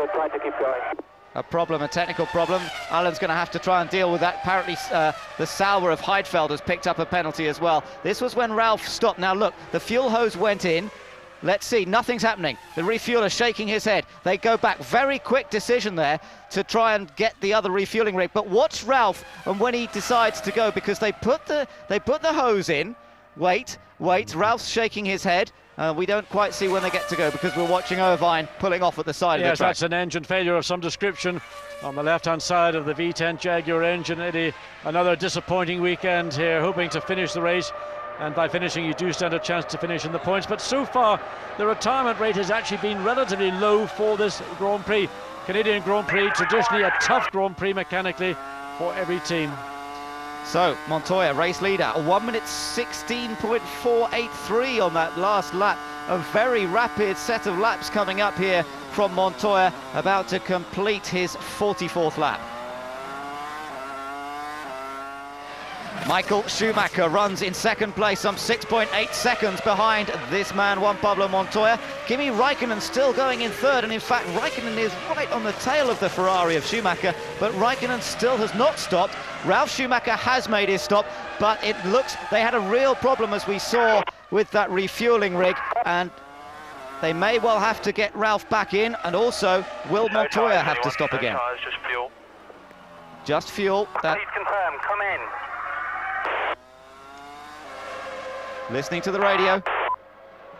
a problem, a technical problem. Alan's going to have to try and deal with that. Apparently the Sauber of Heidfeld has picked up a penalty as well. This was when Ralf stopped. Now look, the fuel hose went in. Let's see, nothing's happening. The refueler shaking his head. They go back. Very quick decision there to try and get the other refueling rig. But watch Ralf and when he decides to go, because they put the hose in. Wait, Ralph's shaking his head. We don't quite see when they get to go because we're watching Irvine pulling off at the side of the track. Yes, that's an engine failure of some description on the left-hand side of the V10 Jaguar engine. Eddie, another disappointing weekend here, hoping to finish the race. And by finishing, you do stand a chance to finish in the points. But so far, the retirement rate has actually been relatively low for this Grand Prix. Canadian Grand Prix, traditionally a tough Grand Prix mechanically for every team. So, Montoya, race leader, a 1 minute 16.483 on that last lap. A very rapid set of laps coming up here from Montoya, about to complete his 44th lap. Michael Schumacher runs in second place, some 6.8 seconds behind this man, Juan Pablo Montoya. Kimi Räikkönen still going in third, and in fact Räikkönen is right on the tail of the Ferrari of Schumacher, but Räikkönen still has not stopped. Ralf Schumacher has made his stop, but it looks they had a real problem, as we saw, with that refueling rig, and they may well have to get Ralf back in, and also will Montoya have to stop again? Just fuel. Just fuel. Please confirm, come in. listening to the radio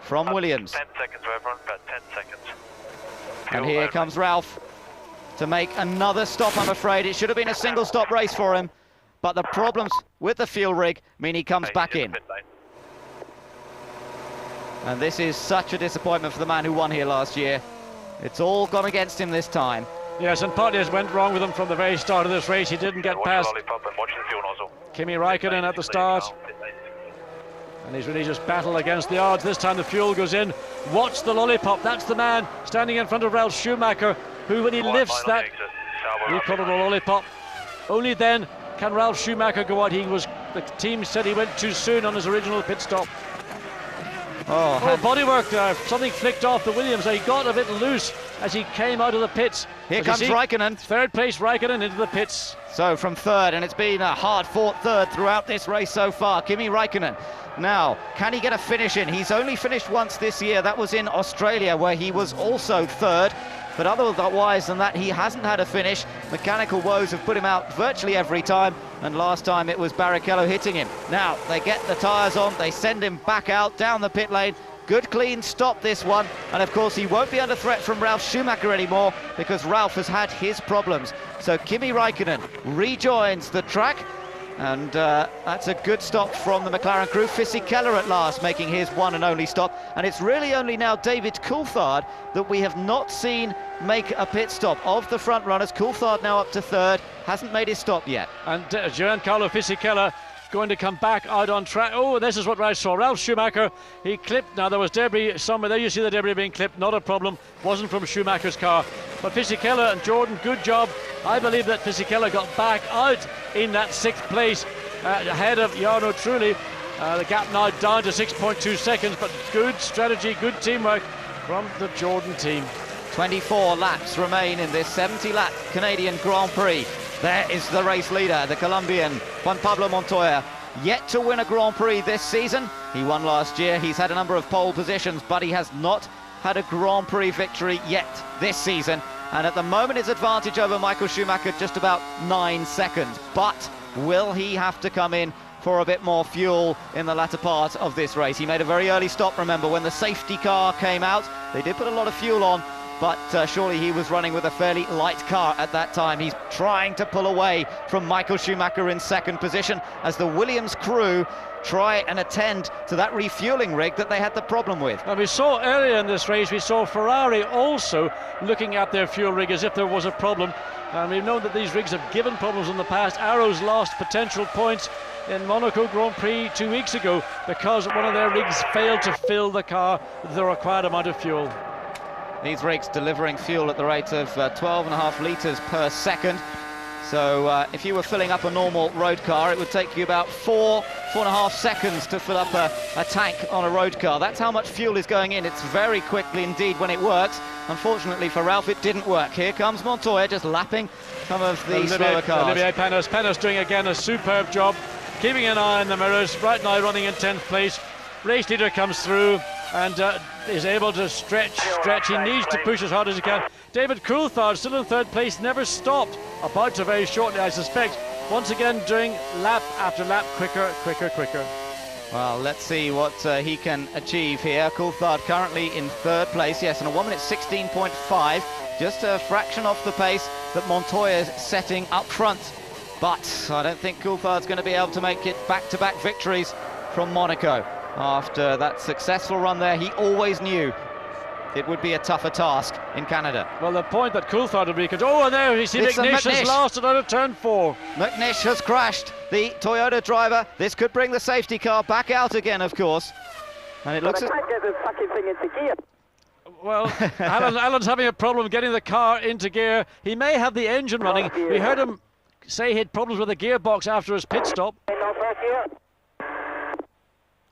from Williams. 10 seconds, everyone, about 10 seconds. And here comes Ralph to make another stop, I'm afraid. It should have been a single stop race for him, but the problems with the fuel rig mean he comes back in. And this is such a disappointment for the man who won here last year. It's all gone against him this time. Yes, and partly has went wrong with him from the very start of this race. He didn't get past Kimi Raikkonen at the start. And he's really just battled against the odds. This time the fuel goes in. Watch the lollipop. That's the man standing in front of Ralf Schumacher, who, when he lifts that, we call it a lollipop. Only then can Ralf Schumacher go out. The team said he went too soon on his original pit stop. Oh, bodywork there. Something flicked off the Williams. He got a bit loose as he came out of the pits. Here comes Raikkonen. Third place Raikkonen into the pits. So from third, and it's been a hard-fought third throughout this race so far. Kimi Raikkonen. Now, can he get a finish in? He's only finished once this year. That was in Australia, where he was also third. But otherwise than that, he hasn't had a finish. Mechanical woes have put him out virtually every time, and last time it was Barrichello hitting him. Now, they get the tyres on, they send him back out down the pit lane. Good clean stop, this one, and of course he won't be under threat from Ralf Schumacher anymore, because Ralf has had his problems. So Kimi Raikkonen rejoins the track, and that's a good stop from the McLaren crew. Fisichella at last making his one and only stop, and it's really only now David Coulthard that we have not seen make a pit stop. Of the front runners, Coulthard now up to third, hasn't made his stop yet. And Giancarlo Fisichella going to come back out on track. Oh, this is what I saw. Ralf Schumacher, he clipped. Now there was debris somewhere there. You see the debris being clipped, not a problem. Wasn't from Schumacher's car. But Fisichella and Jordan, good job. I believe that Fisichella got back out in that 6th place ahead of Jarno Trulli. The gap now down to 6.2 seconds, but good strategy, good teamwork from the Jordan team. 24 laps remain in this 70-lap Canadian Grand Prix. There is the race leader, the Colombian Juan Pablo Montoya, yet to win a Grand Prix this season. He won last year. He's had a number of pole positions, but he has not had a Grand Prix victory yet this season. And at the moment, his advantage over Michael Schumacher just about 9 seconds. But will he have to come in for a bit more fuel in the latter part of this race? He made a very early stop, remember, when the safety car came out. They did put a lot of fuel on, but surely he was running with a fairly light car at that time. He's trying to pull away from Michael Schumacher in second position as the Williams crew try and attend to that refueling rig that they had the problem with. And we saw earlier in this race, we saw Ferrari also looking at their fuel rig as if there was a problem. And we've known that these rigs have given problems in the past. Arrow's lost potential points in Monaco Grand Prix 2 weeks ago because one of their rigs failed to fill the car with the required amount of fuel. These rigs delivering fuel at the rate of 12.5 litres per second. So if you were filling up a normal road car, it would take you about 4.5 seconds to fill up a tank on a road car. That's how much fuel is going in. It's very quickly indeed when it works. Unfortunately for Ralph, it didn't work. Here comes Montoya just lapping some of the slower cars. Olivier Panis doing again a superb job, keeping an eye on the mirrors. Right now running in 10th place. Race leader comes through and is able to stretch. He needs to push as hard as he can. David Coulthard still in third place, never stopped. About to very shortly, I suspect. Once again doing lap after lap, quicker. Well, let's see what he can achieve here. Coulthard currently in third place, yes, and a 1 minute 16.5, just a fraction off the pace that Montoya is setting up front. But I don't think Coulthard's going to be able to make it back-to-back victories from Monaco. After that successful run there, he always knew it would be a tougher task in Canada. Well, the point that Coulthard would be... Oh, and there you see McNish has lost it out of turn 4. McNish has crashed the Toyota driver. This could bring the safety car back out again, of course. And it looks... I can't get the fucking thing into gear. Well, Alan's having a problem getting the car into gear. He may have the engine running. We heard him say he had problems with the gearbox after his pit stop.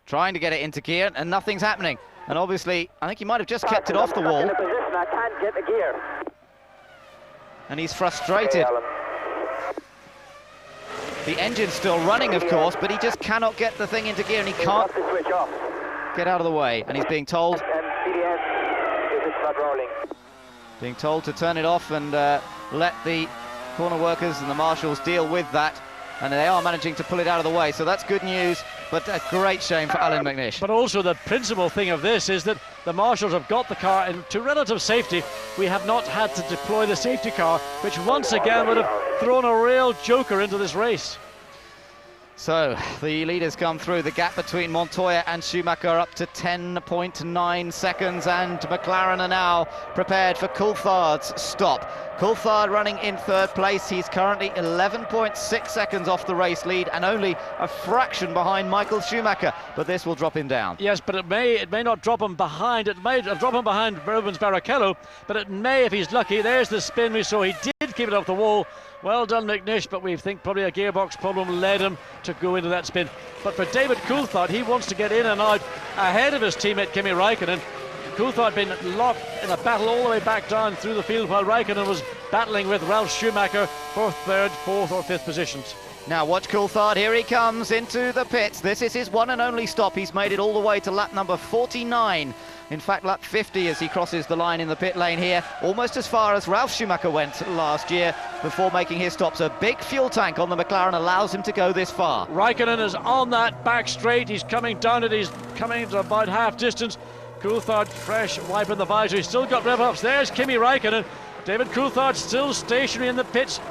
Trying to get it into gear, and nothing's happening. And obviously, I think he might have just kept it off the wall. I can't get the gear. And he's frustrated. The engine's still running, of course, but he just cannot get the thing into gear, and he can't get out of the way. And he's being told... Being told to turn it off and let the corner workers and the marshals deal with that. and they are managing to pull it out of the way, so that's good news, but a great shame for Alan McNish. But also the principal thing of this is that the marshals have got the car into relative safety. We have not had to deploy the safety car, which once again would have thrown a real joker into this race. So the leaders come through. The gap between Montoya and Schumacher up to 10.9 seconds, and McLaren are now prepared for Coulthard's stop. Coulthard running in third place. He's currently 11.6 seconds off the race lead and only a fraction behind Michael Schumacher, but this will drop him down. Yes, but it may not drop him behind. It may drop him behind Rubens Barrichello, but it may if he's lucky. There's the spin we saw. He did keep it off the wall. Well done, McNish, but we think probably a gearbox problem led him to go into that spin. But for David Coulthard, he wants to get in and out ahead of his teammate Kimi Raikkonen. Coulthard had been locked in a battle all the way back down through the field while Raikkonen was battling with Ralf Schumacher for third, fourth or fifth positions. Now watch Coulthard, here he comes into the pits. This is his one and only stop. He's made it all the way to lap number 49. In fact, lap 50 as he crosses the line in the pit lane here, almost as far as Ralf Schumacher went last year before making his stops. A big fuel tank on the McLaren allows him to go this far. Raikkonen is on that back straight. He's coming down it. He's coming to about half distance. Coulthard fresh, wiping the visor. He's still got rev ups. There's Kimi Raikkonen. David Coulthard still stationary in the pits.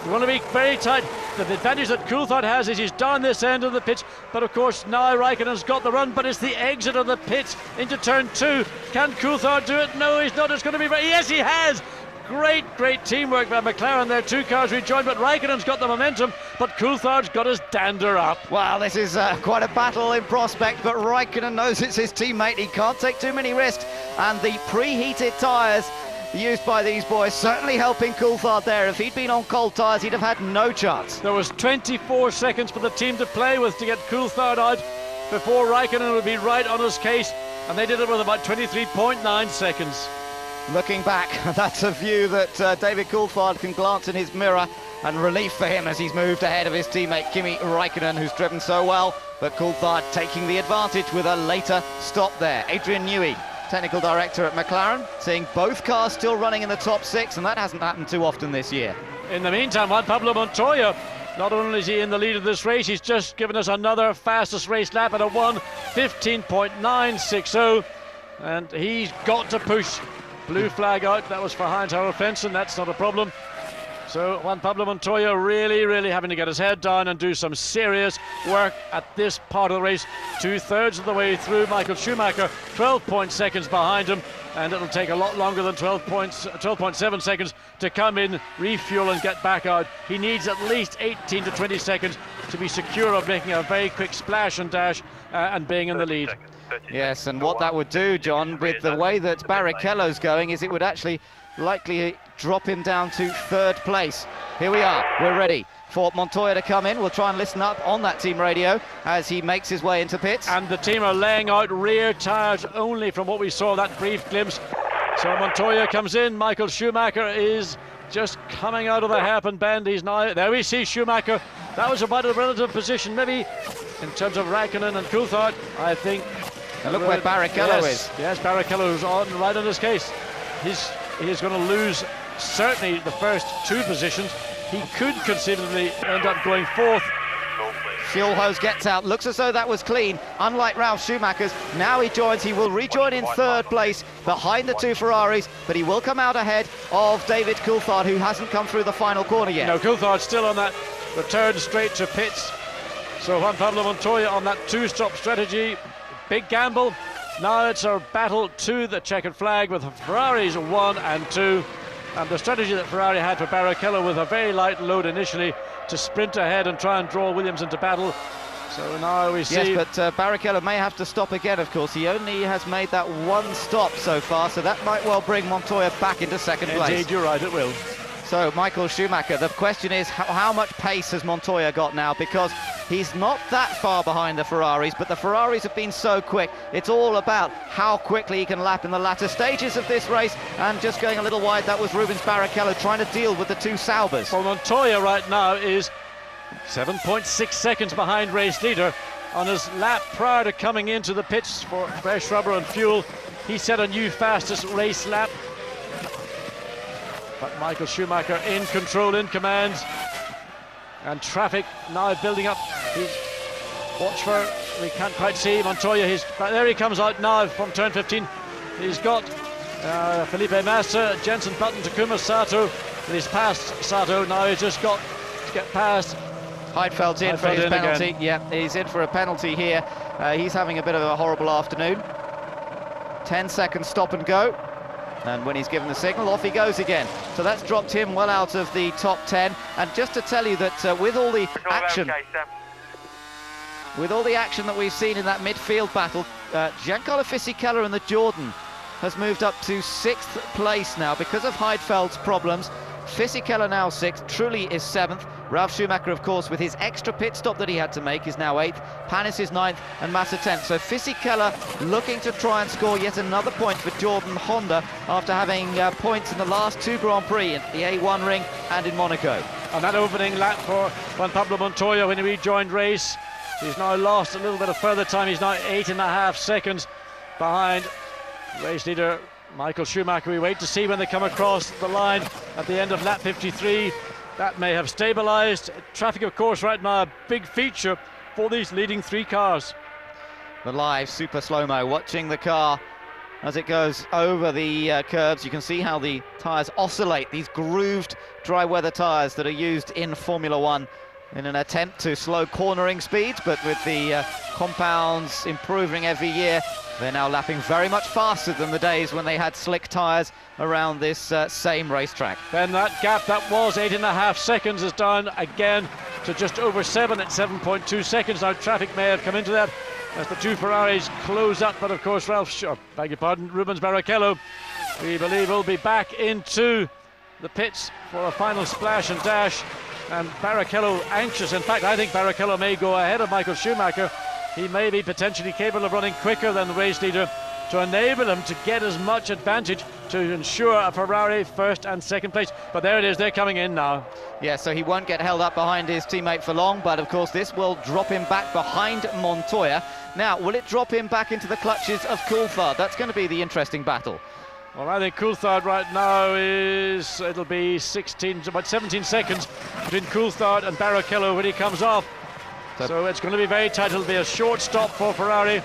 You want to be very tight. The advantage that Coulthard has is he's down this end of the pitch, but of course now Raikkonen's got the run, but it's the exit of the pits into turn 2. Can Coulthard do it? No, he's not. It's going to be very... Yes, he has! Great teamwork by McLaren there. Two cars rejoined, but Raikkonen's got the momentum, but Coulthard's got his dander up. Wow, this is quite a battle in prospect, but Raikkonen knows it's his teammate. He can't take too many risks, and the preheated tyres used by these boys certainly helping Coulthard there. If he'd been on cold tyres, he'd have had no chance. There was 24 seconds for the team to play with to get Coulthard out before Raikkonen would be right on his case, and they did it with about 23.9 seconds. Looking back, that's a view that David Coulthard can glance in his mirror, and relief for him as he's moved ahead of his teammate Kimi Raikkonen, who's driven so well, but Coulthard taking the advantage with a later stop there. Adrian Newey, technical director at McLaren, seeing both cars still running in the top 6, and that hasn't happened too often this year. In the meantime, Juan Pablo Montoya, not only is he in the lead of this race, he's just given us another fastest race lap at a 1:15.960, and he's got to push. Blue flag out, that was for Heinz-Harald Frentzen, that's not a problem. So Juan Pablo Montoya really having to get his head down and do some serious work at this part of the race. 2/3 of the way through. Michael Schumacher 12 seconds behind him, and it'll take a lot longer than 12.7 seconds to come in, refuel and get back out. He needs at least 18 to 20 seconds to be secure of making a very quick splash and dash and being in the lead. Yes, and what that would do, John, with the way that Barrichello's going, is it would actually likely drop him down to third place. Here we are, we're ready for Montoya to come in. We'll try and listen up on that team radio as he makes his way into pits. And the team are laying out rear tyres only from what we saw, that brief glimpse. So Montoya comes in, Michael Schumacher is just coming out of the hairpin bend. He's now, there we see Schumacher. That was about a relative position, maybe, in terms of Raikkonen and Coulthard, I think. And look where Barrichello is. Yes, Barrichello is right on his case. He's going to lose certainly the first 2 positions. He could conceivably end up going 4th. Fuel hose gets out, looks as though that was clean, unlike Ralf Schumacher's. Now he joins, he will rejoin in third place behind the 2 Ferraris, but he will come out ahead of David Coulthard, who hasn't come through the final corner yet. No, Coulthard's still on that return straight to pits. So Juan Pablo Montoya on that 2-stop strategy. Big gamble. Now it's a battle to the checkered flag with Ferraris 1 and 2. And the strategy that Ferrari had for Barrichello with a very light load initially to sprint ahead and try and draw Williams into battle. So now we see... Yes, but Barrichello may have to stop again, of course. He only has made that 1 stop so far, so that might well bring Montoya back into second place. Indeed, you're right, it will. So Michael Schumacher, the question is how much pace has Montoya got now, because he's not that far behind the Ferraris, but the Ferraris have been so quick. It's all about how quickly he can lap in the latter stages of this race, and just going a little wide, that was Rubens Barrichello trying to deal with the 2 Saubers. Well, Montoya right now is 7.6 seconds behind race leader. On his lap prior to coming into the pits for fresh rubber and fuel, he set a new fastest race lap. But Michael Schumacher in control, in command. and traffic now building up. Watch for, we can't quite see Montoya. There he comes out now from turn 15. He's got Felipe Massa, Jenson Button, Takuma Sato. He's past Sato. Now he's just got to get past. Heidfeld's in for his penalty. Again. Yeah, he's in for a penalty here. He's having a bit of a horrible afternoon. 10 seconds stop and go. And when he's given the signal, off he goes again. So that's dropped him well out of the top 10. And just to tell you that with all the action, that we've seen in that midfield battle, Giancarlo Fisichella in the Jordan has moved up to 6th place now because of Heidfeld's problems. Fisichella now 6th, Trulli is 7th. Ralf Schumacher, of course, with his extra pit stop that he had to make, is now 8th. Panis is 9th and Massa 10th. So Fisichella looking to try and score yet another point for Jordan Honda after having points in the last 2 Grand Prix, at the A1 ring and in Monaco. And that opening lap for Juan Pablo Montoya when he rejoined race. He's now lost a little bit of further time. He's now 8.5 seconds behind race leader Michael Schumacher. We wait to see when they come across the line at the end of lap 53. That may have stabilised. Traffic, of course, right now, a big feature for these leading 3 cars. The live super slow-mo, watching the car as it goes over the curbs. You can see how the tyres oscillate, these grooved dry weather tyres that are used in Formula One in an attempt to slow cornering speeds, but with the compounds improving every year, they're now lapping very much faster than the days when they had slick tyres around this same racetrack. Then that gap that was 8.5 seconds is down again to just over 7 at 7.2 seconds. Now traffic may have come into that as the 2 Ferraris close up, but of course Rubens Barrichello, we believe, will be back into the pits for a final splash and dash. And Barrichello anxious. In fact, I think Barrichello may go ahead of Michael Schumacher. He may be potentially capable of running quicker than the race leader to enable him to get as much advantage to ensure a Ferrari 1st and 2nd place. But there it is, they're coming in now. Yeah, so he won't get held up behind his teammate for long, but of course this will drop him back behind Montoya. Now, will it drop him back into the clutches of Coulthard? That's going to be the interesting battle. Well, I think Coulthard right now it'll be about 17 seconds between Coulthard and Barrichello when he comes off. So it's going to be very tight. It'll be a short stop for Ferrari.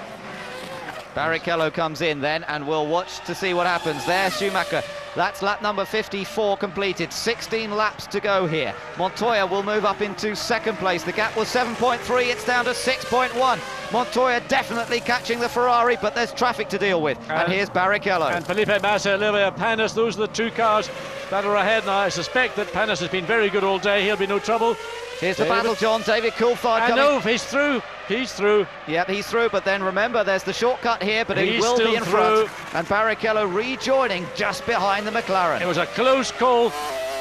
Barrichello comes in then, and we'll watch to see what happens. There, Schumacher. That's lap number 54 completed. 16 laps to go here. Montoya will move up into 2nd place. The gap was 7.3. It's down to 6.1. Montoya definitely catching the Ferrari, but there's traffic to deal with. And here's Barrichello. And Felipe Massa, Olivia Panis, those are the 2 cars that are ahead now. I suspect that Panis has been very good all day. He'll be no trouble. Here's the battle, John. David Coulthard coming. No, he's through. He's through. Yep, he's through, but then remember, there's the shortcut here, but he will be in front. And Barrichello rejoining just behind the McLaren. It was a close call,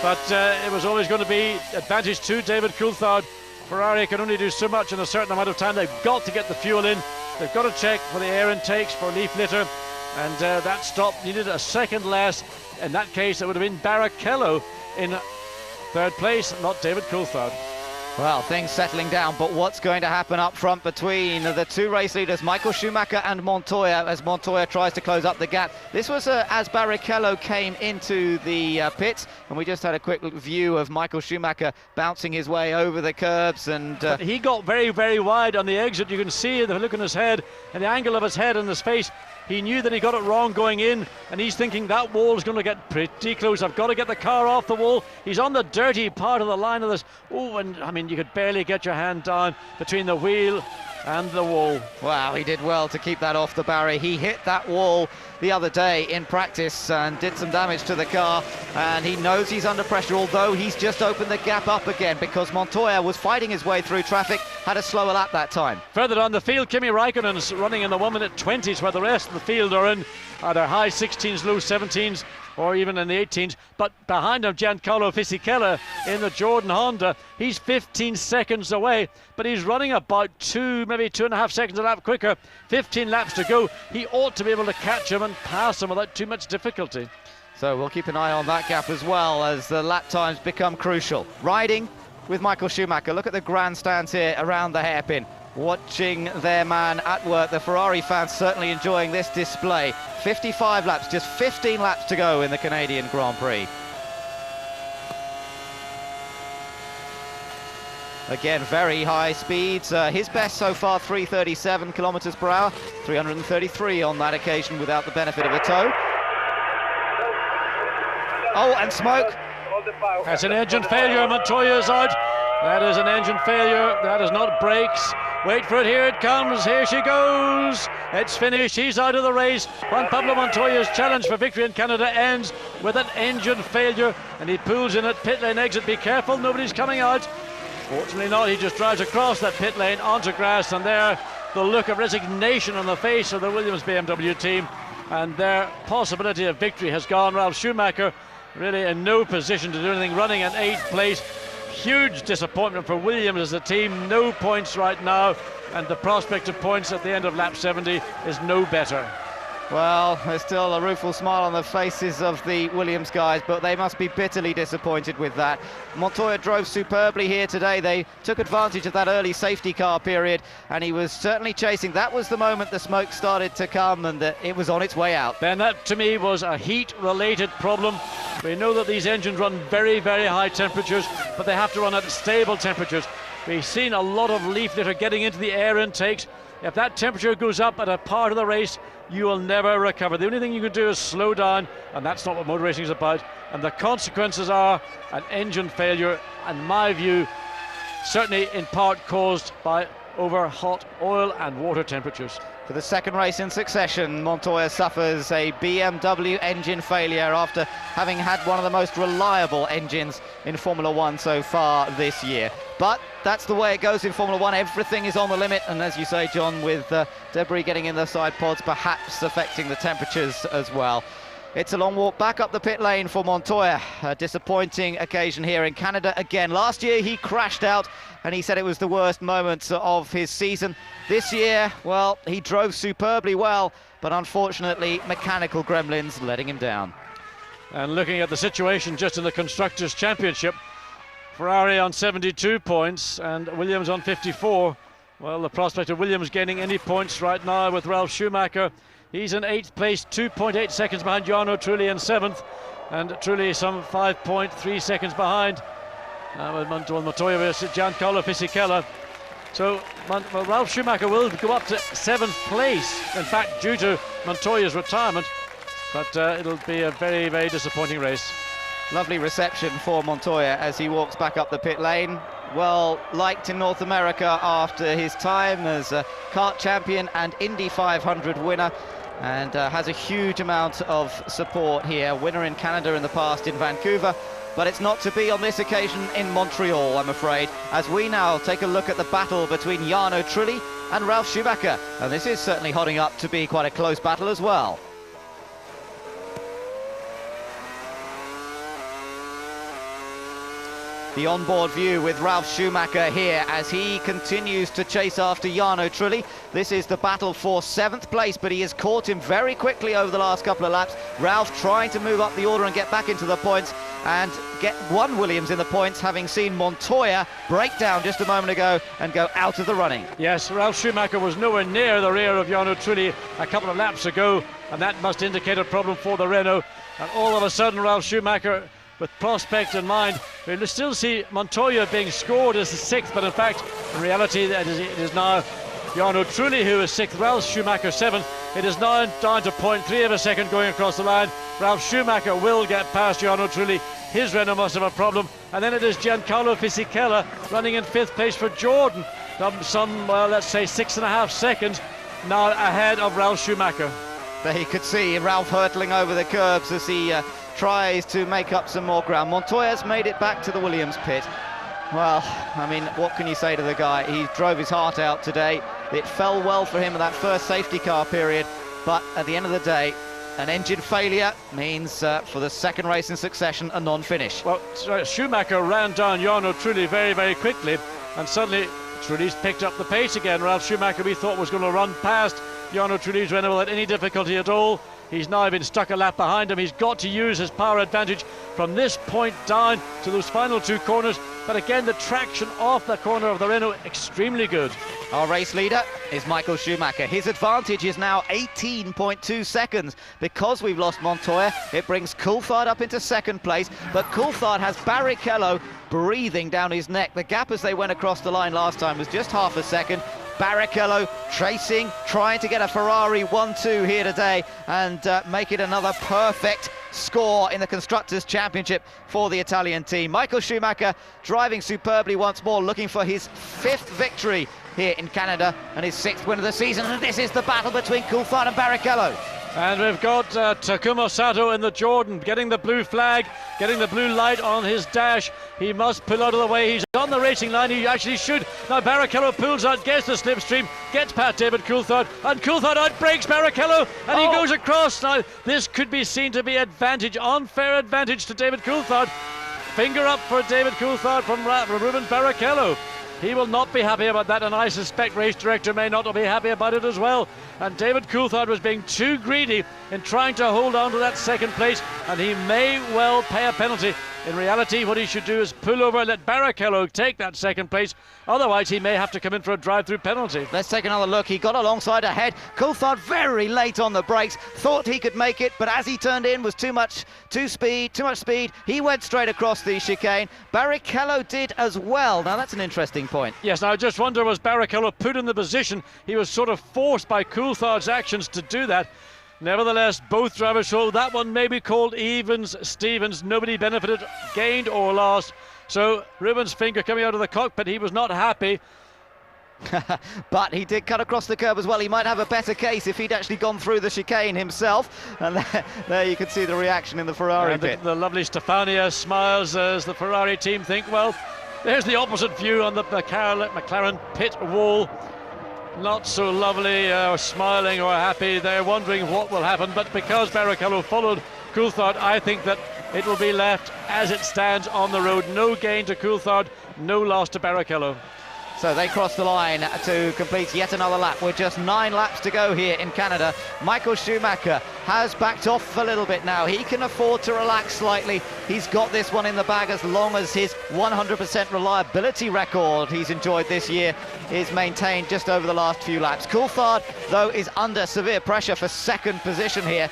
but it was always going to be advantage to David Coulthard. Ferrari can only do so much in a certain amount of time. They've got to get the fuel in. They've got to check for the air intakes for leaf litter, and that stop needed a second less. In that case, it would have been Barrichello in 3rd place, not David Coulthard. Well, things settling down, but what's going to happen up front between the 2 race leaders, Michael Schumacher and Montoya, as Montoya tries to close up the gap? This was as Barrichello came into the pits, and we just had a quick view of Michael Schumacher bouncing his way over the curbs. And but he got very, very wide on the exit. You can see the look on his head and the angle of his head and his face. He knew that he got it wrong going in, and he's thinking that wall is going to get pretty close. I've got to get the car off the wall. He's on the dirty part of the line of this. Oh, and I mean, you could barely get your hand down between the wheel and the wall. Wow, he did well to keep that off the barrier. He hit that wall the other day in practice and did some damage to the car, and he knows he's under pressure, although he's just opened the gap up again because Montoya was fighting his way through traffic, had a slower lap that time. Further on the field, Kimi Raikkonen's running in the 1:20s, where the rest of the field are in either high 16s, low 17s, or even in the 18s. But behind him, Giancarlo Fisichella in the Jordan Honda. He's 15 seconds away, but he's running about 2, maybe 2.5 seconds a lap quicker. 15 laps to go. He ought to be able to catch him and pass him without too much difficulty. So we'll keep an eye on that gap as well as the lap times become crucial. Riding with Michael Schumacher. Look at the grandstands here around the hairpin. Watching their man at work. The Ferrari fans certainly enjoying this display. 55 laps, just 15 laps to go in the Canadian Grand Prix. Again, very high speeds. His best so far, 337 kilometers per hour, 333 on that occasion without the benefit of a tow. Oh, and smoke. That's an engine failure. Montoya's out. That is an engine failure. That is not brakes. Wait for it. Here it comes. Here she goes. It's finished. He's out of the race. Juan Pablo Montoya's challenge for victory in Canada ends with an engine failure, and he pulls in at pit lane exit. Be careful, nobody's coming out. Fortunately not. He just drives across that pit lane onto grass, and there the look of resignation on the face of the Williams BMW team, and their possibility of victory has gone. Ralf Schumacher really in no position to do anything, running in 8th place. Huge disappointment for Williams as a team. No points right now, and the prospect of points at the end of lap 70 is no better. Well, there's still a rueful smile on the faces of the Williams guys, but they must be bitterly disappointed with that. Montoya drove superbly here today. They took advantage of that early safety car period, and he was certainly chasing. That was the moment the smoke started to come, and it was on its way out. Ben, that to me was a heat-related problem. We know that these engines run very, very high temperatures, but they have to run at stable temperatures. We've seen a lot of leaf litter getting into the air intakes. If that temperature goes up at a part of the race, you will never recover. The only thing you can do is slow down, and that's not what motor racing is about. And the consequences are an engine failure, in my view, certainly in part caused by over hot oil and water temperatures. For the second race in succession, Montoya suffers a BMW engine failure after having had one of the most reliable engines in Formula One so far this year. But that's the way it goes in Formula One. Everything is on the limit, and as you say, John, with debris getting in the side pods, perhaps affecting the temperatures as well. It's a long walk back up the pit lane for Montoya. A disappointing occasion here in Canada again. Last year he crashed out, and he said it was the worst moment of his season. This year, well, he drove superbly well, but unfortunately mechanical gremlins letting him down. And looking at the situation just in the Constructors' Championship, Ferrari on 72 points and Williams on 54. Well, the prospect of Williams gaining any points right now with Ralf Schumacher. He's in 8th place, 2.8 seconds behind Jarno Trulli in 7th, and Trulli some 5.3 seconds behind. Montoya versus Giancarlo Fisichella. So Ralf Schumacher will go up to 7th place, in fact, due to Montoya's retirement, but it'll be a very, very disappointing race. Lovely reception for Montoya as he walks back up the pit lane. Well liked in North America after his time as a kart champion and Indy 500 winner, and has a huge amount of support here. Winner in Canada in the past in Vancouver, but it's not to be on this occasion in Montreal, I'm afraid, as we now take a look at the battle between Jarno Trulli and Ralf Schumacher, and this is certainly hotting up to be quite a close battle as well. The onboard view with Ralf Schumacher here as he continues to chase after Jarno Trulli. This is the battle for 7th place, but he has caught him very quickly over the last couple of laps. Ralf trying to move up the order and get back into the points and get one Williams in the points, having seen Montoya break down just a moment ago and go out of the running. Yes, Ralf Schumacher was nowhere near the rear of Jarno Trulli a couple of laps ago, and that must indicate a problem for the Renault. And all of a sudden, Ralf Schumacher, with prospect in mind, we'll still see Montoya being scored as the 6th, but in fact, in reality, it is now Jarno Trulli who is 6th, Ralf Schumacher 7th. It is now down to 0.3 of a second going across the line. Ralf Schumacher will get past Jarno Trulli. His Renault must have a problem. And then it is Giancarlo Fisichella running in 5th place for Jordan. Let's say 6.5 seconds now ahead of Ralf Schumacher. There you could see Ralf hurtling over the curbs as he tries to make up some more ground. Montoya's made it back to the Williams pit. Well, I mean, what can you say to the guy? He drove his heart out today. It fell well for him in that first safety car period, but at the end of the day, an engine failure means for the second race in succession, a non-finish. Well, Schumacher ran down Jarno Trulli very, very quickly, and suddenly Trulli's picked up the pace again. Ralf Schumacher, we thought, was going to run past Jarno Trulli's Renault without any difficulty at all. He's now been stuck a lap behind him. He's got to use his power advantage from this point down to those final 2 corners. but again, the traction off the corner of the Renault, extremely good. Our race leader is Michael Schumacher. His advantage is now 18.2 seconds. Because we've lost Montoya, it brings Coulthard up into second place, but Coulthard has Barrichello breathing down his neck. The gap as they went across the line last time was just half a second. Barrichello tracing, trying to get a Ferrari 1-2 here today and make it another perfect score in the Constructors' Championship for the Italian team. Michael Schumacher driving superbly once more, looking for his 5th victory here in Canada and his 6th win of the season. And this is the battle between Coulthard and Barrichello. And we've got Takuma Sato in the Jordan, getting the blue flag, getting the blue light on his dash. He must pull out of the way. He's on the racing line. He actually should. Now Barrichello pulls out, gets the slipstream, gets past David Coulthard, and Coulthard outbreaks Barrichello, and he goes across. Now this could be seen to be advantage, unfair advantage to David Coulthard. Finger up for David Coulthard from Rubens Barrichello. He will not be happy about that, and I suspect race director may not be happy about it as well. And David Coulthard was being too greedy in trying to hold on to that second place, and he may well pay a penalty. In reality, what he should do is pull over and let Barrichello take that second place. Otherwise, he may have to come in for a drive-through penalty. Let's take another look. He got alongside ahead. Coulthard very late on the brakes. Thought he could make it, but as he turned in was too much speed. He went straight across the chicane. Barrichello did as well. Now, that's an interesting point. Yes, now I just wonder, was Barrichello put in the position? He was sort of forced by Coulthard's actions to do that. Nevertheless, both drivers show that one may be called Evans-Stevens. Nobody benefited, gained or lost. So Rubens' finger coming out of the cockpit, he was not happy. But he did cut across the curb as well. He might have a better case if he'd actually gone through the chicane himself. And there you can see the reaction in the Ferrari pit. The lovely Stefania smiles as the Ferrari team think, well, there's the opposite view on the McLaren pit wall. Not so lovely or smiling or happy. They're wondering what will happen, but because Barrichello followed Coulthard, I think that it will be left as it stands on the road. No gain to Coulthard, no loss to Barrichello. So they cross the line to complete yet another lap. With just 9 laps to go here in Canada. Michael Schumacher has backed off a little bit now. He can afford to relax slightly. He's got this one in the bag as long as his 100% reliability record he's enjoyed this year is maintained just over the last few laps. Coulthard, though, is under severe pressure for second position here.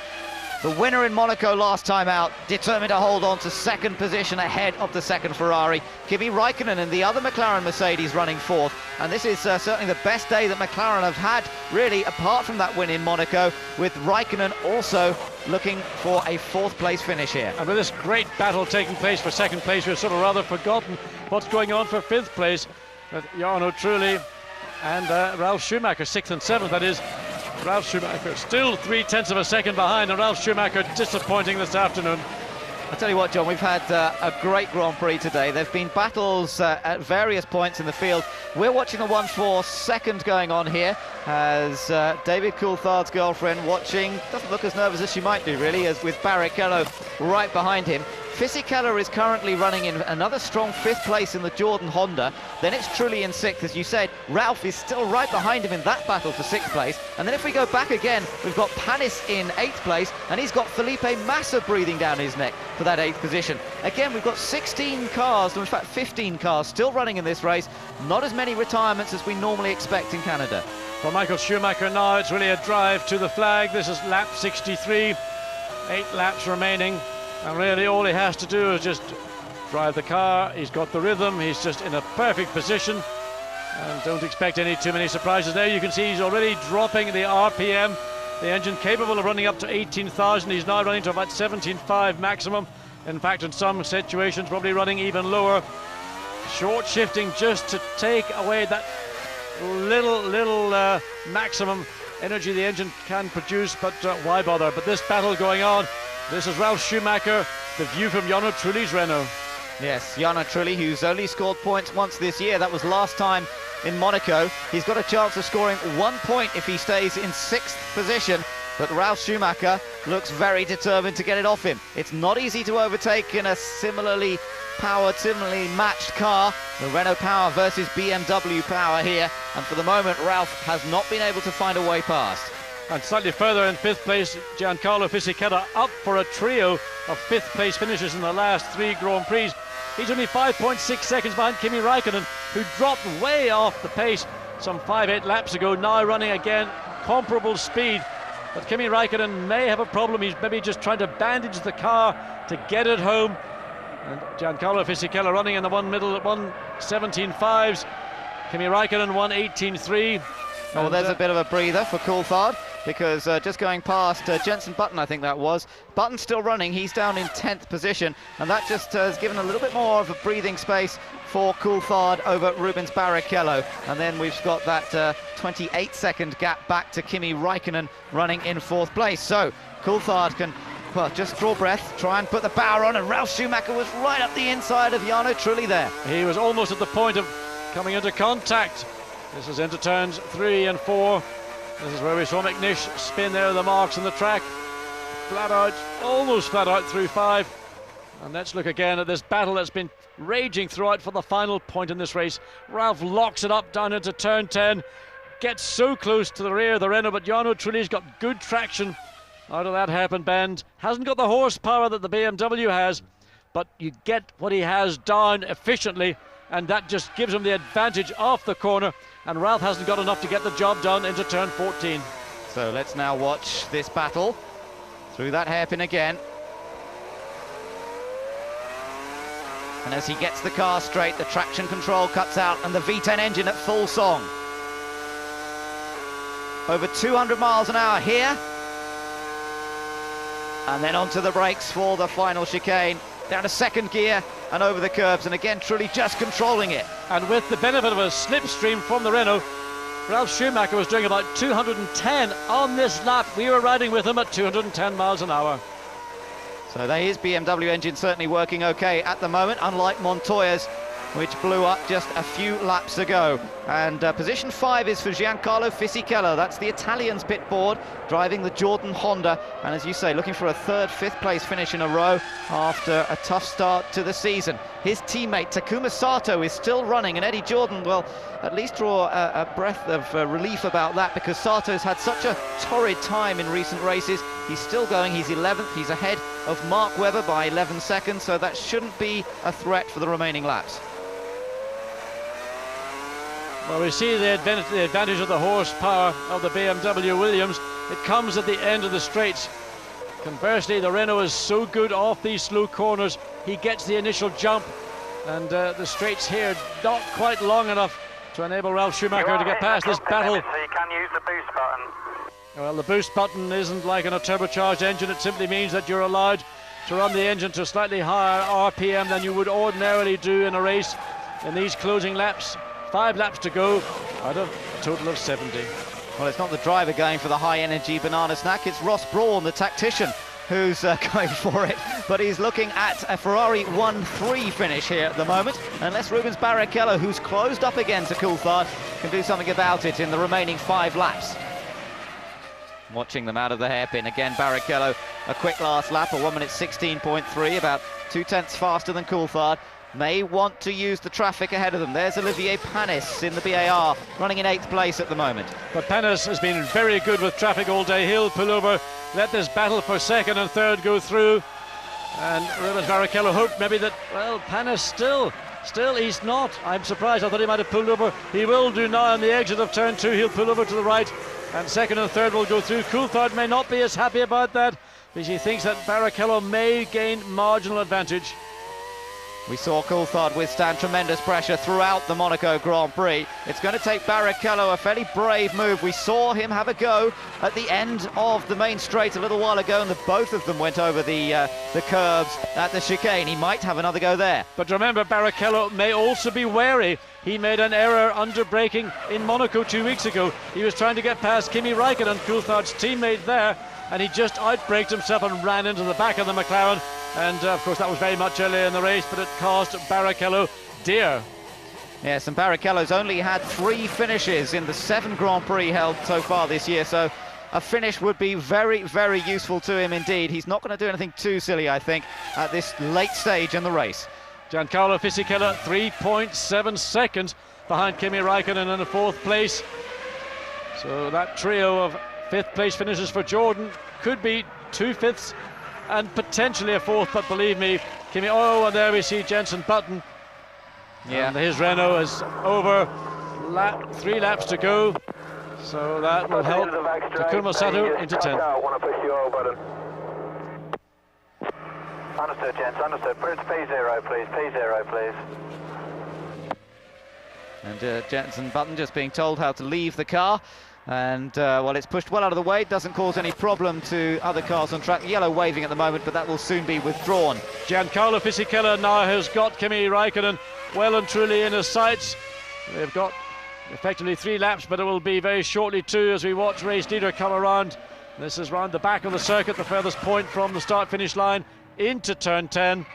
The winner in Monaco last time out, determined to hold on to second position ahead of the second Ferrari. Kimi Raikkonen and the other McLaren Mercedes running fourth. And this is certainly the best day that McLaren have had, really, apart from that win in Monaco, with Raikkonen also looking for a 4th place finish here. And with this great battle taking place for second place, we've sort of rather forgotten what's going on for 5th place with Jarno Trulli and Ralf Schumacher, 6th and 7th, that is. Ralf Schumacher still 0.3 of a second behind, and Ralf Schumacher disappointing this afternoon. I tell you what, John, we've had a great Grand Prix today. There have been battles at various points in the field. We're watching the one for second going on here as David Coulthard's girlfriend watching. Doesn't look as nervous as she might do, really, as with Barrichello right behind him. Fisichella is currently running in another strong 5th place in the Jordan Honda. Then it's Trulli in 6th, as you said. Ralph is still right behind him in that battle for 6th place. And then if we go back again, we've got Panis in 8th place, and he's got Felipe Massa breathing down his neck for that 8th position. Again, we've got 16 cars, or in fact 15 cars, still running in this race. Not as many retirements as we normally expect in Canada. For Michael Schumacher now, it's really a drive to the flag. This is lap 63, 8 laps remaining. And really all he has to do is just drive the car. He's got the rhythm, he's just in a perfect position, and don't expect too many surprises there. You can see he's already dropping the RPM, the engine capable of running up to 18,000. He's now running to about 17.5 maximum. In fact, in some situations probably running even lower. Short shifting just to take away that little maximum energy the engine can produce, but why bother? But this battle going on. This is Ralf Schumacher, the view from Jarno Trulli's Renault. Yes, Jarno Trulli, who's only scored points once this year. That was last time in Monaco. He's got a chance of scoring 1 point if he stays in 6th position. But Ralf Schumacher looks very determined to get it off him. It's not easy to overtake in a similarly powered, similarly matched car. The Renault power versus BMW power here. And for the moment, Ralf has not been able to find a way past. And slightly further in 5th place, Giancarlo Fisichella up for a trio of 5th place finishes in the last 3 Grand Prix. He's only 5.6 seconds behind Kimi Raikkonen, who dropped way off the pace some 5-8 laps ago, now running again comparable speed. But Kimi Raikkonen may have a problem. He's maybe just trying to bandage the car to get it home. And Giancarlo Fisichella running in the one middle at 1:17.5s. Kimi Raikkonen 1:18.3. Oh, there's a bit of a breather for Coulthard, because just going past Jenson Button, I think that was. Button's still running, he's down in 10th position, and that just has given a little bit more of a breathing space for Coulthard over Rubens Barrichello. And then we've got that 28-second gap back to Kimi Raikkonen running in 4th place. So Coulthard can, well, just draw breath, try and put the power on, and Ralf Schumacher was right up the inside of Jarno Trulli there. He was almost at the point of coming into contact. This is into turns 3 and 4. This is where we saw McNish spin there, the marks on the track. Flat out, almost flat out through 5. And let's look again at this battle that's been raging throughout for the final point in this race. Ralph locks it up down into turn 10. Gets so close to the rear of the Renault, but Jarno Trulli's got good traction out of that hairpin bend. Hasn't got the horsepower that the BMW has, but you get what he has down efficiently, and that just gives him the advantage off the corner, and Ralph hasn't got enough to get the job done into turn 14. So let's now watch this battle through that hairpin again. And as he gets the car straight, the traction control cuts out and the V10 engine at full song. Over 200 miles an hour here. And then onto the brakes for the final chicane. Down to 2nd gear and over the curbs, and again Trulli just controlling it. And with the benefit of a slipstream from the Renault, Ralf Schumacher was doing about 210 on this lap. We were riding with him at 210 miles an hour. So his BMW engine certainly working okay at the moment, unlike Montoya's, which blew up just a few laps ago. And position 5 is for Giancarlo Fisichella. That's the Italian's pit board, driving the Jordan Honda. And as you say, looking for a 3rd, 5th place finish in a row after a tough start to the season. His teammate Takuma Sato is still running, and Eddie Jordan will at least draw a breath of relief about that, because Sato's had such a torrid time in recent races. He's still going, he's 11th, he's ahead of Mark Webber by 11 seconds, so that shouldn't be a threat for the remaining laps. Well, we see the advantage of the horsepower of the BMW Williams. It comes at the end of the straights. Conversely, the Renault is so good off these slow corners. He gets the initial jump, and the straights here not quite long enough to enable Ralf Schumacher to get past this battle. So you can use the boost button. Well, the boost button isn't like in a turbocharged engine. It simply means that you're allowed to run the engine to a slightly higher RPM than you would ordinarily do in a race in these closing laps. 5 laps to go out of a total of 70. Well, it's not the driver going for the high-energy banana snack, it's Ross Brawn, the tactician, who's going for it. But he's looking at a Ferrari 1-3 finish here at the moment, unless Rubens Barrichello, who's closed up again to Coulthard, can do something about it in the remaining 5 laps. Watching them out of the hairpin. Again, Barrichello, a quick last lap, a 1:16.3, about 2/10 faster than Coulthard. May want to use the traffic ahead of them. There's Olivier Panis in the BAR, running in 8th place at the moment. But Panis has been very good with traffic all day. He'll pull over, let this battle for 2nd and 3rd go through. And Rubens Barrichello hoped maybe that, well, Panis still he's not. I'm surprised. I thought he might have pulled over. He will do now on the exit of turn 2. He'll pull over to the right, and 2nd and 3rd will go through. Coulthard may not be as happy about that, because he thinks that Barrichello may gain marginal advantage. We saw Coulthard withstand tremendous pressure throughout the Monaco Grand Prix. It's going to take Barrichello a fairly brave move. We saw him have a go at the end of the main straight a little while ago, and both of them went over the curbs at the chicane. He might have another go there. But remember, Barrichello may also be wary. He made an error under braking in Monaco 2 weeks ago. He was trying to get past Kimi Raikkonen, Coulthard's teammate there, and he just outbraked himself and ran into the back of the McLaren. And of course that was very much earlier in the race, but it cost Barrichello dear. Yes, and Barrichello's only had 3 finishes in the 7 Grand Prix held so far this year, so a finish would be very, very useful to him indeed. He's not going to do anything too silly, I think, at this late stage in the race. Giancarlo Fisichella 3.7 seconds behind Kimi Raikkonen in the 4th place. So that trio of 5th place finishes for Jordan could be 2 5ths and potentially a 4th, but believe me, Kimi. Oh, and there we see Jenson Button. Yeah. And his Renault is over. 3 laps to go. So that will help Takuma Sato into 10. Understood, gents, understood. Put it to P0, please. P0, please. And Jenson Button just being told how to leave the car. And, well, it's pushed well out of the way. It doesn't cause any problem to other cars on track. Yellow waving at the moment, but that will soon be withdrawn. Giancarlo Fisichella now has got Kimi Raikkonen well and truly in his sights. They've got effectively 3 laps, but it will be very shortly 2 as we watch race leader come around. This is round the back of the circuit, the furthest point from the start-finish line into turn 10.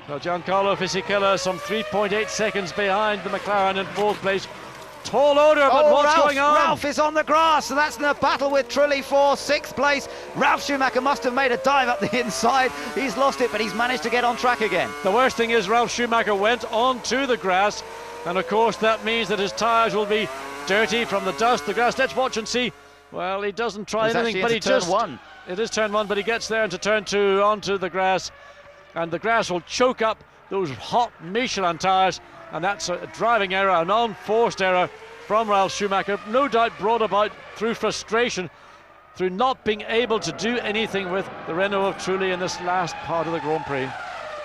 So Giancarlo Fisichella some 3.8 seconds behind the McLaren in 4th place. Tall order, but what's going on? Ralph is on the grass, and that's in a battle with Trulli for 6th place. Ralf Schumacher must have made a dive up the inside. He's lost it, but he's managed to get on track again. The worst thing is Ralf Schumacher went onto the grass, and of course that means that his tyres will be dirty from the dust, the grass. Let's watch and see. Well, he doesn't try anything, but he just... turn 1. It is turn 1, but he gets there into turn 2 onto the grass, and the grass will choke up those hot Michelin tyres, and that's a driving error, an unforced error from Ralf Schumacher, no doubt brought about through frustration, through not being able to do anything with the Renault of Trulli in this last part of the Grand Prix.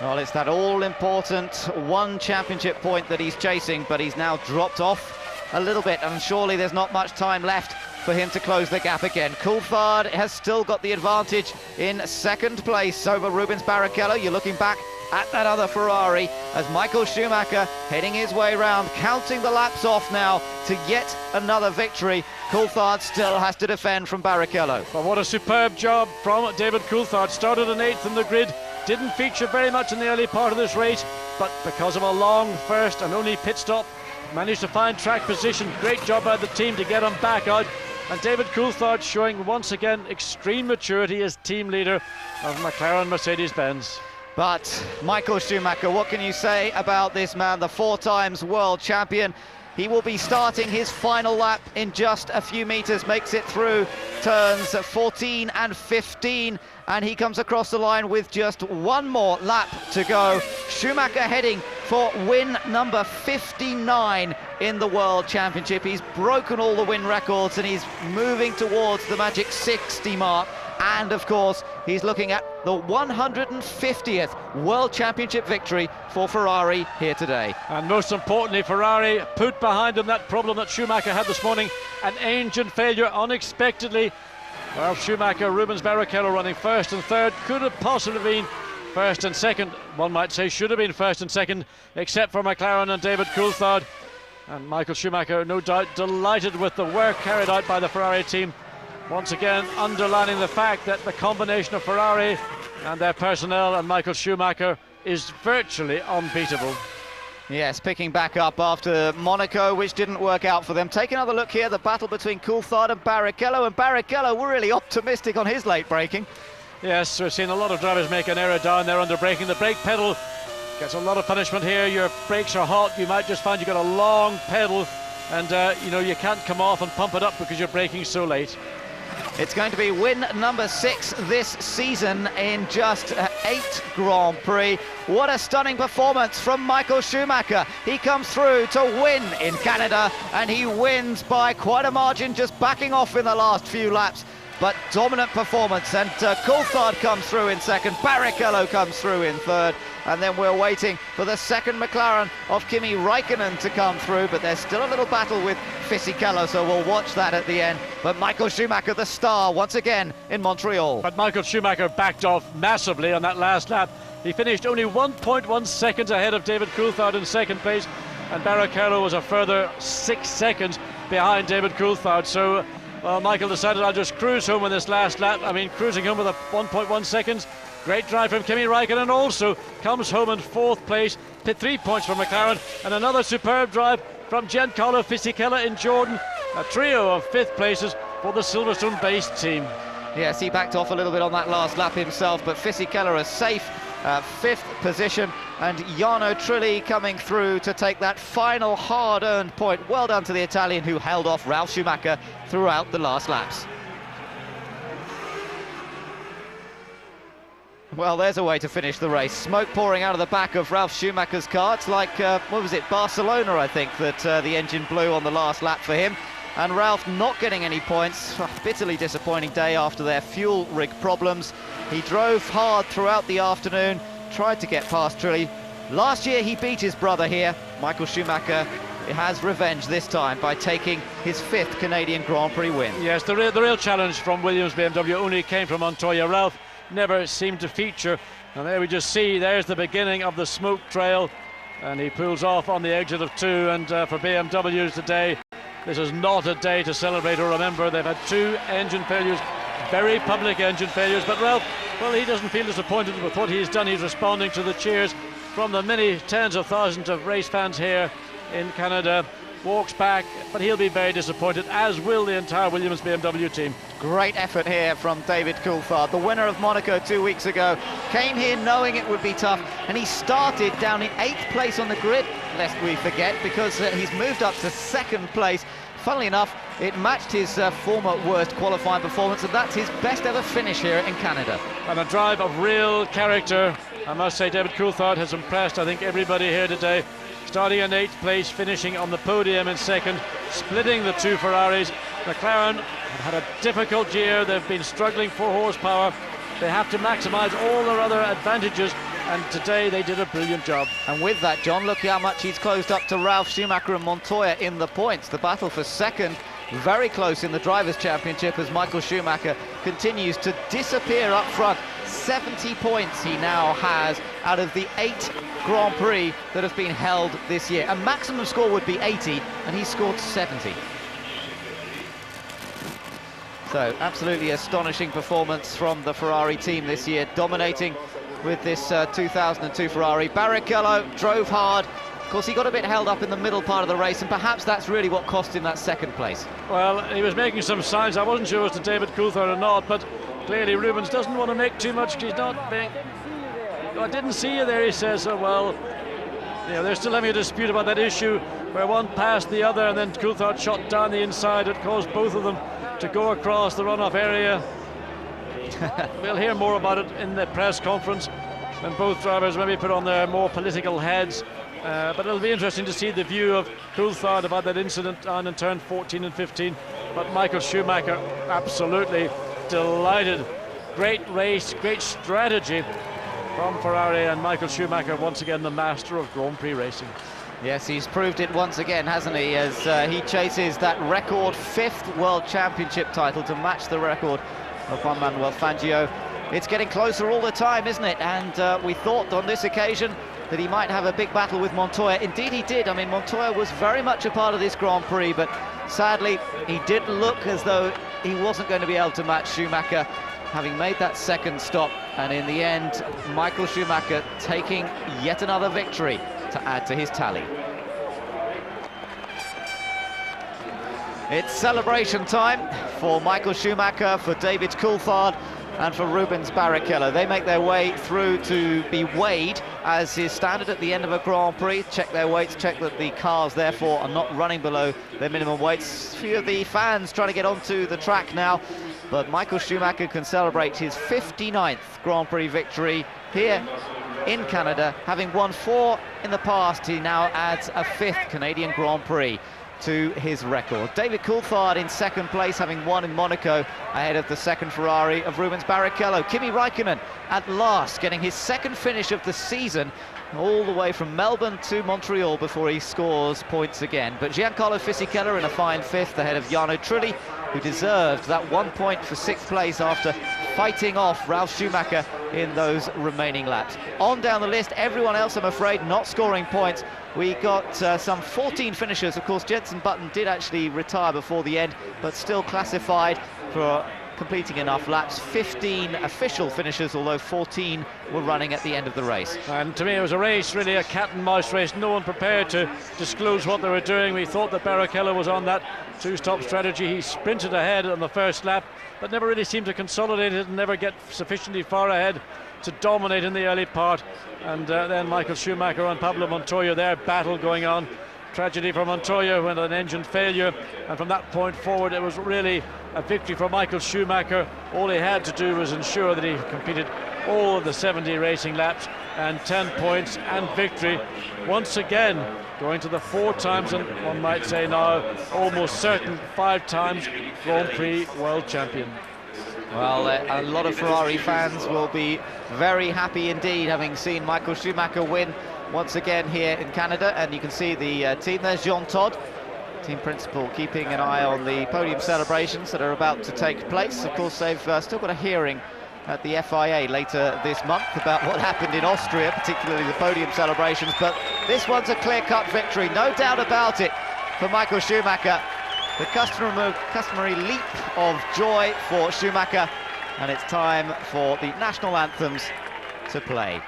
Well, it's that all-important 1 championship point that he's chasing, but he's now dropped off a little bit, and surely there's not much time left for him to close the gap again. Coulthard has still got the advantage in 2nd place over Rubens Barrichello. You're looking back at that other Ferrari as Michael Schumacher heading his way round, counting the laps off now to yet another victory. Coulthard still has to defend from Barrichello. But what a superb job from David Coulthard. Started in 8th in the grid, didn't feature very much in the early part of this race, but because of a long first and only pit stop, managed to find track position. Great job by the team to get him back out. And David Coulthard showing once again extreme maturity as team leader of McLaren Mercedes-Benz. But Michael Schumacher, what can you say about this man, the 4 times world champion? He will be starting his final lap in just a few meters, makes it through turns 14 and 15, and he comes across the line with just 1 more lap to go. Schumacher heading for win number 59 in the World Championship. He's broken all the win records and he's moving towards the magic 60 mark. And of course, he's looking at the 150th World Championship victory for Ferrari here today. And most importantly, Ferrari put behind him that problem that Schumacher had this morning, an engine failure unexpectedly. Well, Schumacher, Rubens Barrichello running 1st and 3rd, could have possibly been 1st and 2nd. One might say should have been 1st and 2nd, except for McLaren and David Coulthard. And Michael Schumacher, no doubt, delighted with the work carried out by the Ferrari team. Once again, underlining the fact that the combination of Ferrari and their personnel and Michael Schumacher is virtually unbeatable. Yes, picking back up after Monaco, which didn't work out for them. Take another look here, the battle between Coulthard and Barrichello. We're really optimistic on his late braking. Yes, we've seen a lot of drivers make an error down there under braking. The brake pedal gets a lot of punishment here. Your brakes are hot. You might just find you've got a long pedal and, you know, you can't come off and pump it up because you're braking so late. It's going to be win number 6 this season in just 8 Grand Prix. What a stunning performance from Michael Schumacher. He comes through to win in Canada, and he wins by quite a margin, just backing off in the last few laps. But dominant performance, and Coulthard comes through in 2nd, Barrichello comes through in 3rd, and then we're waiting for the 2nd McLaren of Kimi Raikkonen to come through, but there's still a little battle with Fisichella, so we'll watch that at the end. But Michael Schumacher, the star, once again in Montreal. But Michael Schumacher backed off massively on that last lap. He finished only 1.1 seconds ahead of David Coulthard in 2nd place, and Barrichello was a further 6 seconds behind David Coulthard. So Michael decided I'll just cruise home in this last lap. I mean, cruising home with a 1.1 seconds. Great drive from Kimi Raikkonen, also comes home in 4th place. 3 points for McLaren, and another superb drive from Giancarlo Fisichella in Jordan. A trio of 5th places for the Silverstone-based team. Yes, he backed off a little bit on that last lap himself, but Fisichella a safe 5th position, and Jarno Trulli coming through to take that final hard-earned point. Well done to the Italian, who held off Ralf Schumacher throughout the last laps. Well, there's a way to finish the race. Smoke pouring out of the back of Ralf Schumacher's car. It's like, what was it, Barcelona, I think, that the engine blew on the last lap for him. And Ralf not getting any points. Bitterly disappointing day after their fuel rig problems. He drove hard throughout the afternoon, tried to get past Trulli. Last year he beat his brother here. Michael Schumacher has revenge this time by taking his 5th Canadian Grand Prix win. Yes, the real challenge from Williams BMW only came from Montoya. Ralf never seemed to feature, and there we just see there's the beginning of the smoke trail, and he pulls off on the exit of 2. And for BMWs today, this is not a day to celebrate or remember. They've had 2 engine failures, very public engine failures, but Ralf, well, he doesn't feel disappointed with what he's done. He's responding to the cheers from the many tens of thousands of race fans here in Canada. Walks back, but he'll be very disappointed, as will the entire Williams BMW team. Great effort here from David Coulthard, the winner of Monaco 2 weeks ago. Came here knowing it would be tough, and he started down in 8th place on the grid, lest we forget, because he's moved up to 2nd place. Funnily enough, it matched his former worst qualifying performance, and that's his best ever finish here in Canada. And a drive of real character. I must say, David Coulthard has impressed, I think, everybody here today. Starting in 8th place, finishing on the podium in 2nd, splitting the 2 Ferraris. McLaren have had a difficult year. They've been struggling for horsepower. They have to maximise all their other advantages, and today they did a brilliant job. And with that, John, look how much he's closed up to Ralf Schumacher and Montoya in the points. The battle for 2nd, very close in the Drivers' Championship, as Michael Schumacher continues to disappear up front. 70 points he now has out of the 8 Grand Prix that have been held this year. A maximum score would be 80, and he scored 70. So absolutely astonishing performance from the Ferrari team this year, dominating with this 2002 Ferrari. Barrichello drove hard. Of course, he got a bit held up in the middle part of the race, and perhaps that's really what cost him that 2nd place. Well, he was making some signs. I wasn't sure as to David Coulthard or not, but clearly Rubens doesn't want to make too much. He's not being... I didn't see you there, he says. So, well, you know, they're still having a dispute about that issue where one passed the other, and then Coulthard shot down the inside. It caused both of them to go across the runoff area. We'll hear more about it in the press conference, and both drivers maybe put on their more political heads. But it'll be interesting to see the view of Coulthard about that incident down in turn 14 and 15. But Michael Schumacher, absolutely delighted. Great race, great strategy from Ferrari, and Michael Schumacher once again the master of Grand Prix racing. Yes, he's proved it once again, hasn't he, as he chases that record 5th World Championship title to match the record of Juan Manuel Fangio. It's getting closer all the time, isn't it? And we thought on this occasion that he might have a big battle with Montoya. Indeed he did. I mean, Montoya was very much a part of this Grand Prix, but sadly he did look as though he wasn't going to be able to match Schumacher, having made that 2nd stop. And in the end, Michael Schumacher taking yet another victory to add to his tally. It's celebration time for Michael Schumacher, for David Coulthard, and for Rubens Barrichello. They make their way through to be weighed, as is standard at the end of a Grand Prix. Check their weights, check that the cars therefore are not running below their minimum weights. A few of the fans trying to get onto the track now, but Michael Schumacher can celebrate his 59th Grand Prix victory here in Canada. Having won 4 in the past, he now adds a 5th Canadian Grand Prix to his record. David Coulthard in 2nd place, having won in Monaco ahead of the 2nd Ferrari of Rubens Barrichello. Kimi Räikkönen at last getting his 2nd finish of the season, all the way from Melbourne to Montreal before he scores points again. But Giancarlo Fisichella in a fine 5th ahead of Jarno Trulli, who deserved that 1 point for 6th place after fighting off Ralf Schumacher in those remaining laps. On down the list, everyone else, I'm afraid, not scoring points. We got some 14 finishers. Of course, Jenson Button did actually retire before the end, but still classified for completing enough laps. 15 official finishers, although 14 were running at the end of the race. And to me, it was a race, really a cat and mouse race. No one prepared to disclose what they were doing. We thought that Barrichello was on that 2-stop strategy. He sprinted ahead on the first lap, but never really seemed to consolidate it and never get sufficiently far ahead to dominate in the early part. And then Michael Schumacher and Pablo Montoya, their battle going on. Tragedy for Montoya when an engine failure, and from that point forward it was really a victory for Michael Schumacher. All he had to do was ensure that he completed all of the 70 racing laps, and 10 points and victory. Once again, going to the 4 times, and one might say now almost certain 5 times Grand Prix world champion. Well, a lot of Ferrari fans will be very happy indeed, having seen Michael Schumacher win once again here in Canada. And you can see the team. There's Jean Todt, team principal, keeping an eye on the podium celebrations that are about to take place. Of course, they've still got a hearing at the FIA later this month about what happened in Austria, particularly the podium celebrations. But this one's a clear-cut victory, no doubt about it, for Michael Schumacher. The customary leap of joy for Schumacher, and it's time for the national anthems to play.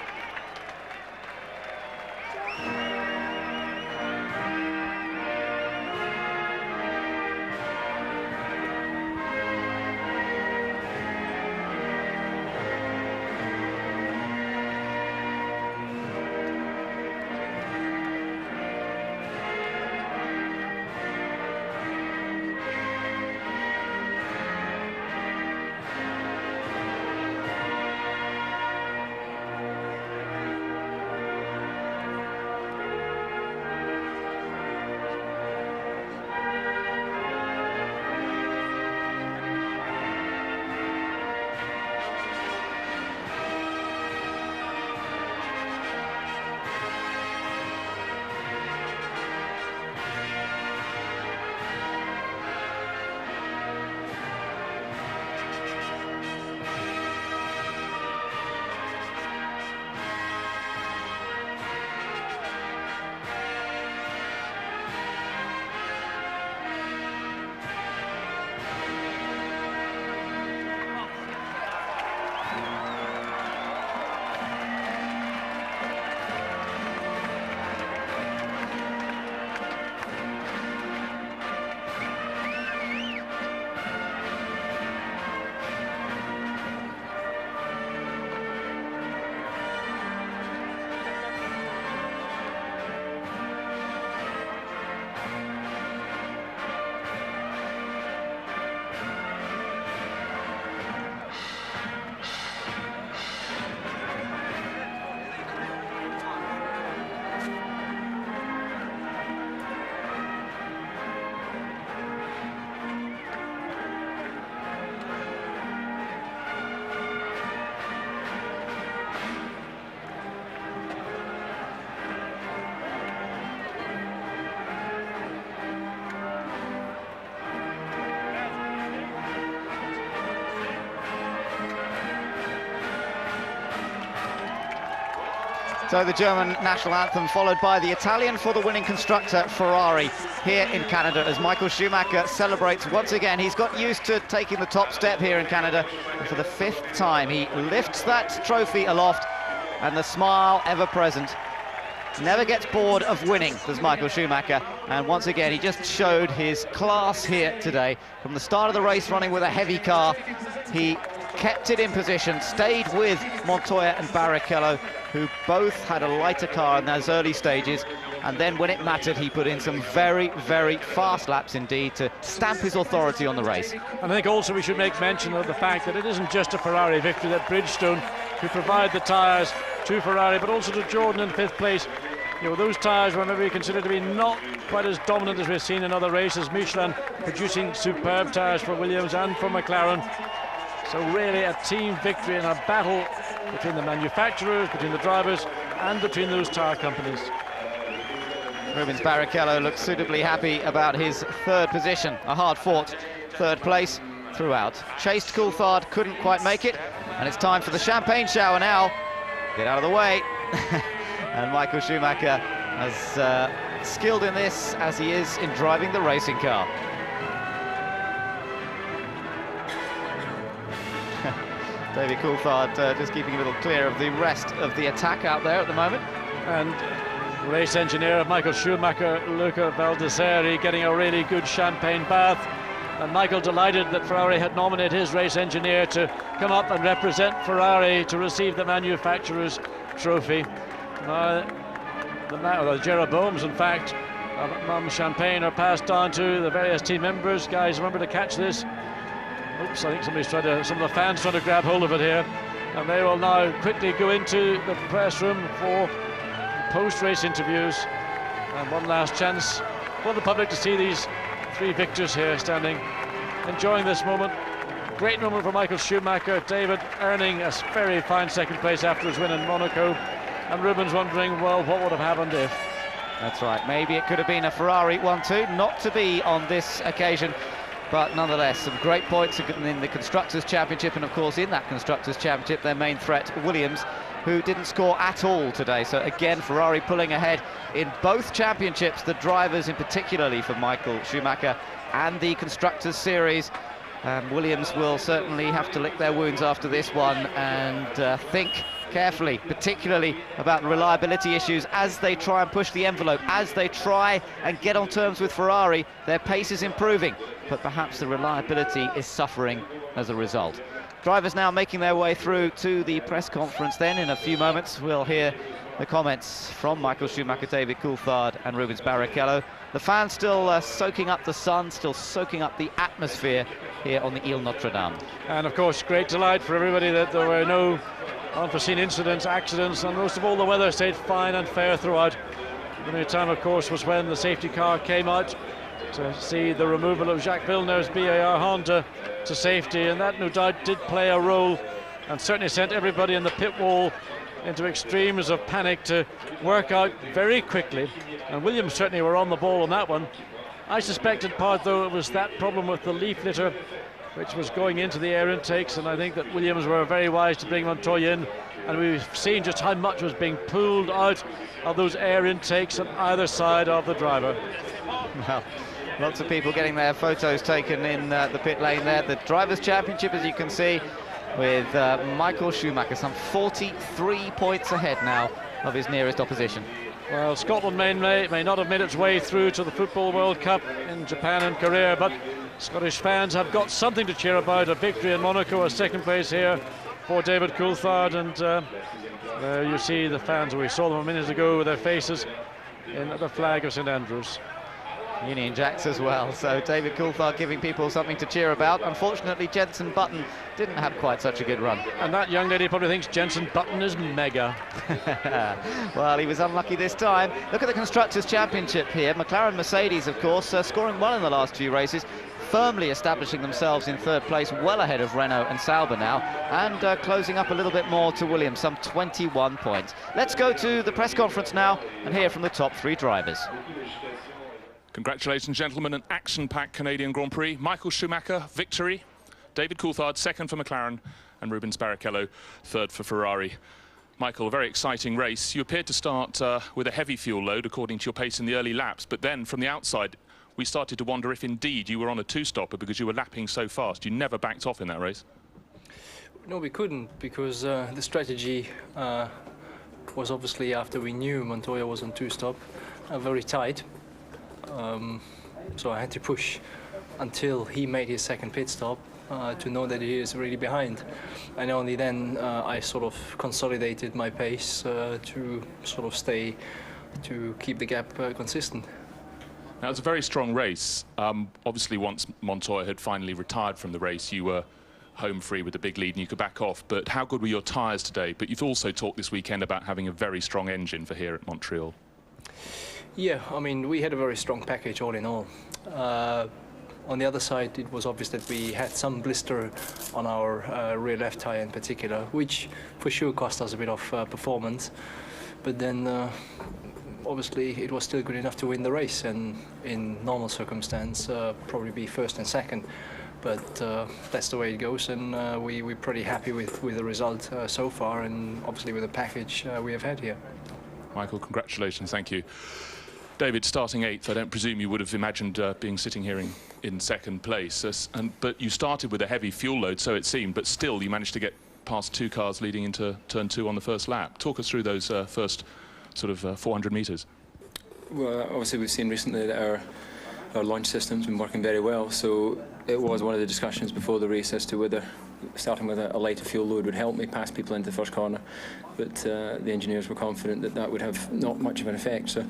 So the German national anthem followed by the Italian for the winning constructor Ferrari here in Canada as Michael Schumacher celebrates once again. He's got used to taking the top step here in Canada, and for the 5th time he lifts that trophy aloft, and the smile ever present. Never gets bored of winning, does Michael Schumacher, and once again he just showed his class here today. From the start of the race running with a heavy car, he kept it in position, stayed with Montoya and Barrichello, who both had a lighter car in those early stages, and then when it mattered he put in some very, very fast laps indeed to stamp his authority on the race. And I think also we should make mention of the fact that it isn't just a Ferrari victory, that Bridgestone, who provide the tyres to Ferrari, but also to Jordan in 5th place. You know, those tyres were maybe considered to be not quite as dominant as we've seen in other races. Michelin producing superb tyres for Williams and for McLaren. So really a team victory in a battle between the manufacturers, between the drivers, and between those tyre companies. Rubens Barrichello looks suitably happy about his 3rd position, a hard-fought 3rd place throughout. Chased Coulthard, couldn't quite make it, and it's time for the champagne shower now. Get out of the way. And Michael Schumacher, as skilled in this as he is in driving the racing car. David Coulthard just keeping a little clear of the rest of the attack out there at the moment. And race engineer of Michael Schumacher, Luca Baldessari, getting a really good champagne bath. And Michael delighted that Ferrari had nominated his race engineer to come up and represent Ferrari to receive the manufacturer's trophy. The Jeroboams, in fact, Mum champagne are passed on to the various team members. Guys, remember to catch this. Oops, I think somebody's some of the fans trying to grab hold of it here. And they will now quickly go into the press room for post-race interviews. And one last chance for the public to see these three victors here standing, enjoying this moment. Great moment for Michael Schumacher. David earning a very fine second place after his win in Monaco. And Rubens wondering, well, what would have happened if? That's right, maybe it could have been a Ferrari 1-2, not to be on this occasion. But nonetheless, some great points in the Constructors' Championship, and of course in that Constructors' Championship, their main threat, Williams, who didn't score at all today. So again, Ferrari pulling ahead in both championships, the drivers in particularly for Michael Schumacher and the Constructors' Series. Williams will certainly have to lick their wounds after this one and think carefully, particularly about reliability issues as they try and push the envelope, as they try and get on terms with Ferrari. Their pace is improving, but perhaps the reliability is suffering as a result. Drivers now making their way through to the press conference. Then in a few moments we'll hear the comments from Michael Schumacher, David Coulthard and Rubens Barrichello. The fans still soaking up the sun, still soaking up the atmosphere here on the Ile Notre Dame. And of course, great delight for everybody that there were no unforeseen incidents, accidents, and most of all the weather stayed fine and fair throughout. The only time, of course, was when the safety car came out to see the removal of Jacques Villeneuve's BAR Honda to safety, and that no doubt did play a role and certainly sent everybody in the pit wall into extremes of panic to work out very quickly, and Williams certainly were on the ball on that one. I suspect in part, though, it was that problem with the leaf litter which was going into the air intakes, and I think that Williams were very wise to bring Montoya in, and we've seen just how much was being pulled out of those air intakes on either side of the driver. Well, lots of people getting their photos taken in the pit lane there. The Drivers' Championship, as you can see, with Michael Schumacher some 43 points ahead now of his nearest opposition. Well, Scotland may not have made its way through to the Football World Cup in Japan and Korea, but Scottish fans have got something to cheer about. A victory in Monaco, a second place here for David Coulthard, and there you see the fans. We saw them a minute ago with their faces in the flag of St Andrews. Union Jacks as well, so David Coulthard giving people something to cheer about. Unfortunately, Jenson Button didn't have quite such a good run. And that young lady probably thinks Jenson Button is mega. Well, he was unlucky this time. Look at the Constructors' Championship here. McLaren Mercedes, of course, scoring well in the last few races, firmly establishing themselves in third place, well ahead of Renault and Sauber now, and closing up a little bit more to Williams, some 21 points. Let's go to the press conference now and hear from the top three drivers. Congratulations, gentlemen, an action-packed Canadian Grand Prix. Michael Schumacher, victory. David Coulthard, second for McLaren, and Rubens Barrichello, third for Ferrari. Michael, a very exciting race. You appeared to start with a heavy fuel load, according to your pace in the early laps, but then from the outside, we started to wonder if indeed you were on a two-stopper because you were lapping so fast. You never backed off in that race. No, we couldn't, because the strategy was obviously, after we knew Montoya was on two-stop, very tight. So I had to push until he made his second pit stop to know that he is really behind, and only then I sort of consolidated my pace to sort of to keep the gap consistent. Now, it's a very strong race. Obviously, once Montoya had finally retired from the race, you were home free with a big lead and you could back off. But how good were your tyres today? But you've also talked this weekend about having a very strong engine for here at Montreal. Yeah, I mean, we had a very strong package all in all. On the other side, it was obvious that we had some blister on our rear left tyre in particular, which for sure cost us a bit of performance. But then, obviously, it was still good enough to win the race, and in normal circumstance, probably be first and second. But that's the way it goes, and we're pretty happy with the result so far, and obviously with the package we have had here. Michael, congratulations, thank you. David, starting 8th, I don't presume you would have imagined being sitting here in second place. But you started with a heavy fuel load, so it seemed, but still you managed to get past two cars leading into turn 2 on the first lap. Talk us through those first sort of 400 metres. Well, obviously we've seen recently that our launch system's been working very well, so it was one of the discussions before the race as to whether starting with a lighter fuel load would help me pass people into the first corner, but the engineers were confident that that would have not much of an effect. So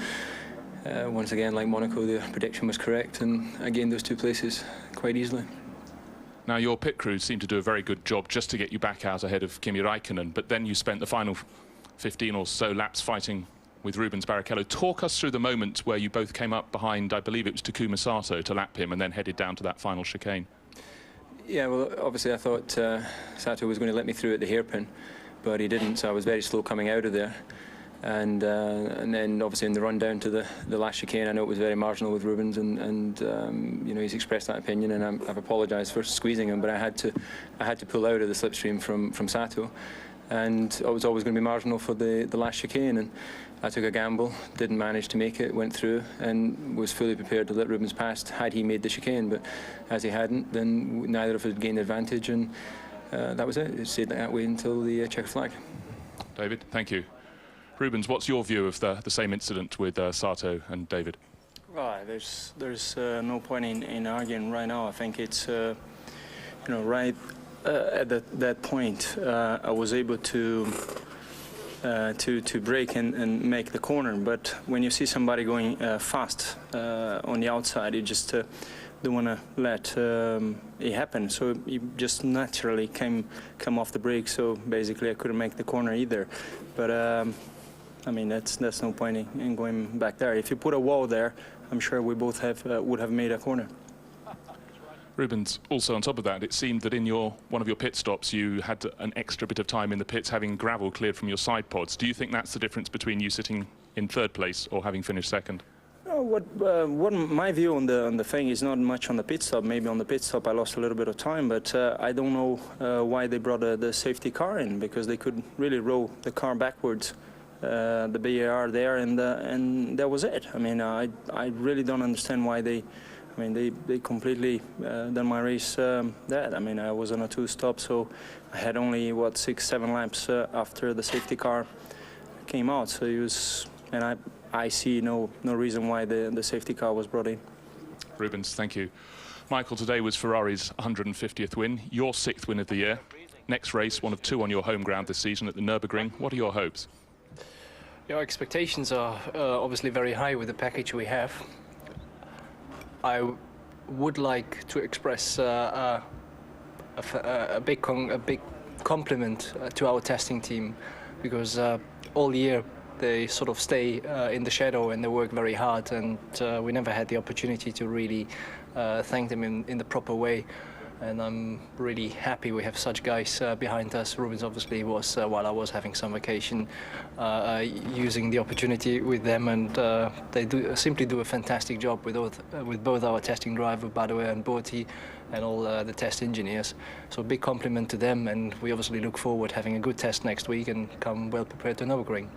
once again, like Monaco, the prediction was correct, and I gained those 2 places quite easily. Now, your pit crew seemed to do a very good job just to get you back out ahead of Kimi Räikkönen, but then you spent the final 15 or so laps fighting with Rubens Barrichello. Talk us through the moment where you both came up behind, I believe it was Takuma Sato, to lap him and then headed down to that final chicane. Yeah, well, obviously I thought Sato was going to let me through at the hairpin, but he didn't, so I was very slow coming out of there. And then obviously in the run down to the last chicane, I know it was very marginal with Rubens, and you know, he's expressed that opinion, and I've apologised for squeezing him, but I had to pull out of the slipstream from Sato, and it was always going to be marginal for the last chicane, and I took a gamble, didn't manage to make it, went through, and was fully prepared to let Rubens pass had he made the chicane, but as he hadn't, then neither of us gained advantage, and that was it. It stayed that way until the checker flag. David, thank you. Rubens, what's your view of the same incident with Sato and David? Well, there's no point in arguing right now. I think it's you know, right at that point I was able to brake and make the corner, but when you see somebody going fast on the outside, you just don't want to let it happen. So you just naturally come off the brake. So basically, I couldn't make the corner either. But I mean, that's no point in going back there. If you put a wall there, I'm sure we both would have made a corner. Rubens, also on top of that, it seemed that in one of your pit stops you had an extra bit of time in the pits having gravel cleared from your side pods. Do you think that's the difference between you sitting in 3rd place or having finished 2nd? What my view on the thing is not much on the pit stop. Maybe on the pit stop I lost a little bit of time, but I don't know why they brought the safety car in, because they could really roll the car backwards. The BAR there, and that was it. I mean, I really don't understand why they. I mean, they completely done my race dead. I mean, I was on a 2-stop, so I had only 6-7 laps after the safety car came out. So it was, and I see no reason why the safety car was brought in. Rubens, thank you. Michael, today was Ferrari's 150th win, your 6th win of the year. Next race, one of 2 on your home ground this season at the Nürburgring. What are your hopes? Our expectations are obviously very high with the package we have. I would like to express a big compliment to our testing team, because all year they sort of stay in the shadow and they work very hard, and we never had the opportunity to really thank them in the proper way. And I'm really happy we have such guys behind us. Rubens obviously was, while I was having some vacation, using the opportunity with them, and they simply do a fantastic job with both our testing driver, Badoe and Borti, and all the test engineers. So a big compliment to them, and we obviously look forward to having a good test next week and come well prepared to Nürburgring.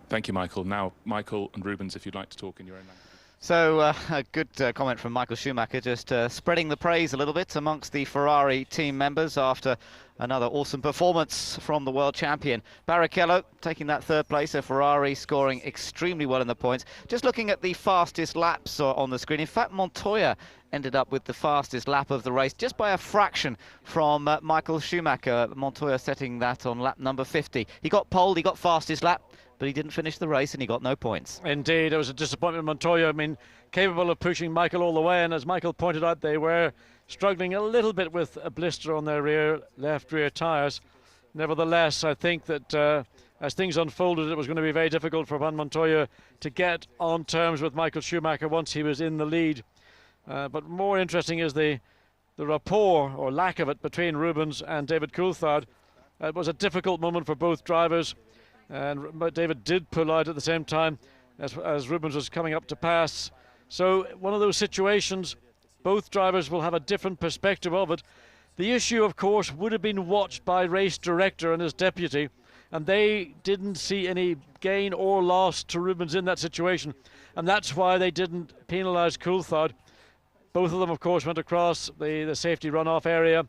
Thank you, Michael. Now, Michael and Rubens, if you'd like to talk in your own language. So a good comment from Michael Schumacher, just spreading the praise a little bit amongst the Ferrari team members after another awesome performance from the world champion. Barrichello taking that 3rd place, so Ferrari scoring extremely well in the points. Just looking at the fastest laps on the screen, in fact Montoya ended up with the fastest lap of the race, just by a fraction from Michael Schumacher. Montoya setting that on lap number 50. He got pole, he got fastest lap, but he didn't finish the race and he got no points. Indeed, it was a disappointment. Montoya, I mean, capable of pushing Michael all the way, and as Michael pointed out, they were struggling a little bit with a blister on their left rear tyres. Nevertheless, I think that as things unfolded, it was going to be very difficult for Juan Montoya to get on terms with Michael Schumacher once he was in the lead. But more interesting is the rapport, or lack of it, between Rubens and David Coulthard. It was a difficult moment for both drivers, but David did pull out at the same time as Rubens was coming up to pass. So one of those situations, both drivers will have a different perspective of it. The issue, of course, would have been watched by race director and his deputy, and they didn't see any gain or loss to Rubens in that situation, and that's why they didn't penalise Coulthard. Both of them, of course, went across the safety runoff area,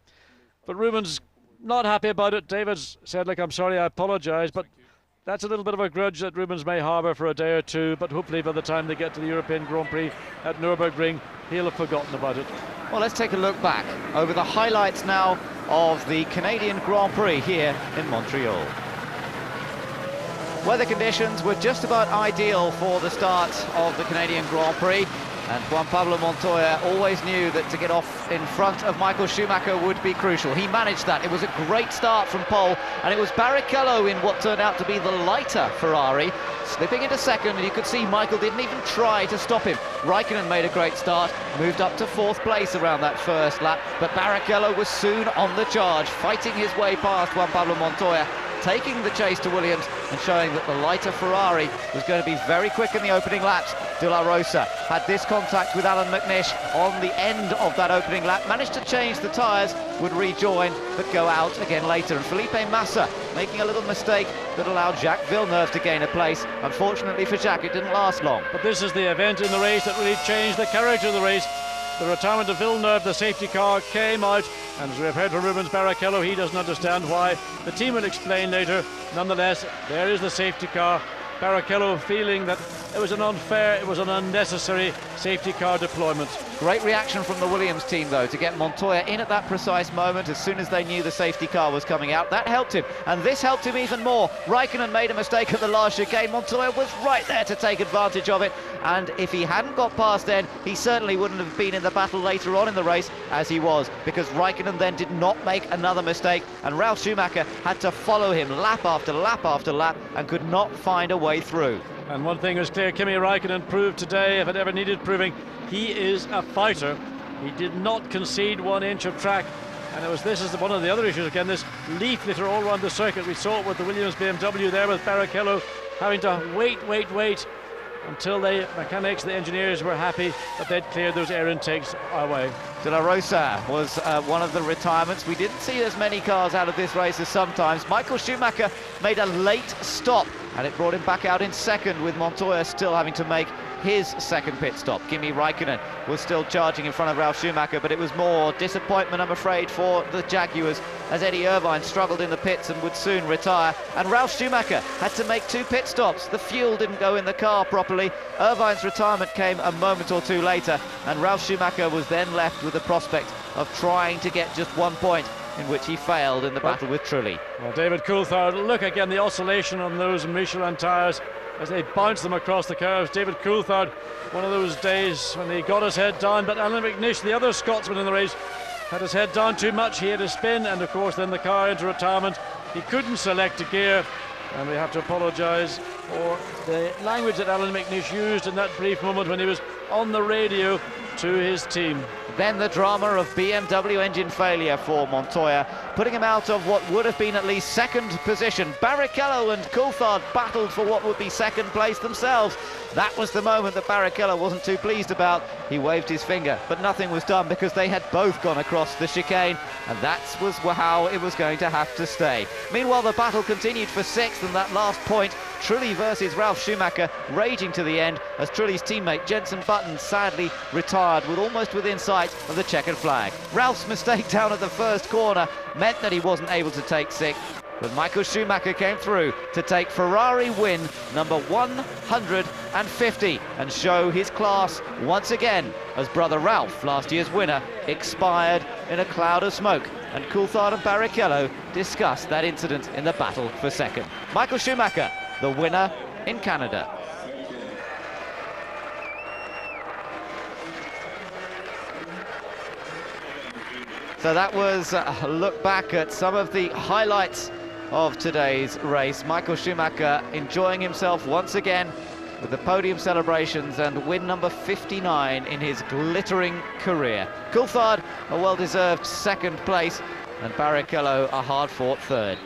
but Rubens not happy about it. David said, look, I'm sorry, I apologise, but that's a little bit of a grudge that Rubens may harbour for a day or two, but hopefully by the time they get to the European Grand Prix at Nürburgring, he'll have forgotten about it. Well, let's take a look back over the highlights now of the Canadian Grand Prix here in Montreal. weather conditions were just about ideal for the start of the Canadian Grand Prix. And Juan Pablo Montoya always knew that to get off in front of Michael Schumacher would be crucial. He managed that. It was a great start from pole, and it was Barrichello in what turned out to be the lighter Ferrari, slipping into second, and you could see Michael didn't even try to stop him. Raikkonen made a great start, moved up to 4th place around that first lap, but Barrichello was soon on the charge, fighting his way past Juan Pablo Montoya, taking the chase to Williams and showing that the lighter Ferrari was going to be very quick in the opening laps. De La Rosa had this contact with Alan McNish on the end of that opening lap, managed to change the tyres, would rejoin but go out again later. And Felipe Massa making a little mistake that allowed Jacques Villeneuve to gain a place. Unfortunately for Jacques, it didn't last long. But this is the event in the race that really changed the character of the race. The retirement of Villeneuve, the safety car came out, and as we have heard from Rubens Barrichello, he doesn't understand why. The team will explain later. Nonetheless, there is the safety car. Barrichello feeling that it was an unfair, it was an unnecessary safety car deployment. Great reaction from the Williams team, though, to get Montoya in at that precise moment as soon as they knew the safety car was coming out. That helped him, and this helped him even more. Raikkonen made a mistake at the last chicane. Montoya was right there to take advantage of it, and if he hadn't got past then, he certainly wouldn't have been in the battle later on in the race as he was, because Raikkonen then did not make another mistake, and Ralf Schumacher had to follow him lap after lap after lap and could not find a way through. And one thing was clear, Kimi Raikkonen proved today, if it ever needed proving, he is a fighter. He did not concede 1 inch of track, and this is one of the other issues again, this leaf litter all around the circuit. We saw it with the Williams BMW there, with Barrichello having to wait until the mechanics, the engineers were happy that they'd cleared those air intakes away. De La Rosa was one of the retirements. We didn't see as many cars out of this race as sometimes. Michael Schumacher made a late stop, and it brought him back out in second, with Montoya still having to make his second pit stop. Kimi Raikkonen was still charging in front of Ralf Schumacher, but it was more disappointment, I'm afraid, for the Jaguars, as Eddie Irvine struggled in the pits and would soon retire. And Ralf Schumacher had to make 2 pit stops. The fuel didn't go in the car properly. Irvine's retirement came a moment or two later, and Ralf Schumacher was then left with the prospect of trying to get just 1 point, in which he failed in the battle with Trulli. Well, David Coulthard, look again, the oscillation on those Michelin tyres as they bounce them across the curves. David Coulthard, one of those days when he got his head down, but Alan McNish, the other Scotsman in the race, had his head down too much. He had a spin, and of course then the car into retirement. He couldn't select a gear, and we have to apologise for the language that Alan McNish used in that brief moment when he was on the radio to his team. Then the drama of BMW engine failure for Montoya, putting him out of what would have been at least second position. Barrichello and Coulthard battled for what would be second place themselves. That was the moment that Barrichello wasn't too pleased about. He waved his finger, but nothing was done because they had both gone across the chicane, and that was how it was going to have to stay. Meanwhile, the battle continued for 6th, and that last point, Trulli versus Ralf Schumacher, raging to the end as Trulli's teammate Jenson Button sadly retired with almost within sight of the checkered flag. Ralph's mistake down at the first corner meant that he wasn't able to take 6th, but Michael Schumacher came through to take Ferrari win number 150 and show his class once again, as brother Ralph, last year's winner, expired in a cloud of smoke. And Coulthard and Barrichello discussed that incident in the battle for second. Michael Schumacher, the winner in Canada. So that was a look back at some of the highlights of today's race. Michael Schumacher enjoying himself once again with the podium celebrations and win number 59 in his glittering career. Coulthard, a well-deserved second place, and Barrichello, a hard-fought third.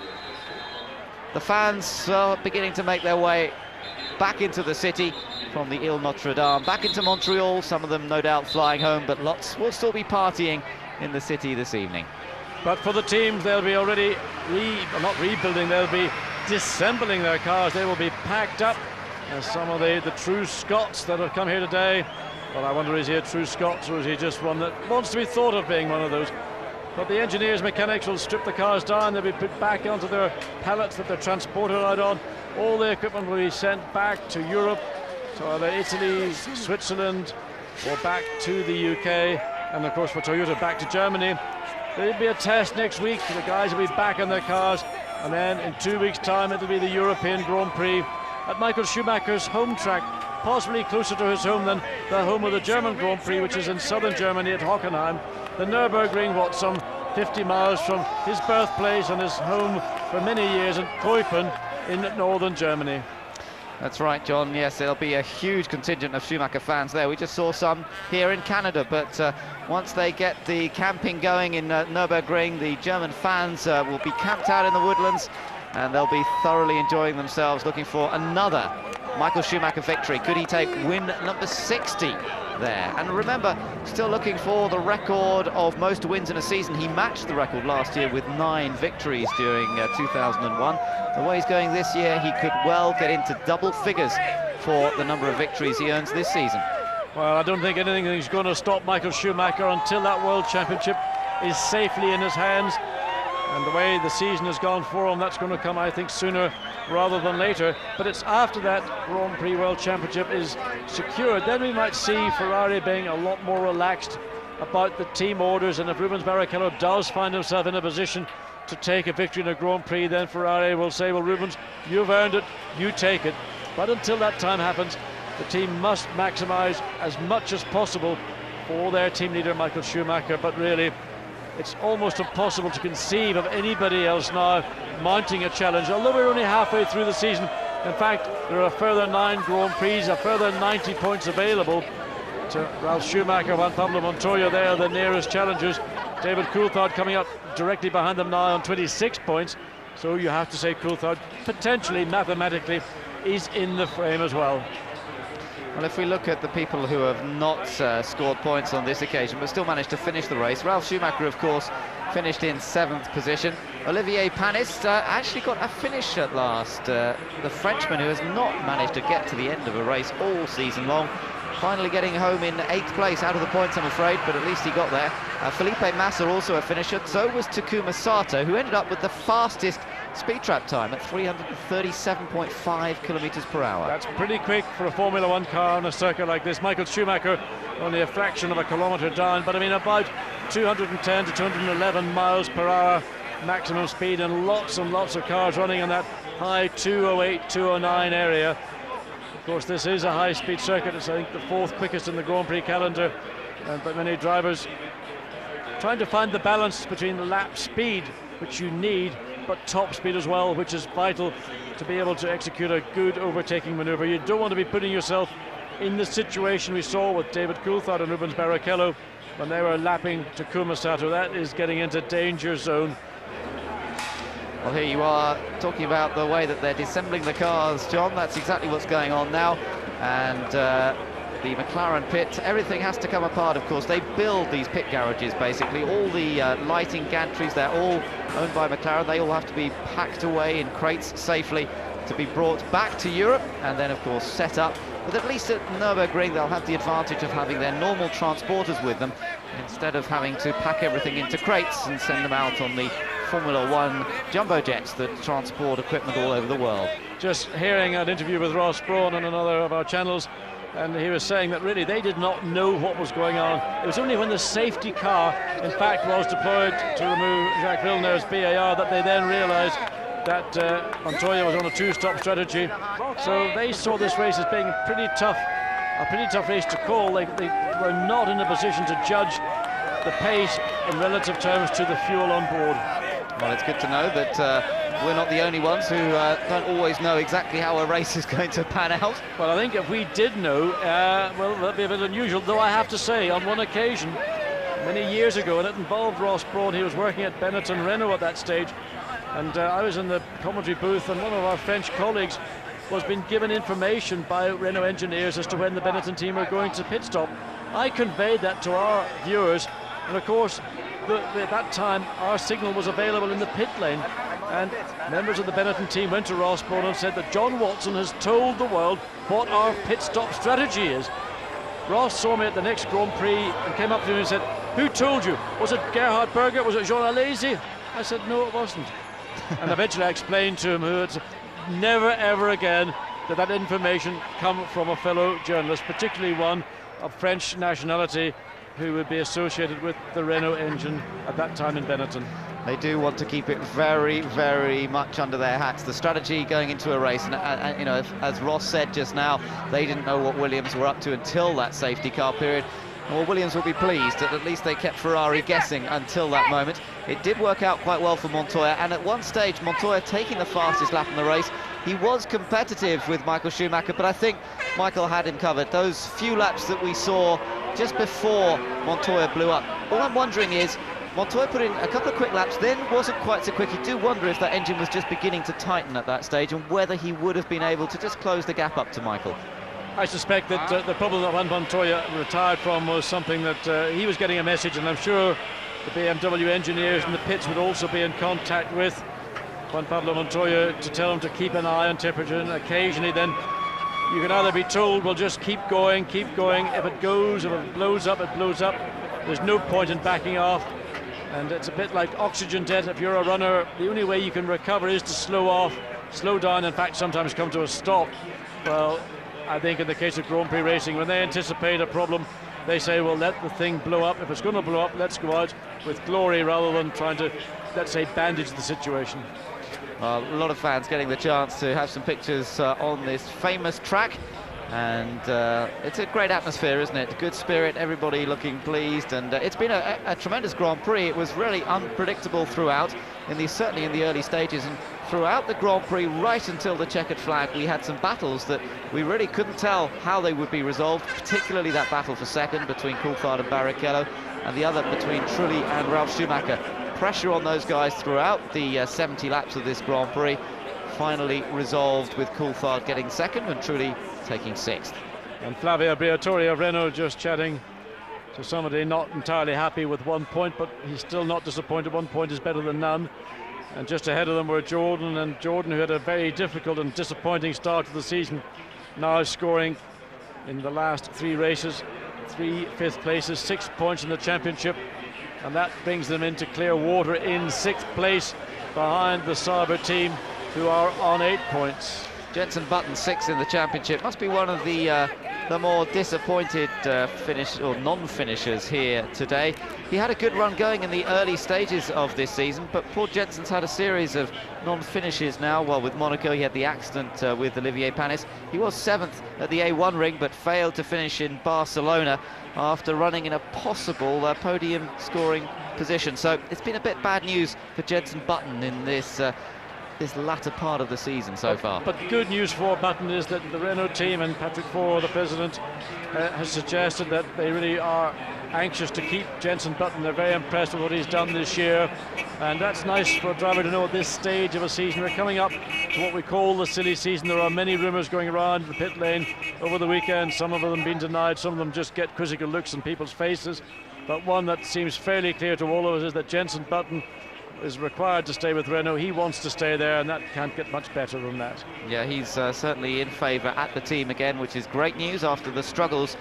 The fans are beginning to make their way back into the city from the Ile Notre Dame, back into Montreal, some of them no doubt flying home, but lots will still be partying in the city this evening. But for the teams, they'll be already not rebuilding, they'll be disassembling their cars. They will be packed up as some of the true Scots that have come here today. Well, I wonder, is he a true Scot, or is he just one that wants to be thought of being one of those? But the engineers, mechanics will strip the cars down. They'll be put back onto their pallets that they're transported out on. All the equipment will be sent back to Europe, to either Italy, Switzerland, or back to the UK, and of course for Toyota back to Germany. There'll be a test next week. The guys will be back in their cars, And then in 2 weeks' time, it'll be the European Grand Prix at Michael Schumacher's home track, possibly closer to his home than the home of the German Grand Prix, which is in southern Germany at Hockenheim. The Nürburgring, what, some 50 miles from his birthplace and his home for many years in Keupen in northern Germany. That's right, John. Yes, there'll be a huge contingent of Schumacher fans there. We just saw some here in Canada, but once they get the camping going in Nürburgring, the German fans will be camped out in the woodlands, and they'll be thoroughly enjoying themselves, looking for another Michael Schumacher victory. Could he take win number 60 there? And remember, still looking for the record of most wins in a season. He matched the record last year with 9 victories during 2001. The way he's going this year, he could well get into double figures for the number of victories he earns this season. Well, I don't think anything is going to stop Michael Schumacher until that World Championship is safely in his hands. And the way the season has gone for him, that's going to come, I think, sooner rather than later. But it's after that Grand Prix World Championship is secured, then we might see Ferrari being a lot more relaxed about the team orders. And if Rubens Barrichello does find himself in a position to take a victory in a Grand Prix, then Ferrari will say, well, Rubens, you've earned it, you take it. But until that time happens, the team must maximise as much as possible for their team leader, Michael Schumacher. But really, it's almost impossible to conceive of anybody else now mounting a challenge, although we're only halfway through the season. In fact, there are a further 9 Grand Prix, a further 90 points available to Ralf Schumacher, Juan Pablo Montoya. They are the nearest challengers. David Coulthard coming up directly behind them now on 26 points. So you have to say Coulthard potentially, mathematically, is in the frame as well. Well, if we look at the people who have not scored points on this occasion but still managed to finish the race, Ralf Schumacher, of course, finished in 7th position. Olivier Panis actually got a finish at last. The Frenchman who has not managed to get to the end of a race all season long, finally getting home in 8th place, out of the points, I'm afraid, but at least he got there. Felipe Massa also a finisher. So was Takuma Sato, who ended up with the fastest speed trap time at 337.5 kilometers per hour. That's pretty quick for a Formula 1 car on a circuit like this. Michael Schumacher only a fraction of a kilometre down, but I mean about 210 to 211 miles per hour maximum speed, and lots of cars running in that high 208, 209 area. Of course, this is a high-speed circuit. It's, I think, the 4th quickest in the Grand Prix calendar, but many drivers trying to find the balance between the lap speed, which you need, but top speed as well, which is vital to be able to execute a good overtaking maneuver. You don't want to be putting yourself in the situation we saw with David Coulthard and Rubens Barrichello when they were lapping Takuma Sato. That is getting into danger zone. Well, here you are talking about the way that they're disassembling the cars, John. That's exactly what's going on now. And the McLaren pit, everything has to come apart, of course. They build these pit garages, basically. All the lighting gantries, they're all owned by McLaren. They all have to be packed away in crates safely to be brought back to Europe and then, of course, set up. But at least at Nürburgring, they'll have the advantage of having their normal transporters with them instead of having to pack everything into crates and send them out on the Formula 1 jumbo jets that transport equipment all over the world. Just hearing an interview with Ross Brawn on another of our channels, and he was saying that really they did not know what was going on. It was only when the safety car, in fact, was deployed to remove Jacques Villeneuve's BAR that they then realised that Montoya was on a 2-stop strategy. So they saw this race as being a pretty tough race to call. They were not in a position to judge the pace in relative terms to the fuel on board. Well, it's good to know that we're not the only ones who don't always know exactly how a race is going to pan out. Well, I think if we did know, well, that'd be a bit unusual, though I have to say, on one occasion, many years ago, and it involved Ross Brawn. He was working at Benetton Renault at that stage, and I was in the commentary booth, and one of our French colleagues was being given information by Renault engineers as to when the Benetton team were going to pit stop. I conveyed that to our viewers, and of course, at that time, our signal was available in the pit lane, and members of the Benetton team went to Ross Brawn and said that John Watson has told the world what our pit stop strategy is. Ross saw me at the next Grand Prix and came up to me and said, "Who told you? Was it Gerhard Berger? Was it Jean Alesi?" I said, "No, it wasn't." And eventually I explained to him who it's never ever again did that information come from a fellow journalist, particularly one of French nationality who would be associated with the Renault engine at that time in Benetton. They do want to keep it very, very much under their hats. The strategy going into a race, and you know, as Ross said just now, they didn't know what Williams were up to until that safety car period. Well, Williams will be pleased that at least they kept Ferrari guessing until that moment. It did work out quite well for Montoya, and at one stage, Montoya taking the fastest lap in the race. He was competitive with Michael Schumacher, but I think Michael had him covered. Those few laps that we saw just before Montoya blew up, all I'm wondering is, Montoya put in a couple of quick laps, then wasn't quite so quick. You do wonder if that engine was just beginning to tighten at that stage, and whether he would have been able to just close the gap up to Michael. I suspect that the problem that Juan Montoya retired from was something that he was getting a message, and I'm sure the BMW engineers in the pits would also be in contact with Juan Pablo Montoya to tell him to keep an eye on temperature, and occasionally then you can either be told, well, just keep going, if it goes, if it blows up, it blows up. There's no point in backing off, and it's a bit like oxygen debt. If you're a runner, the only way you can recover is to slow off, slow down, in fact sometimes come to a stop. Well, I think in the case of Grand Prix racing, when they anticipate a problem, they say, well, let the thing blow up. If it's going to blow up, let's go out with glory rather than trying to, let's say, bandage the situation. A lot of fans getting the chance to have some pictures on this famous track, and it's a great atmosphere, isn't it? Good spirit, everybody looking pleased, and it's been a tremendous Grand Prix. It was really unpredictable throughout, certainly in the early stages, and throughout the Grand Prix, right until the checkered flag, we had some battles that we really couldn't tell how they would be resolved, particularly that battle for second between Coulthard and Barrichello, and the other between Trulli and Ralf Schumacher. Pressure on those guys throughout the 70 laps of this Grand Prix, finally resolved with Coulthard getting second and Trulli taking sixth. And Flavio Briatore of Renault just chatting to somebody not entirely happy with 1 point, but he's still not disappointed. 1 point is better than none. And just ahead of them were Jordan, who had a very difficult and disappointing start to the season, now scoring in the last 3 races 3 fifth places, 6 points in the championship, and that brings them into clear water in 6th place behind the Sauber team, who are on 8 points. Jenson Button 6th in the championship. Must be one of the more disappointed non-finishers here today. He had a good run going in the early stages of this season, but poor Jenson's had a series of non-finishes now. Well, with Monaco, he had the accident with Olivier Panis. He was 7th at the A1 ring, but failed to finish in Barcelona after running in a possible podium scoring position. So it's been a bit bad news for Jenson Button in this latter part of the season so far. But good news for Button is that the Renault team and Patrick Faure, the president, has suggested that they really are anxious to keep Jenson Button. They're very impressed with what he's done this year, and that's nice for a driver to know at this stage of a season. We're coming up to what we call the silly season. There are many rumours going around the pit lane over the weekend, some of them being denied, some of them just get quizzical looks in people's faces, but one that seems fairly clear to all of us is that Jenson Button is required to stay with Renault. He wants to stay there, and that can't get much better than that. Yeah, he's certainly in favour at the team again, which is great news after the struggles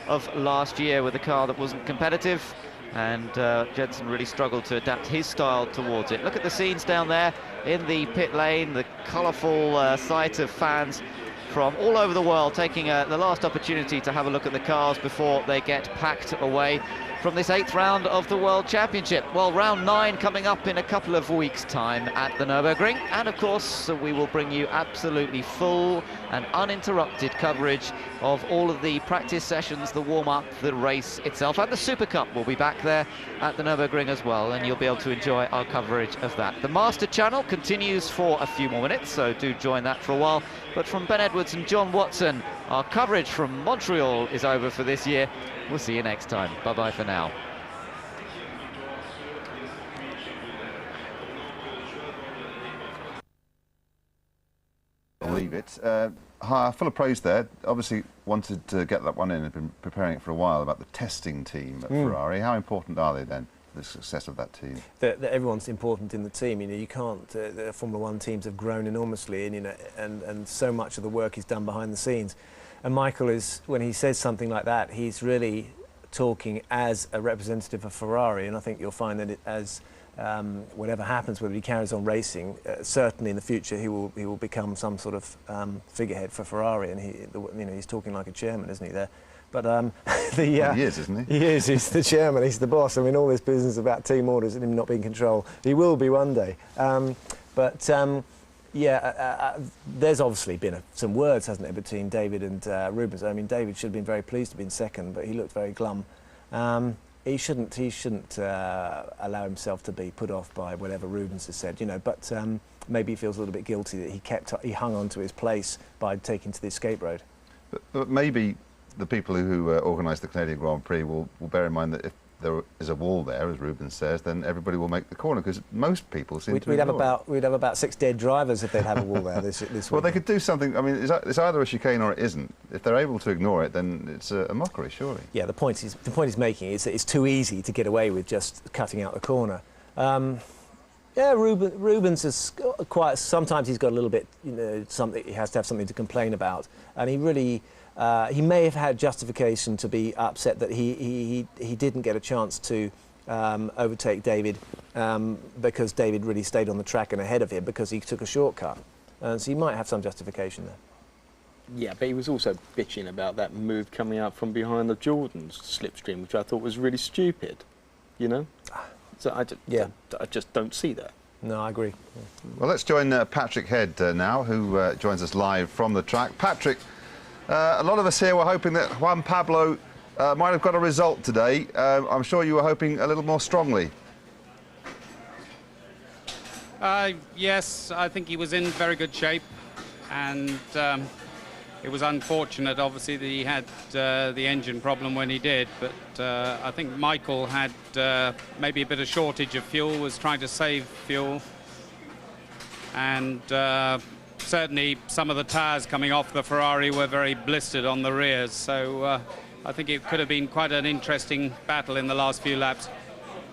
of last year with a car that wasn't competitive, and Jenson really struggled to adapt his style towards it. Look at the scenes down there in the pit lane, the colourful sight of fans from all over the world taking the last opportunity to have a look at the cars before they get packed away from this 8th round of the World Championship. Well, round 9 coming up in a couple of weeks' time at the Nürburgring, and of course we will bring you absolutely full and uninterrupted coverage of all of the practice sessions, the warm-up, the race itself, and the Super Cup will be back there at the Nürburgring as well, and you'll be able to enjoy our coverage of that. The Master Channel continues for a few more minutes, so do join that for a while. But from Ben Edwards and John Watson, our coverage from Montreal is over for this year. We'll see you next time. Bye-bye for now. Believe it. Full of praise there. Obviously wanted to get that one in. Had been preparing it for a while about the testing team at Ferrari. How important are they then for the success of that team? That everyone's important in the team. You know, you can't. The Formula One teams have grown enormously, and and so much of the work is done behind the scenes. And Michael is, when he says something like that, he's really talking as a representative of Ferrari, and I think you'll find that as whatever happens, whether he carries on racing, certainly in the future he will become some sort of figurehead for Ferrari, and he's talking like a chairman, isn't he? But Well, he is, isn't he? He is. He's the chairman. He's the boss. I mean, all this business about team orders and him not being in control. He will be one day. There's obviously been some words, hasn't there, between David and Rubens. I mean, David should have been very pleased to be in second, but he looked very glum. He shouldn't allow himself to be put off by whatever Rubens has said, you know. But maybe he feels a little bit guilty that he hung on to his place by taking to the escape road. But maybe the people who organise the Canadian Grand Prix will bear in mind that if there is a wall there, as Rubens says, then everybody will make the corner, because most people seem to ignore it. We'd have about 6 dead drivers if they'd have a wall there this week. Well, they could do something. I mean, it's either a chicane or it isn't. If they're able to ignore it, then it's a mockery, surely. Yeah, the point he's making is that it's too easy to get away with just cutting out the corner. Yeah, Rubens is quite. Sometimes he's got a little bit, you know, something. He has to have something to complain about, and he really. He may have had justification to be upset that he didn't get a chance to overtake David because David really stayed on the track and ahead of him because he took a shortcut. So he might have some justification there. Yeah, but he was also bitching about that move coming out from behind the Jordan's slipstream, which I thought was really stupid, you know? So I just don't see that. No, I agree. Yeah. Well, let's join Patrick Head now, who joins us live from the track. Patrick, a lot of us here were hoping that Juan Pablo might have got a result today. I'm sure you were hoping a little more strongly. Yes, I think he was in very good shape, and it was unfortunate, obviously, that he had the engine problem when he did, but I think Michael had maybe a bit of shortage of fuel, was trying to save fuel, and certainly some of the tyres coming off the Ferrari were very blistered on the rears, so I think it could have been quite an interesting battle in the last few laps.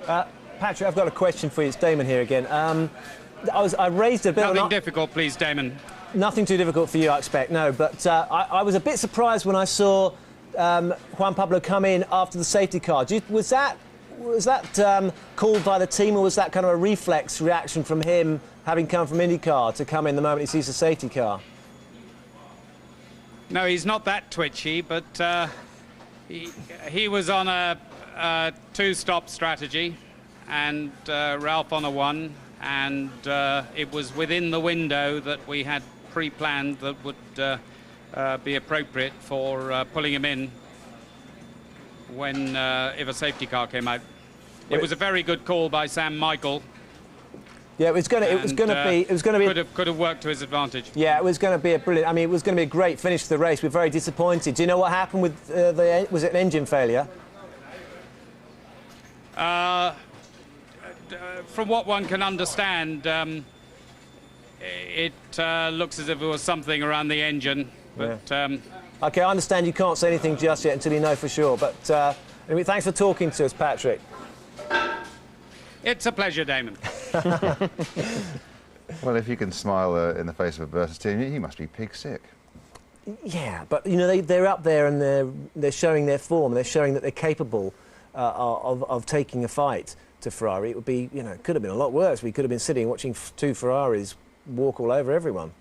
Patrick, I've got a question for you. It's Damon here again. I raised a bit. Nothing difficult, please, Damon. Nothing too difficult for you, I expect. No, but I was a bit surprised when I saw Juan Pablo come in after the safety car. Was that called by the team, or was that kind of a reflex reaction from him, having come from IndyCar, to come in the moment he sees the safety car? No, he's not that twitchy, but he was on a two-stop strategy, and Ralph on a one, and it was within the window that we had pre-planned that would be appropriate for pulling him in when if a safety car came out. It was a very good call by Sam Michael. Yeah, it was going to be. Could have worked to his advantage. Yeah, it was going to be a brilliant. I mean, it was going to be a great finish to the race. We're very disappointed. Do you know what happened with was it an engine failure? From what one can understand, it looks as if it was something around the engine. But yeah. Okay, I understand you can't say anything just yet until you know for sure. But anyway, thanks for talking to us, Patrick. It's a pleasure, Damon. Well, if you can smile in the face of adversity, he must be pig sick. Yeah, but you know they're up there and they're showing their form. They're showing that they're capable of taking a fight to Ferrari. It would be, you know, it could have been a lot worse. We could have been sitting watching two Ferraris walk all over everyone.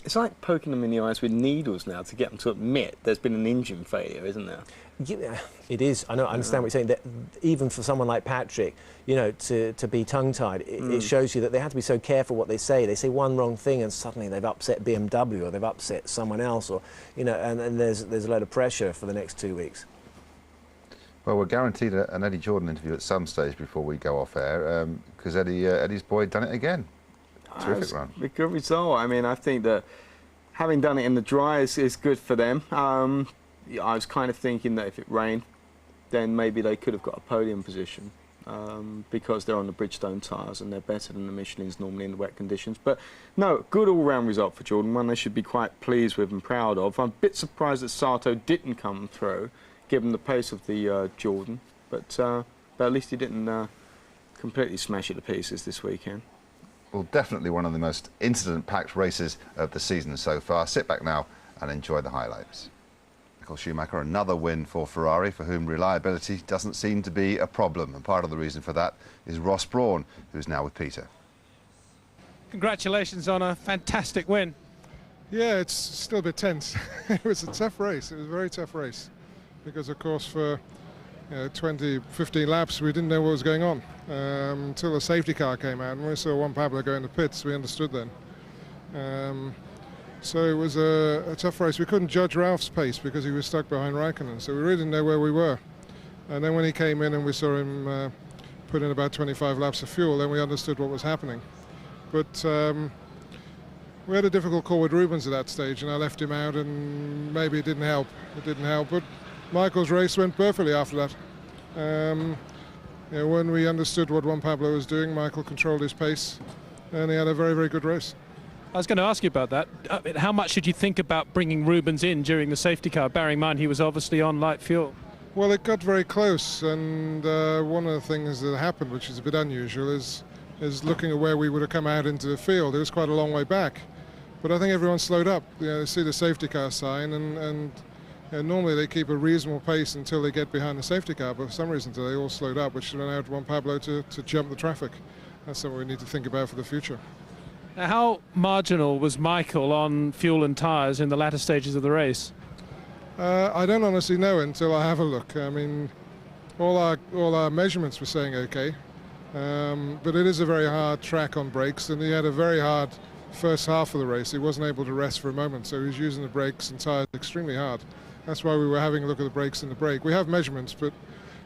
It's like poking them in the eyes with needles now to get them to admit there's been an engine failure, isn't there? Yeah, it is. I know. I understand what you're saying. That even for someone like Patrick, you know, to be tongue-tied, it shows you that they have to be so careful what they say. They say one wrong thing and suddenly they've upset BMW or they've upset someone else, or you know, and there's a load of pressure for the next 2 weeks. Well, we're guaranteed an Eddie Jordan interview at some stage before we go off air, because Eddie's boy done it again. Terrific run. A good result. I mean, I think that having done it in the dry is good for them. I was kind of thinking that if it rained, then maybe they could have got a podium position because they're on the Bridgestone tyres and they're better than the Michelins normally in the wet conditions. But no, good all-round result for Jordan, one they should be quite pleased with and proud of. I'm a bit surprised that Sato didn't come through, given the pace of the Jordan, but at least he didn't completely smash it to pieces this weekend. Well, definitely one of the most incident-packed races of the season so far. Sit back now and enjoy the highlights. Michael Schumacher, another win for Ferrari, for whom reliability doesn't seem to be a problem. And part of the reason for that is Ross Brawn, who's now with Peter. Congratulations on a fantastic win. Yeah, it's still a bit tense. It was a tough race. It was a very tough race because, of course, for 20, 15 laps, we didn't know what was going on until the safety car came out, and when we saw Juan Pablo go into pits, we understood then. So it was a tough race. We couldn't judge Ralph's pace because he was stuck behind Raikkonen, so we really didn't know where we were. And then when he came in and we saw him put in about 25 laps of fuel, then we understood what was happening. But we had a difficult call with Rubens at that stage, and I left him out, and maybe it didn't help. It didn't help, but Michael's race went perfectly after that. When we understood what Juan Pablo was doing, Michael controlled his pace, and he had a very, very good race. I was going to ask you about that. How much did you think about bringing Rubens in during the safety car, bearing in mind he was obviously on light fuel? Well, it got very close, and one of the things that happened, which is a bit unusual, is looking at where we would have come out into the field. It was quite a long way back. But I think everyone slowed up. They see the safety car sign, and normally they keep a reasonable pace until they get behind the safety car, but for some reason they all slowed up, which allowed Juan Pablo to jump the traffic. That's something we need to think about for the future. Now, how marginal was Michael on fuel and tyres in the latter stages of the race? I don't honestly know until I have a look. I mean, all our measurements were saying okay, but it is a very hard track on brakes, and he had a very hard first half of the race. He wasn't able to rest for a moment, so he was using the brakes and tyres extremely hard. That's why we were having a look at the brakes and the brake. We have measurements, but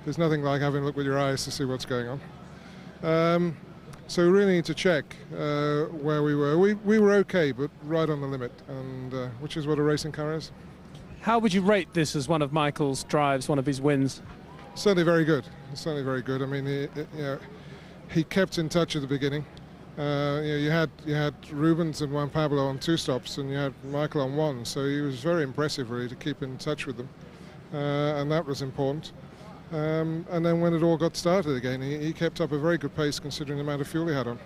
there's nothing like having a look with your eyes to see what's going on. So we really need to check where we were. We were okay, but right on the limit, and which is what a racing car is. How would you rate this as one of Michael's drives, one of his wins? Certainly very good. Certainly very good. I mean, he kept in touch at the beginning. You had Rubens and Juan Pablo on 2 stops, and you had Michael on 1. So he was very impressive, really, to keep in touch with them, and that was important. And then when it all got started again, he kept up a very good pace considering the amount of fuel he had on.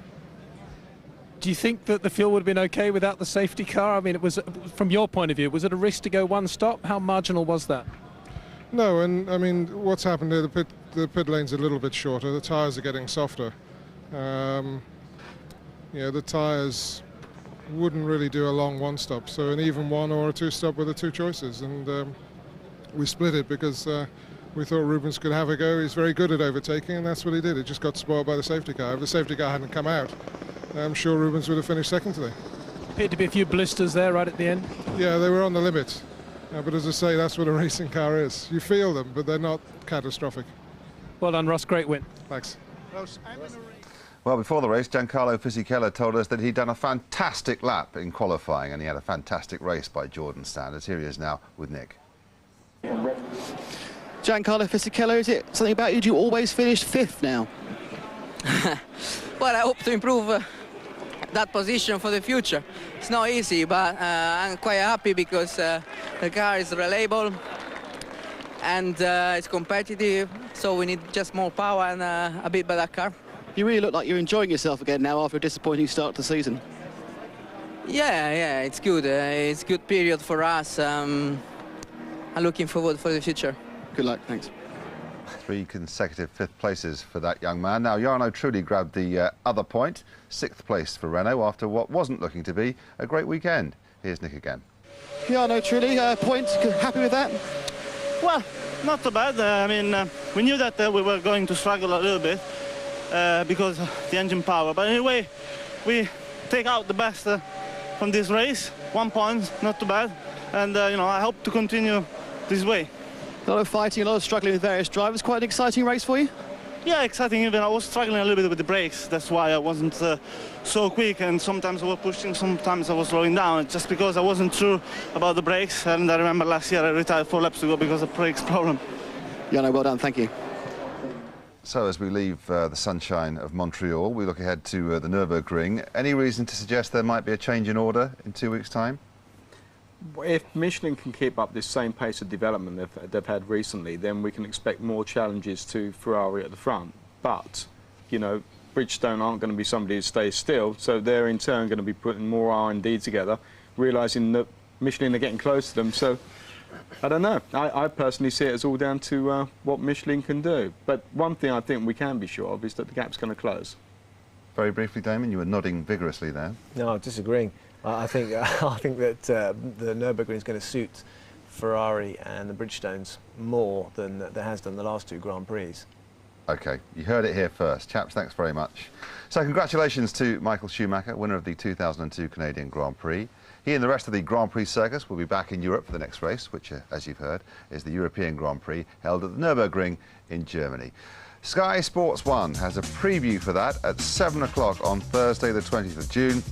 Do you think that the fuel would have been okay without the safety car? I mean, it was, from your point of view, was it a risk to go 1 stop? How marginal was that? No, and I mean, what's happened here, the pit lane's a little bit shorter, the tyres are getting softer. The tyres wouldn't really do a long 1 stop, so an even 1 or a 2 stop were the 2 choices, and we split it because we thought Rubens could have a go. He's very good at overtaking, and that's what he did. It just got spoiled by the safety car. If the safety car hadn't come out, I'm sure Rubens would have finished second today. Appeared to be a few blisters there right at the end. Yeah, they were on the limit. But as I say, that's what a racing car is. You feel them, but they're not catastrophic. Well done, Ross. Great win. Thanks. Well, before the race, Giancarlo Fisichella told us that he'd done a fantastic lap in qualifying, and he had a fantastic race by Jordan standards. Here he is now with Nick. Giancarlo Fisichella, is it something about you? Do you always finish 5th now? Well, I hope to improve that position for the future. It's not easy, but I'm quite happy because the car is reliable and it's competitive, so we need just more power and a bit better car. You really look like you're enjoying yourself again now after a disappointing start to the season. Yeah, it's good. It's a good period for us. I'm looking forward for the future. Good luck, thanks. 3 consecutive 5th places for that young man. Now, Jarno Trulli grabbed the other point, 6th place for Renault after what wasn't looking to be a great weekend. Here's Nick again. Jarno Trulli, point, happy with that? Well, not so bad. I mean, we knew that we were going to struggle a little bit because of the engine power. But anyway, we take out the best from this race. 1 point, not too bad. And, I hope to continue this way. A lot of fighting, a lot of struggling with various drivers. Quite an exciting race for you? Yeah, exciting. Even I was struggling a little bit with the brakes. That's why I wasn't so quick, and sometimes I was pushing, sometimes I was slowing down. Just because I wasn't sure about the brakes. And I remember last year I retired 4 laps ago because of brakes problem. Jarno, well done. Thank you. So as we leave the sunshine of Montreal, we look ahead to the Nürburgring. Any reason to suggest there might be a change in order in 2 weeks' time? If Michelin can keep up this same pace of development they've had recently, then we can expect more challenges to Ferrari at the front. But, Bridgestone aren't going to be somebody who stays still, so they're in turn going to be putting more R&D together, realising that Michelin are getting close to them. So, I don't know. I personally see it as all down to what Michelin can do. But one thing I think we can be sure of is that the gap's going to close. Very briefly, Damon, you were nodding vigorously there. No, disagreeing. I think that the Nürburgring is going to suit Ferrari and the Bridgestones more than there has done the last 2 Grand Prix. OK, you heard it here first. Chaps, thanks very much. So congratulations to Michael Schumacher, winner of the 2002 Canadian Grand Prix. He and the rest of the Grand Prix circus will be back in Europe for the next race, which, as you've heard, is the European Grand Prix held at the Nürburgring in Germany. Sky Sports 1 has a preview for that at 7 o'clock on Thursday, the 20th of June.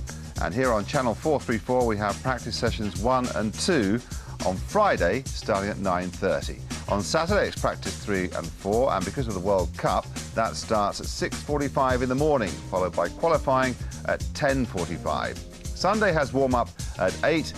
And here on Channel 434, we have practice sessions 1 and 2 on Friday, starting at 9:30. On Saturday, it's practice 3 and 4, and because of the World Cup, that starts at 6:45 in the morning, followed by qualifying at 10:45. Sunday has warm-up at 8,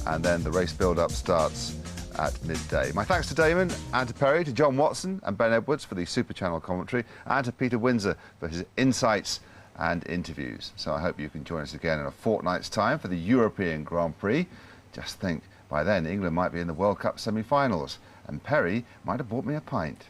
and then the race build-up starts at midday. My thanks to Damon and to Perry, to John Watson and Ben Edwards for the Super Channel commentary, and to Peter Windsor for his insights and interviews. So I hope you can join us again in a fortnight's time for the European Grand Prix. Just think, by then England might be in the World Cup semi-finals, and Perry might have bought me a pint.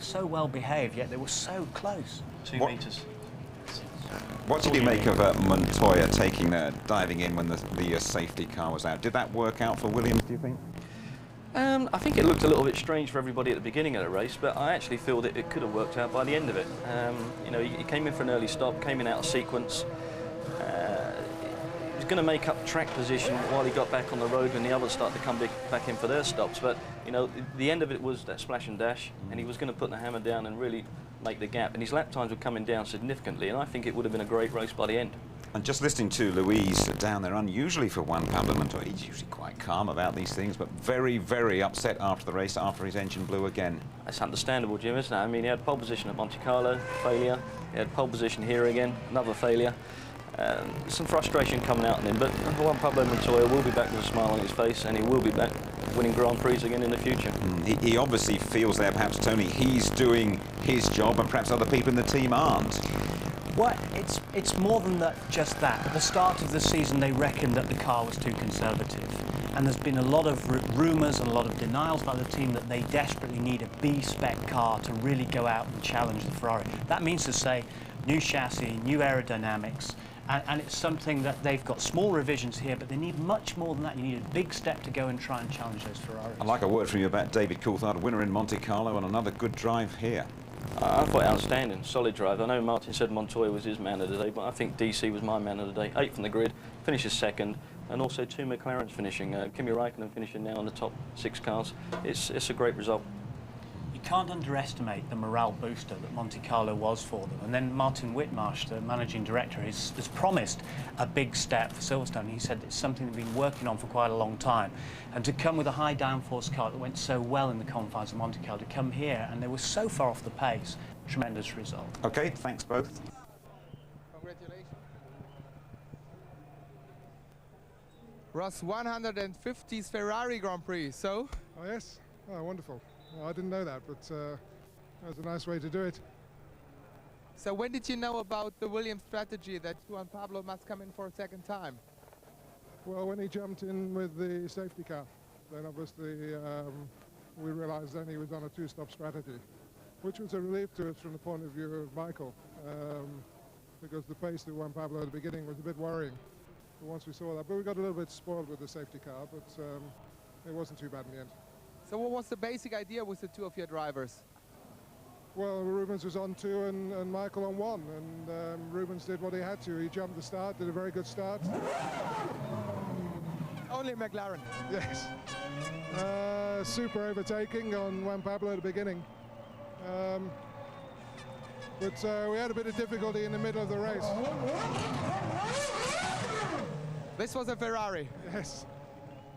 So well behaved, yet they were so close. 2 metres. What did you make of Montoya diving in when the safety car was out? Did that work out for Williams, do you think? I think it looked a little bit strange for everybody at the beginning of the race, but I actually feel that it could have worked out by the end of it. You know, he came in for an early stop, came in out of sequence. He was going to make up track position while he got back on the road when the others started to come back in for their stops. But, you know, the end of it was that splash and dash, and he was going to put the hammer down and really make the gap. And his lap times were coming down significantly, and I think it would have been a great race by the end. And just listening to Louise down there, unusually for Juan Pablo Montoya, he's usually quite calm about these things, but very, very upset after the race, after his engine blew again. That's understandable, Jim, isn't it? I mean, he had pole position at Monte Carlo, failure. He had pole position here again, another failure. Some frustration coming out in him, but Juan Pablo Montoya will be back with a smile on his face, and he will be back winning Grand Prix again in the future. He obviously feels there, perhaps, Tony, he's doing his job, and perhaps other people in the team aren't. Well, it's more than that. Just that. At the start of the season, they reckoned that the car was too conservative, and there's been a lot of rumours and a lot of denials by the team that they desperately need a B-spec car to really go out and challenge the Ferrari. That means to say, new chassis, new aerodynamics. And it's something that they've got small revisions here, but they need much more than that. You need a big step to go and try and challenge those Ferraris. I'd like a word from you about David Coulthard, winner in Monte Carlo, and another good drive here. I thought outstanding, solid drive. I know Martin said Montoya was his man of the day, but I think DC was my man of the day. 8th on the grid, finishes 2nd, and also 2 McLarens finishing. Kimi Raikkonen finishing now in the top 6 cars. It's a great result. You can't underestimate the morale booster that Monte Carlo was for them. And then Martin Whitmarsh, the managing director, has promised a big step for Silverstone. He said it's something they've been working on for quite a long time. And to come with a high downforce car that went so well in the confines of Monte Carlo, to come here and they were so far off the pace, tremendous result. Okay, thanks both. Congratulations. Ross, 150th Ferrari Grand Prix, so? Oh yes, oh wonderful. Well, I didn't know that, but that's a nice way to do it. So when did you know about the Williams strategy that Juan Pablo must come in for a second time? Well, when he jumped in with the safety car, then obviously we realized then he was on a 2-stop strategy, which was a relief to us from the point of view of Michael, because the pace of Juan Pablo at the beginning was a bit worrying. But once we saw that, but we got a little bit spoiled with the safety car, but it wasn't too bad in the end. So what was the basic idea with the 2 of your drivers? Well, Rubens was on 2 and Michael on 1, and Rubens did what he had to. He jumped the start, did a very good start. Only McLaren. Yes. Super overtaking on Juan Pablo at the beginning. But we had a bit of difficulty in the middle of the race. This was a Ferrari. Yes.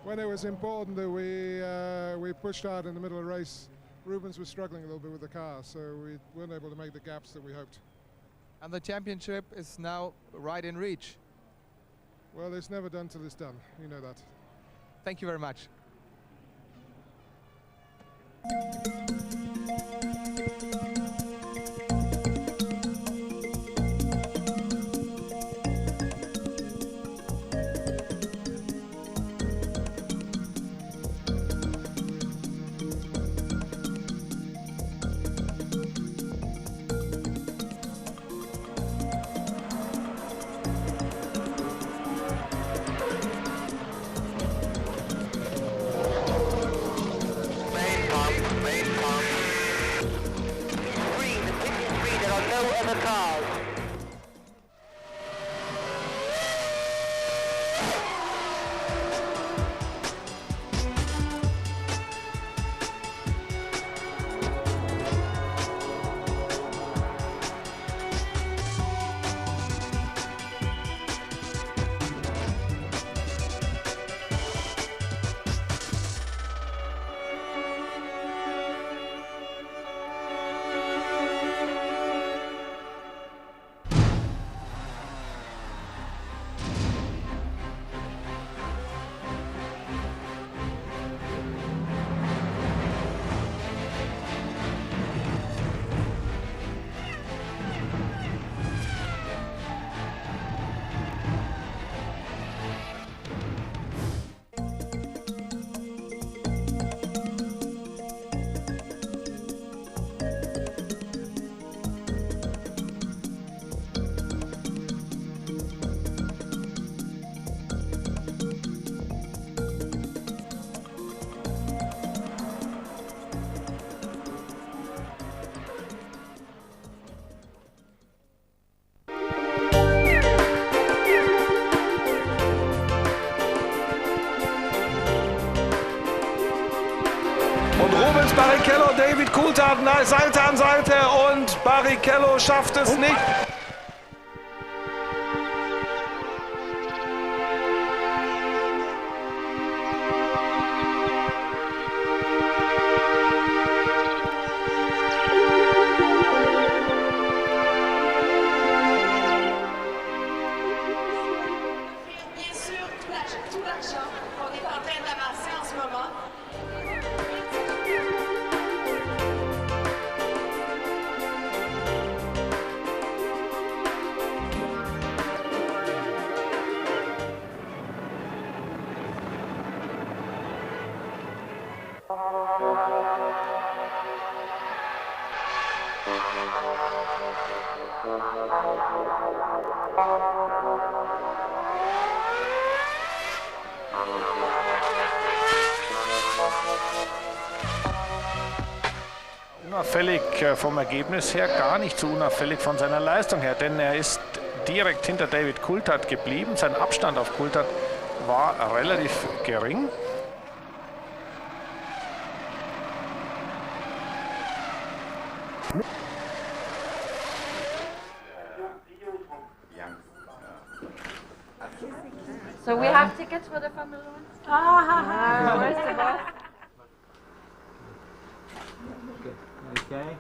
When it was important that we pushed hard in the middle of the race, Rubens was struggling a little bit with the car, so we weren't able to make the gaps that we hoped. And the championship is now right in reach. Well, it's never done till it's done. You know that. Thank you very much. Barrichello, David Coulthard Seite an Seite und Barrichello schafft es nicht. Unauffällig vom Ergebnis her, gar nicht so unauffällig von seiner Leistung her, denn er ist direkt hinter David Coulthard geblieben. Sein Abstand auf Coulthard war relativ gering. So we have tickets for the Formula One? Ah, where's the bus? Okay.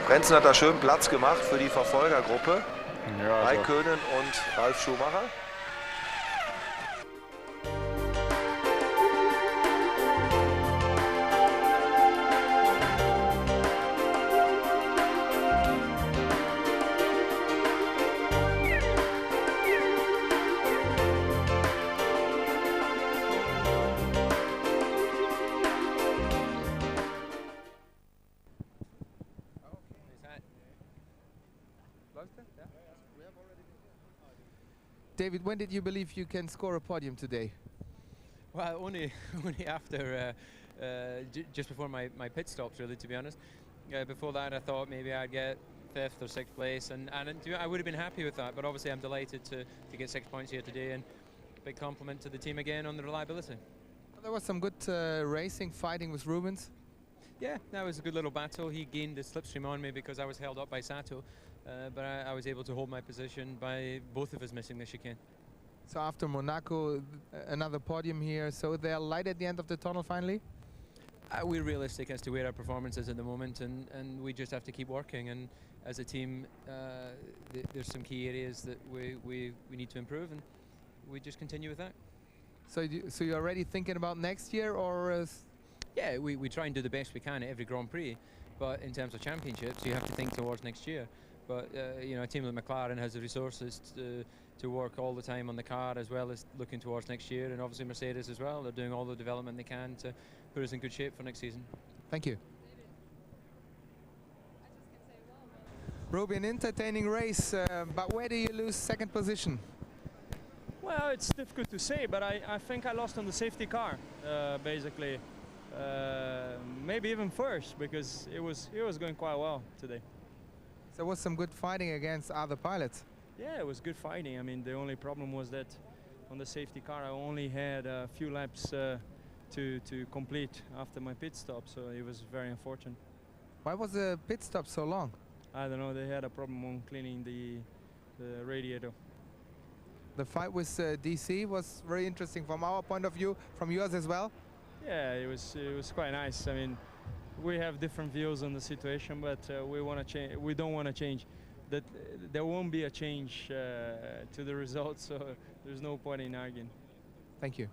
Frenzen hat da schön Platz gemacht für die Verfolgergruppe. Ja, Raikkonen und Ralf Schumacher. David, when did you believe you can score a podium today? Well, only after, just before my pit stops, really, to be honest. Before that, I thought maybe I'd get 5th or 6th place, and I would have been happy with that, but obviously I'm delighted to get 6 points here today, and big compliment to the team again on the reliability. There was some good racing, fighting with Rubens. Yeah, that was a good little battle. He gained the slipstream on me because I was held up by Sato, but I was able to hold my position by both of us missing the chicane. So after Monaco, another podium here, so they're light at the end of the tunnel finally? We're realistic as to where our performance is at the moment, and we just have to keep working, and as a team there's some key areas that we need to improve, and we just continue with that. So you're already thinking about next year, or? Yeah, we try and do the best we can at every Grand Prix, but in terms of championships you have to think towards next year. But you know, a team like McLaren has the resources to work all the time on the car, as well as looking towards next year, and obviously Mercedes as well. They're doing all the development they can to put us in good shape for next season. Thank you. Roby, an entertaining race, but where do you lose second position? Well, it's difficult to say, but I think I lost on the safety car, basically. Maybe even first, because it was going quite well today. So there was some good fighting against other pilots? Yeah, it was good fighting. I mean, the only problem was that on the safety car I only had a few laps to complete after my pit stop, so it was very unfortunate. Why was the pit stop so long? I don't know, they had a problem on cleaning the radiator. The fight with DC was very interesting from our point of view, from yours as well? Yeah, it was quite nice. I mean, we have different views on the situation, but we want to change. We don't want to change. That there won't be a change to the results, so there's no point in arguing. Thank you.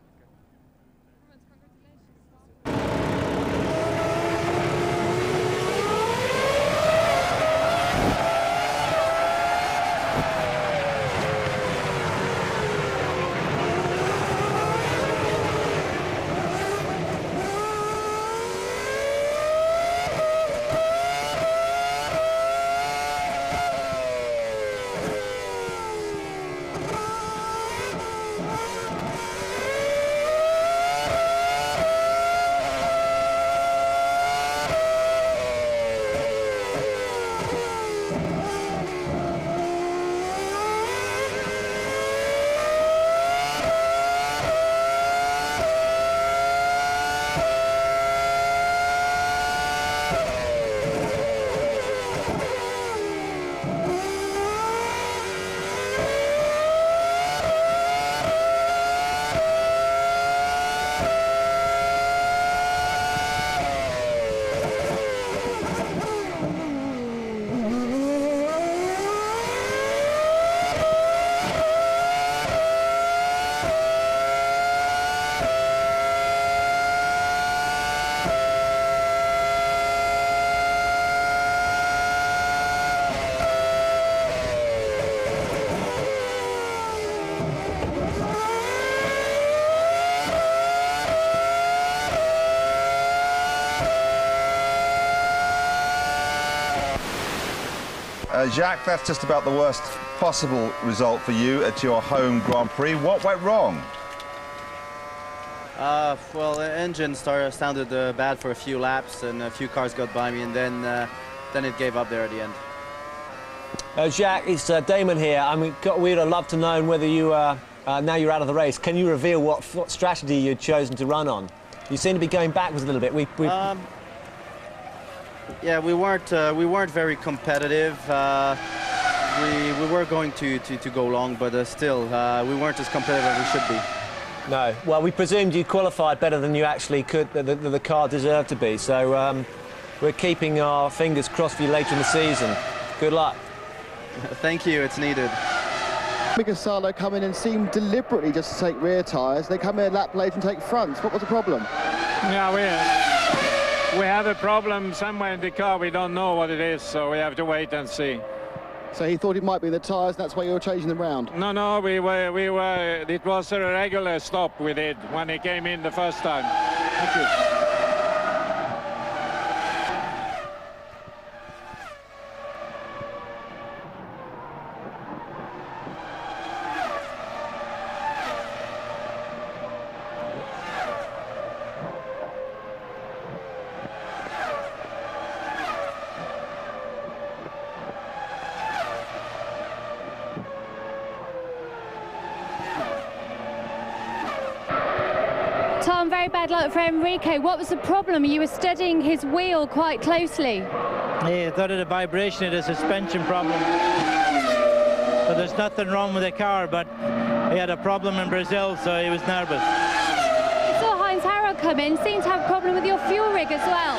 Jacques, that's just about the worst possible result for you at your home Grand Prix. What went wrong? Well, the engine sounded bad for a few laps, and a few cars got by me, and then it gave up there at the end. Jacques, it's Damon here. I mean, we'd have loved to know whether you, now you're out of the race, can you reveal what strategy you'd chosen to run on? You seem to be going backwards a little bit. Yeah, we weren't very competitive. We were going to go long, but still, we weren't as competitive as we should be. No. Well, we presumed you qualified better than you actually could, the car deserved to be. So we're keeping our fingers crossed for you later in the season. Good luck. Thank you, it's needed. Mika Salo come in and seem deliberately just to take rear tyres. They come in a lap late and take fronts. What was the problem? Yeah, we have a problem somewhere in the car. We don't know what it is, so we have to wait and see. So he thought it might be in the tyres, that's why you were changing them round? No, we were. It was a regular stop we did when he came in the first time. Thank you. Tom, very bad luck for Enrique. What was the problem? You were studying his wheel quite closely. Yeah, I thought it had a vibration, it had a suspension problem. But there's nothing wrong with the car, but he had a problem in Brazil, so he was nervous. You saw Heinz Harald come in, seemed to have a problem with your fuel rig as well.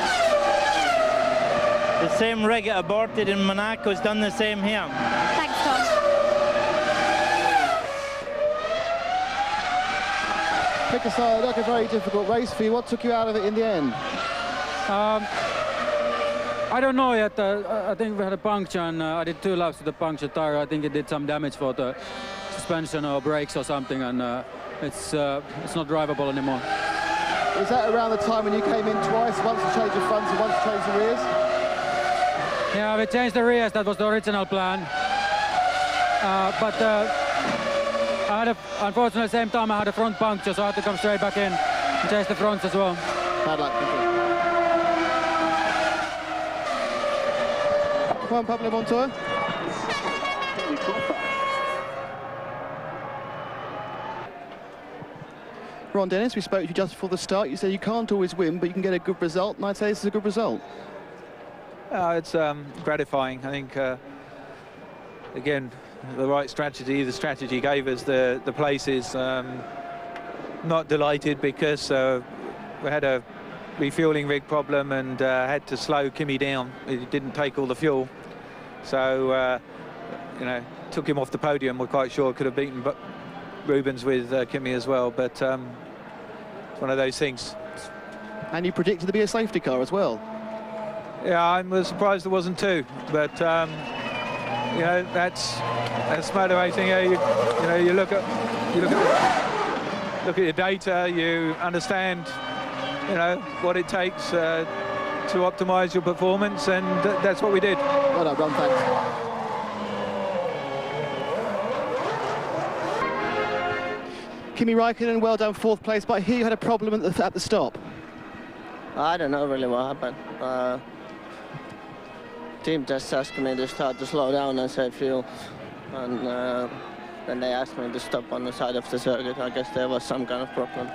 The same rig that aborted in Monaco has done the same here. Thanks, Tom. Mika, like a very difficult race for you. What took you out of it in the end? I don't know yet. I think we had a puncture, and I did 2 laps with the punctured tire. I think it did some damage for the suspension or brakes or something, and it's not drivable anymore. Was that around the time when you came in twice, once to change the fronts and once to change the rears? Yeah, we changed the rears. That was the original plan. I had unfortunately, at the same time, I had a front puncture, so I had to come straight back in and change the fronts as well. Bad luck, thank you. Come on, Pablo Montoya. Ron Dennis, we spoke to you just before the start. You said you can't always win, but you can get a good result, and I'd say this is a good result. It's gratifying. I think, again, the right strategy. The strategy gave us the places. Not delighted because we had a refueling rig problem and had to slow Kimi down. It didn't take all the fuel, so you know, took him off the podium. We're quite sure could have beaten Rubens with Kimi as well, but it's one of those things. And you predicted to be a safety car as well. Yeah, I was surprised there wasn't 2, but you know, that's motivating. You know, you look at your data, you understand, you know, what it takes to optimise your performance, and that's what we did. Well done, Ron, thanks. Kimi Raikkonen, well done, 4th place, but here you had a problem at the stop. I don't know really what happened. Team just asked me to start to slow down and save fuel, and then they asked me to stop on the side of the circuit. I guess there was some kind of problem.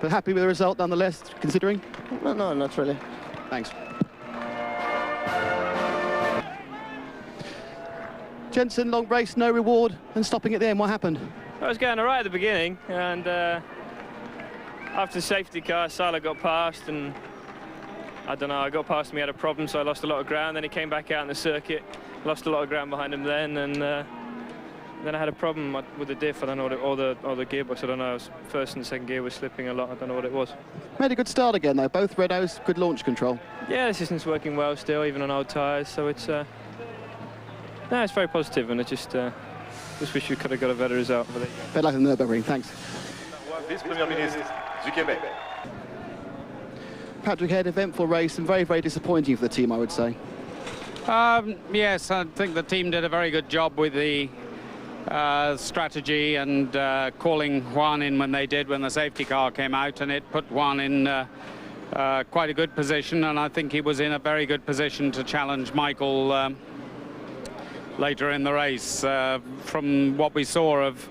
But happy with the result nonetheless, considering? No, not really. Thanks. Jensen, long race, no reward, and stopping at the end. What happened? I was going all right at the beginning, and after the safety car, Sala got past, and I don't know, I got past him, he had a problem, so I lost a lot of ground. Then he came back out in the circuit, lost a lot of ground behind him then, and then I had a problem with the diff. I don't know what or the gearbox, I don't know. First and second gear was slipping a lot, I don't know what it was. Made a good start again though, both Renaults, good launch control. Yeah, the system's working well still, even on old tyres, so it's no, it's very positive, and I just wish we could have got a better result. But better luck in the Nürburgring, thanks. Vice-Premier Ministre du Québec. Patrick Head, eventful race and very, very disappointing for the team, I would say. Yes, I think the team did a very good job with the strategy and calling Juan in when they did, when the safety car came out, and it put Juan in quite a good position, and I think he was in a very good position to challenge Michael later in the race. From what we saw of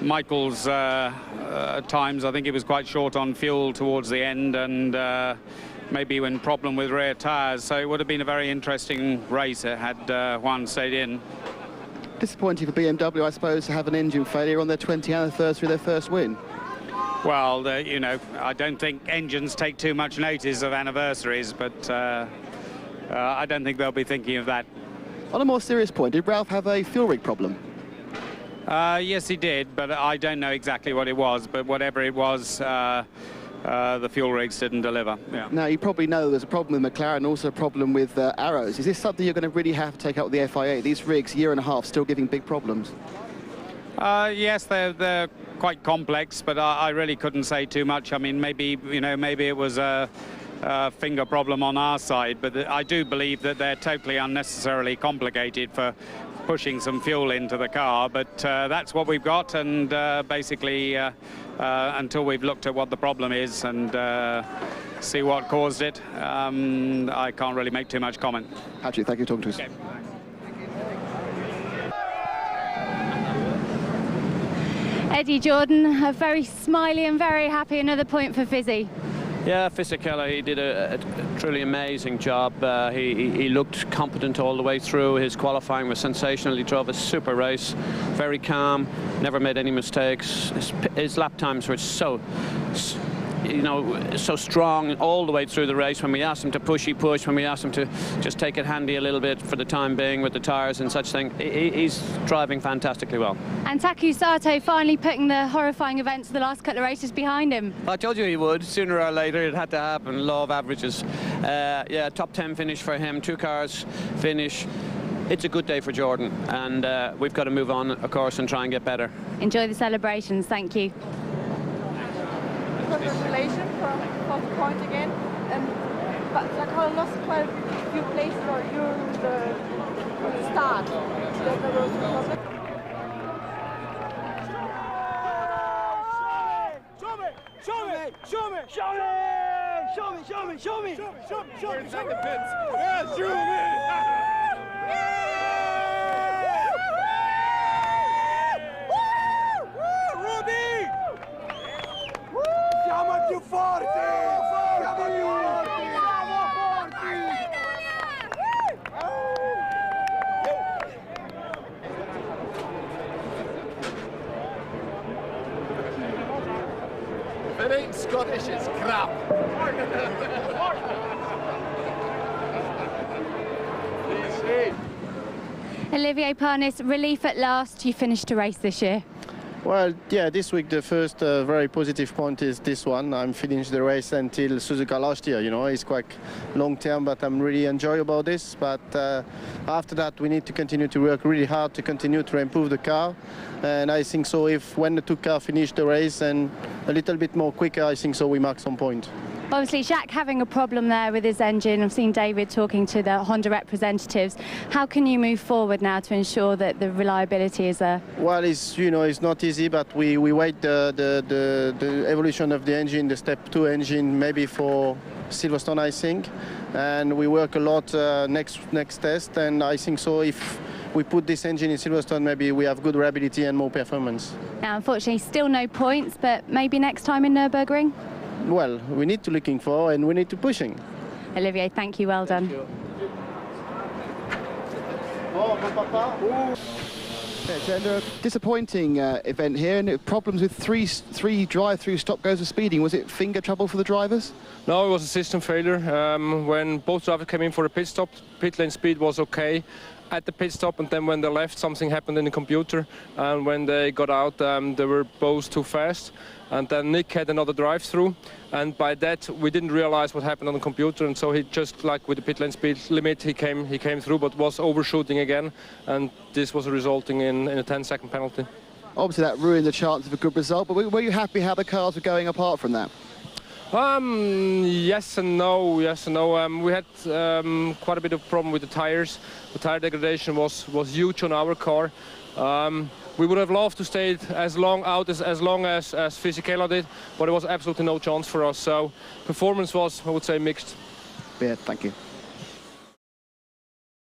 Michael's times, I think he was quite short on fuel towards the end, and maybe in problem with rear tyres, so it would have been a very interesting race had Juan stayed in. Disappointing for BMW, I suppose, to have an engine failure on their 20th anniversary of their first win. Well, you know, I don't think engines take too much notice of anniversaries, but I don't think they'll be thinking of that. On a more serious point, did Ralph have a fuel rig problem? Yes, he did, but I don't know exactly what it was, but whatever it was, the fuel rigs didn't deliver. Yeah. Now, you probably know there's a problem with McLaren, also a problem with Arrows. Is this something you're going to really have to take out with the FIA? These rigs, year and a half, still giving big problems. Yes, they're quite complex, but I really couldn't say too much. I mean, maybe, you know, maybe it was a finger problem on our side, but I do believe that they're totally unnecessarily complicated for pushing some fuel into the car, but that's what we've got, and basically until we've looked at what the problem is and see what caused it, I can't really make too much comment. Patrick, thank you for talking to us. Okay. Eddie Jordan, very smiley and very happy. Another point for Fizzy. Yeah, Fisichella, he did a truly amazing job. He looked competent all the way through. His qualifying was sensational. He drove a super race, very calm, never made any mistakes. His lap times were so strong all the way through the race. When we asked him to push, he pushed. When we asked him to just take it handy a little bit for the time being with the tyres and such thing, he's driving fantastically well. And Takuma Sato finally putting the horrifying events of the last couple of races behind him. I told you he would. Sooner or later, it had to happen. Law of averages. Yeah, top 10 finish for him. 2 cars finish. It's a good day for Jordan, and we've got to move on, of course, and try and get better. Enjoy the celebrations. Thank you. Congratulations for the point again. But Sakala lost quite a few places during the start. There was a problem. Show me! Show me! Show me! Show me! Show me! Show me! Show me! Show me! Show me! Show me! Yeah, show me! Siamo più forti! Siamo più forti! Siamo forti! If it ain't Scottish, it's crap. Olivier Parnis, relief at last. You finished a race this year. Well, yeah, this week the first very positive point is this one. I'm finished the race until Suzuka last year, you know. It's quite long term, but I'm really enjoying about this. But after that, we need to continue to work really hard to continue to improve the car. And I think so if when the 2 cars finish the race and a little bit more quicker, I think so we mark some point. Obviously, Jacques having a problem there with his engine. I've seen David talking to the Honda representatives. How can you move forward now to ensure that the reliability is there? Well, it's, you know, it's not easy, but we wait the evolution of the engine, the Step 2 engine, maybe for Silverstone, I think. And we work a lot next test, and I think so if we put this engine in Silverstone, maybe we have good reliability and more performance. Now, unfortunately, still no points, but maybe next time in Nürburgring? Well, we need to looking for and we need to pushing. Olivier, thank you, well done. It's a disappointing event here, and problems with three drive-through stop-goes of speeding. Was it finger trouble for the drivers? No, it was a system failure. When both drivers came in for the pit stop, pit lane speed was okay at the pit stop, and then when they left, something happened in the computer, and when they got out, they were both too fast. And then Nick had another drive-through, and by that we didn't realize what happened on the computer, and so he just, like with the pit lane speed limit, he came through, but was overshooting again, and this was resulting in a 10-second penalty. Obviously that ruined the chance of a good result, but were you happy how the cars were going apart from that? Yes and no, yes and no. We had quite a bit of problem with the tires. The tire degradation was huge on our car. We would have loved to stay as long as Fisichella did, but it was absolutely no chance for us. So performance was, I would say, mixed. Yeah, thank you.